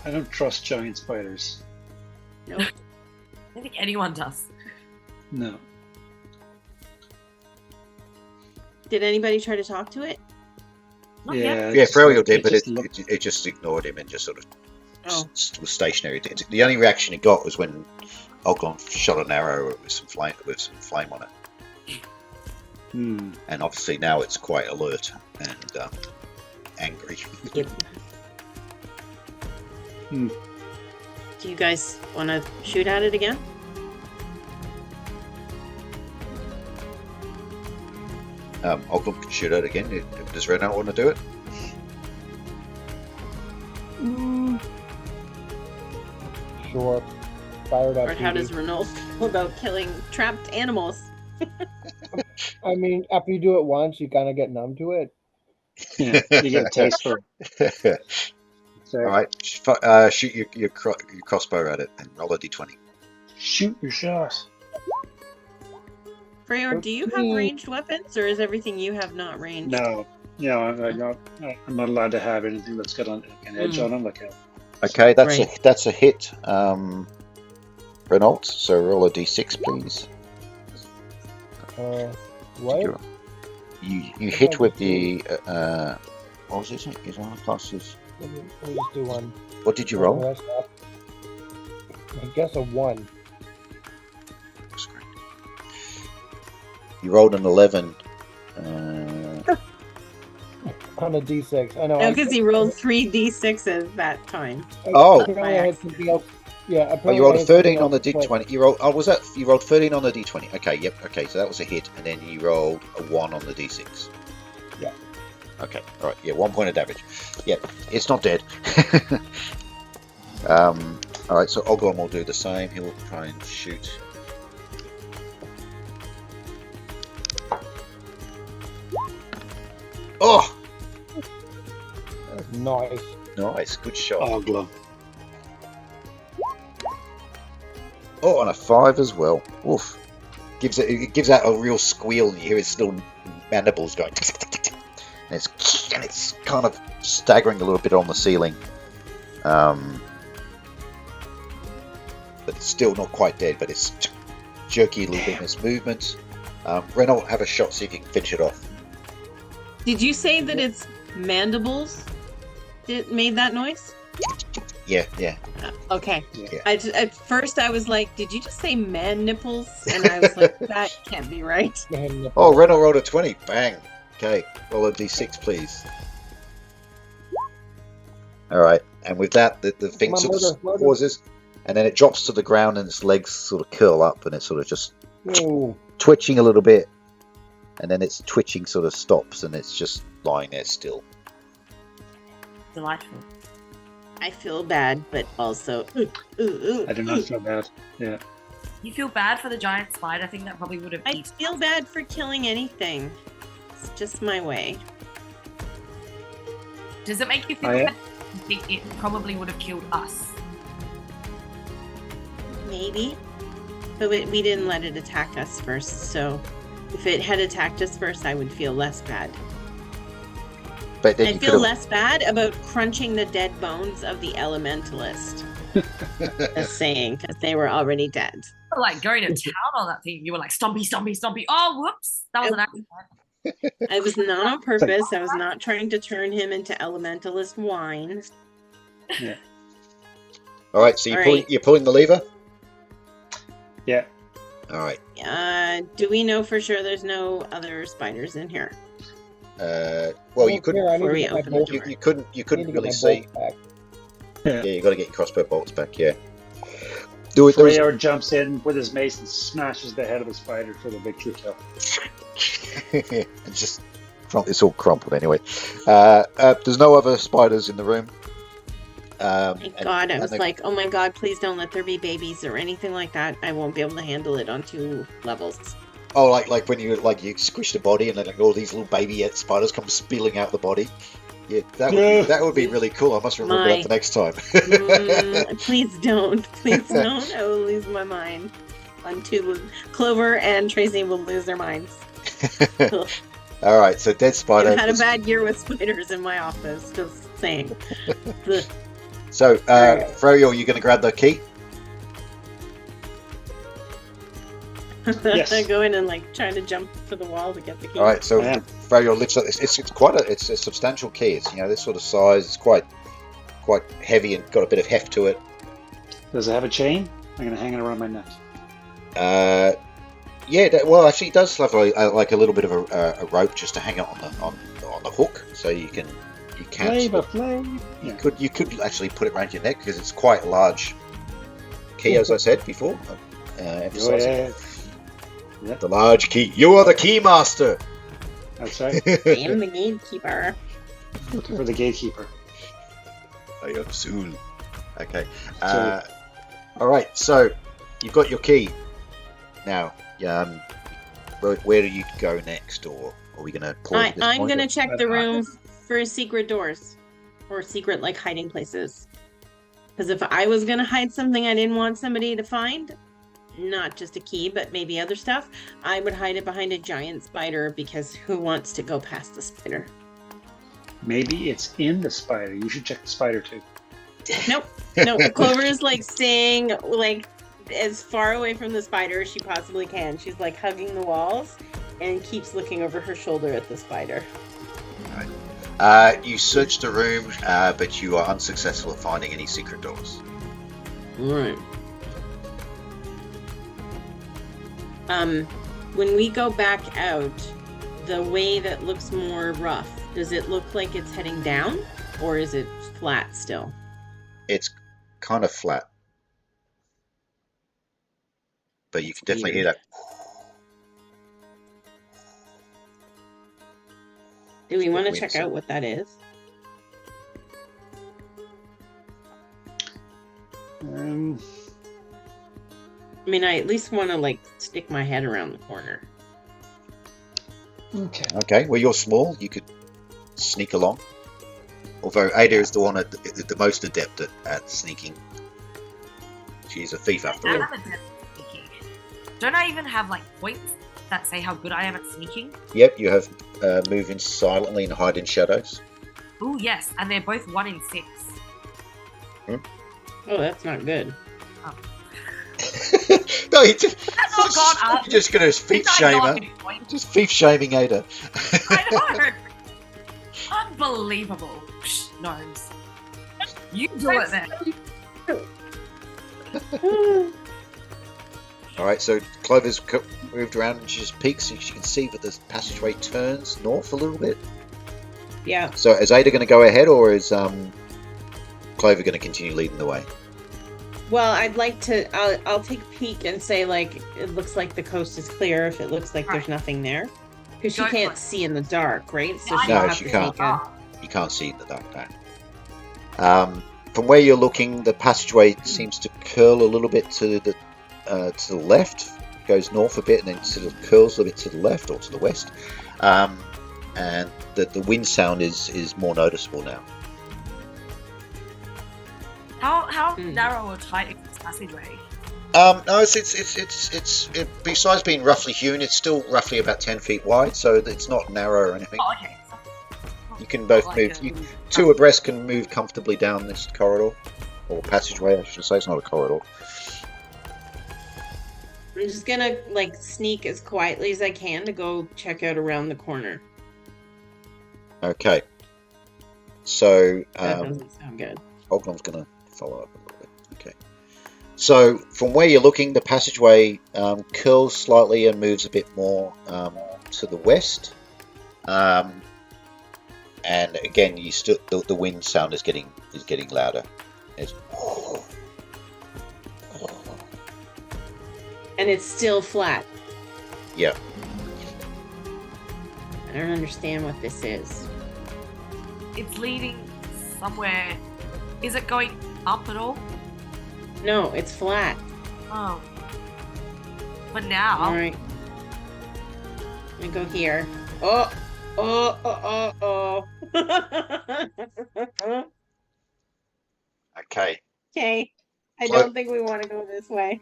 I don't trust giant spiders. Nope. I don't think anyone does. No. Did anybody try to talk to it? Not yet. Yeah, Freljord did, but just looked- it just ignored him and just sort of Oh. was stationary. The only reaction it got was when Oglon shot an arrow with some flame on it. And obviously now it's quite alert and angry. Yep. Do you guys want to shoot at it again? Oglon can shoot it again. Does Renault want to do it? Sure. Fire it up. Or how Phoebe. does Renault feel about killing trapped animals? I mean, after you do it once, you kind of get numb to it. Yeah, you get a taste for it. So, All right, shoot your crossbow at it and roll a d20. shoot your shot. Freyor, do you have ranged weapons, or is everything you have not ranged? No, I'm not allowed to have anything that's got an edge on them. Like Okay, that's Right. that's a hit, Renault. So roll a d6, please. What? You hit with the what was it? Is armor classes? Let me just do one. What did you Oh, roll? that's not- I guess a 1. You rolled an 11. On a D6. I know. No, because he rolled 3d6s that time. Oh. Apparently I had something else. Yeah, Oh, apparently you rolled I a had something 13 on the else to play. D20. You rolled. Oh, was that? You rolled 13 on the D20. Okay, yep. Okay, so that was a hit, and then you rolled a 1 on the D6. Yeah. Okay. All right. Yeah, 1 point of damage. Yeah, it's not dead. All right. So Oglon will do the same. He'll try and shoot. Oh, Nice. nice. Good shot. Ogla. Oh, and a 5 as well. Oof. It gives out a real squeal, and you hear his little mandibles going. And it's kind of staggering a little bit on the ceiling. But it's still not quite dead, but it's jerky a little bit in its movement. Renault, have a shot, see if you can finish it off. Did you say that it's mandibles that made that noise? Yeah. Okay. Yeah. At first I was like, did you just say man nipples? And I was like, that can't be right. Oh, Renault rolled a 20. Bang. Okay, roll a d6, please. Alright, and with that, the thing Come on, sort of murder. pauses, and then it drops to the ground, and its legs sort of curl up, and it's sort of just Ooh. twitching a little bit, and then its twitching sort of stops, and it's just lying there still. Delightful. I feel bad, but also I do not feel bad. Yeah. You feel bad for the giant spider thing that probably would have I eaten. feel bad for killing anything. It's just my way. Does it make you feel I- bad? You think it probably would have killed us? Maybe. But we didn't let it attack us first, so if it had attacked us first, I would feel less bad. But then I you feel could less bad about crunching the dead bones of the elementalist. Just saying, because they were already dead. You were like going to town on that thing. You were like, stompy, stompy, stompy. Oh, whoops. That was an accident. I was not on purpose. I was not trying to turn him into elementalist wine. Alright, so All right. you're pulling the lever? Yeah. Alright. Do we know for sure there's no other spiders in here? Well, you couldn't. Here, I need Before to we get my open the bolt- door. You couldn't I need really to get my see. bolt back. Yeah, you got to get your crossbow bolts back. Yeah. Do it. Freyr jumps in with his mace and smashes the head of the spider for the victory kill. Just it's all crumpled anyway. There's no other spiders in the room. Thank God. I was they- like, oh my God, please don't let there be babies or anything like that. I won't be able to handle it on 2 levels. Oh, like when you squish the body and then all these little baby spiders come spilling out the body. Yeah, that would be really cool. I must remember that the next time. Please don't. Please don't. I will lose my mind. On 2. Clover and Tracy will lose their minds. All right, so dead spider. I've had a bad year with spiders in my office. Just saying. Ugh. So, Alright. Froyo, you going to grab the key? Yes. I go in and like trying to jump to the wall to get the key. All right, so Yeah. Froyo lifts up. It's a substantial key. It's this sort of size. It's quite heavy and got a bit of heft to it. Does it have a chain? I'm going to hang it around my neck. Yeah. Well, actually, it does have like a little bit of a rope just to hang it on the hook, so you can. Flavor. Yeah. You could actually put it around your neck because it's quite a large key, as I said before. Emphasizing Yeah. the large key. You are the key master. That's right. I am the gatekeeper. Looking for the gatekeeper. I am soon. Okay. All right. So you've got your key. Now, where do you go next, or are we going to pause? at this I'm point, gonna or- check the room for secret doors or secret like hiding places. Because if I was gonna hide something I didn't want somebody to find, not just a key, but maybe other stuff, I would hide it behind a giant spider because who wants to go past the spider? Maybe it's in the spider. You should check the spider too. Nope. No, Clover is like staying like as far away from the spider as she possibly can. She's like hugging the walls and keeps looking over her shoulder at the spider. You search the room, but you are unsuccessful at finding any secret doors. Alright. When we go back out, the way that looks more rough, does it look like it's heading down? Or is it flat still? It's kind of flat. But you can definitely hear that. Do we want to Wind check sound. out what that is? I mean, I at least want to, like, stick my head around the corner. Okay. Okay, well, you're small. You could sneak along. Although Ada is the one the most adept at sneaking. She's a thief after all. I'm adept at sneaking. Don't I even have like points that say how good I am at sneaking? Yep, you have move in silently and hide in shadows. Oh yes, and they're both 1 in 6. Oh, that's not good. No, you just, That's not gone up. you're just going to thief shame her. Just thief shaming Ada. I know. Unbelievable. Psh, gnomes. You do it then. Alright, so Clover's moved around and she just peeks and she can see that the passageway turns north a little bit. Yeah. So is Ada going to go ahead or is Clover going to continue leading the way? Well, I'd like to. I'll take a peek and say, like, it looks like the coast is clear. If it looks like there's nothing there, because she Go for can't it. see in the dark, right? So No, she'll have she to can't. take a. You can't see in the dark now. From where you're looking, the passageway seems to curl a little bit to the left, goes north a bit, and then sort of curls a bit to the left or to the west. And the wind sound is more noticeable now. How narrow or tight is this passageway? No, it's besides being roughly hewn, it's still roughly about 10 feet wide, so it's not narrow or anything. Oh, okay. You can both Like move. Two abreast can move comfortably down this corridor, or passageway, I should say. It's not a corridor. I'm just gonna like sneak as quietly as I can to go check out around the corner. Okay. So That doesn't sound good. Ognom's going to follow up a little bit. Okay. So from where you're looking, the passageway curls slightly and moves a bit more to the west. And again, you still the wind sound is getting louder. It's And it's still flat. yeah. I don't understand what this is. It's leading somewhere. Is it going up at all? No, it's flat. Oh. But now. All right. Let me go here. Oh. Okay. Okay. I don't think we want to go this way.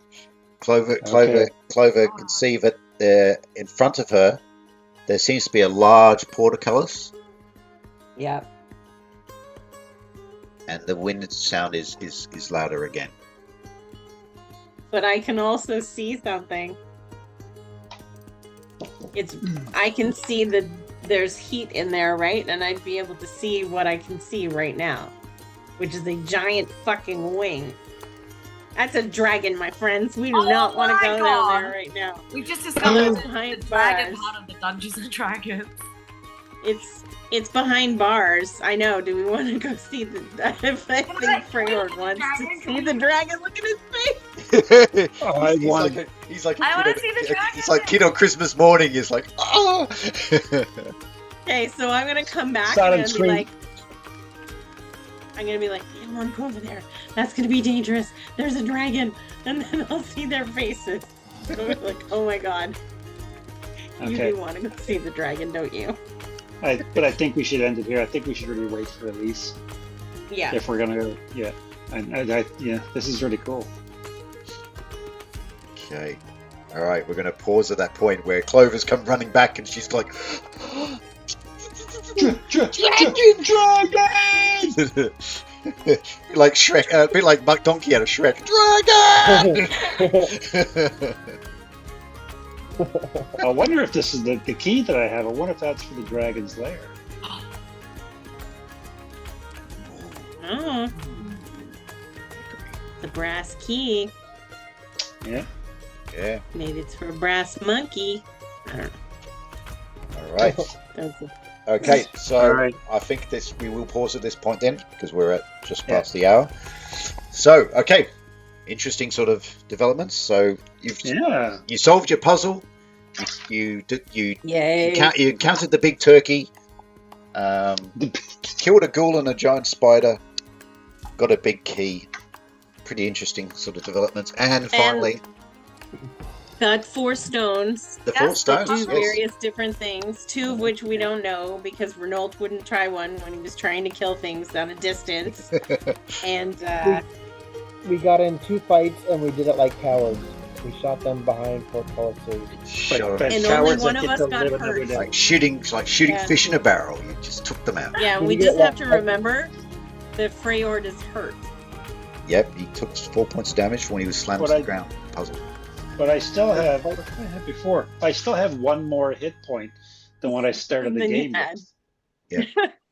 Clover Okay. can see that in front of her there seems to be a large portcullis, Yeah. and the wind sound is louder again. But I can also see something. I can see that there's heat in there, right? And I'd be able to see what I can see right now, which is a giant fucking wing. That's a dragon, my friends. We do Oh not want to my go God. down there right now. We've just It's discovered the behind dragon bars. part of the Dungeons and Dragons. It's behind bars. I know. Do we want to go see the? I think Freyord wants to see the dragon. Look at his face. I he's want- like he's like I a wanna kid see the on- dragon. he's like kid on Christmas morning. He's like ah. Okay, so I'm gonna come back Silent and I'm scream. gonna be like, I don't want to go over there. That's gonna be dangerous. There's a dragon, and then I'll see their faces. So I'm like, oh my god. You Okay. do want to go see the dragon, don't you? But I think we should end it here. I think we should really wait for Elise Yeah. if we're gonna go. Yeah. Yeah. This is really cool. Okay. All right, we're going to pause at that point where Clover's come running back and she's like, Dragon! like Shrek, a bit like Buck Donkey out of Shrek. Dragon! I wonder if this is the key that I have. I wonder if that's for the dragon's lair. Oh. The brass key. Yeah. Yeah. Maybe it's for a brass monkey. I don't know. All right. That's a- Okay, so All right. I think we will pause at this point then, because we're at just past the hour. So, okay, interesting sort of developments. So you solved your puzzle. You Yay. encountered the big turkey. Killed a ghoul and a giant spider. Got a big key. Pretty interesting sort of developments. And finally, Got 4 stones. the 4 stones. Do Yes. various different things, 2 of which we don't know because Renault wouldn't try one when he was trying to kill things at a distance. And We got in 2 fights and we did it like cowards. We shot them behind portcullises. Sure. But And cowards only one that of get us to got live another hurt. day. Like shooting Yeah. fish in a barrel. You just took them out. yeah, Did we you just get have to one- remember that Freyord is hurt. Yep, he took 4 points of damage when he was slammed What to the I- ground. Puzzle. But I still have. What did I have before? I still have 1 more hit point than what I started the Than you game had. with.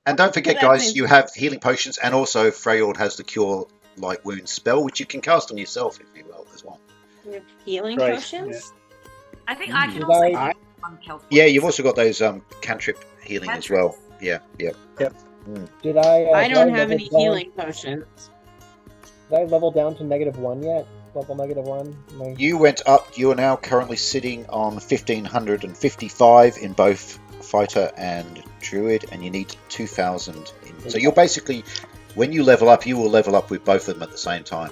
And don't forget, That's guys, it. you have healing potions, and also Freyord has the Cure Light Wounds spell, which you can cast on yourself if you will as well. You have healing Right, potions? I think I can Did also I- use one health Yeah, point. you've also got those cantrip healing as well. Yeah, yeah. Did I? I don't did have level any down- healing potions. Did I level down to -1 yet? Level -1. You went up. You are now currently sitting on 1555 in both fighter and druid, and you need 2000. So you're basically, when you level up, you will level up with both of them at the same time.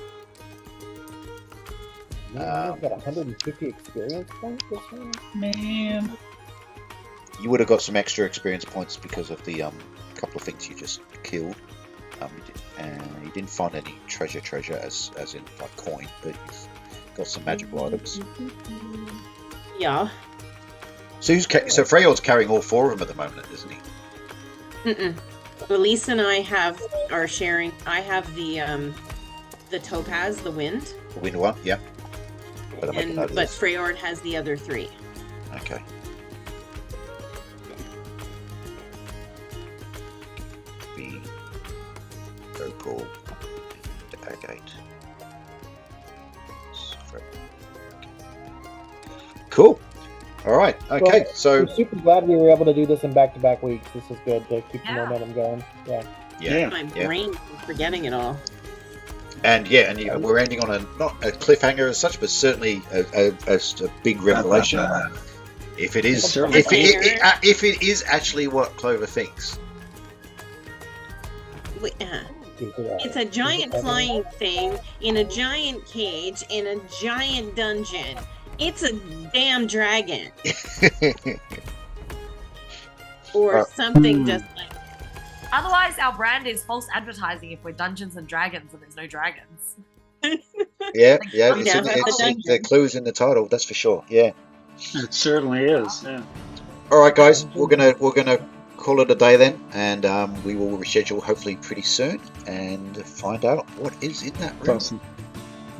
I've got 150 experience points this one. Man. You would have got some extra experience points because of the couple of things you just killed. And you didn't find any treasure as in like coin, but you've got some magical items. Yeah. So so Freyord's carrying all 4 of them at the moment, isn't he? Mm-mm. Elise and I are sharing. I have the topaz, the wind, The wind one, yeah. Better make a and note of but this. Freyord has the other 3. Okay. The opal and agate. Cool. All right. Okay. Well, So I'm super glad we were able to do this in back-to-back weeks. This is good to keep the Yeah. momentum going. Yeah. yeah, My yeah. brain is forgetting it all. and we're ending on not a cliffhanger as such, but certainly a big revelation. If it is, Certainly. if it is actually what Clover thinks. Wait, It's a giant flying thing in a giant cage in a giant dungeon. It's a damn dragon. Or something just like Otherwise, our brand is false advertising if we're Dungeons and Dragons and there's no dragons. Yeah, We it's, now in, have it's the in, the dungeon. clues in the title. That's for sure. Yeah. It certainly is. Yeah. All right, guys, we're gonna call it a day then, and we will reschedule hopefully pretty soon and find out what is in that room. Awesome.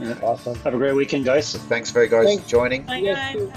Yeah. Awesome. Have a great weekend, guys. Thanks very guys Thanks. for joining. Bye Yes, guys. too.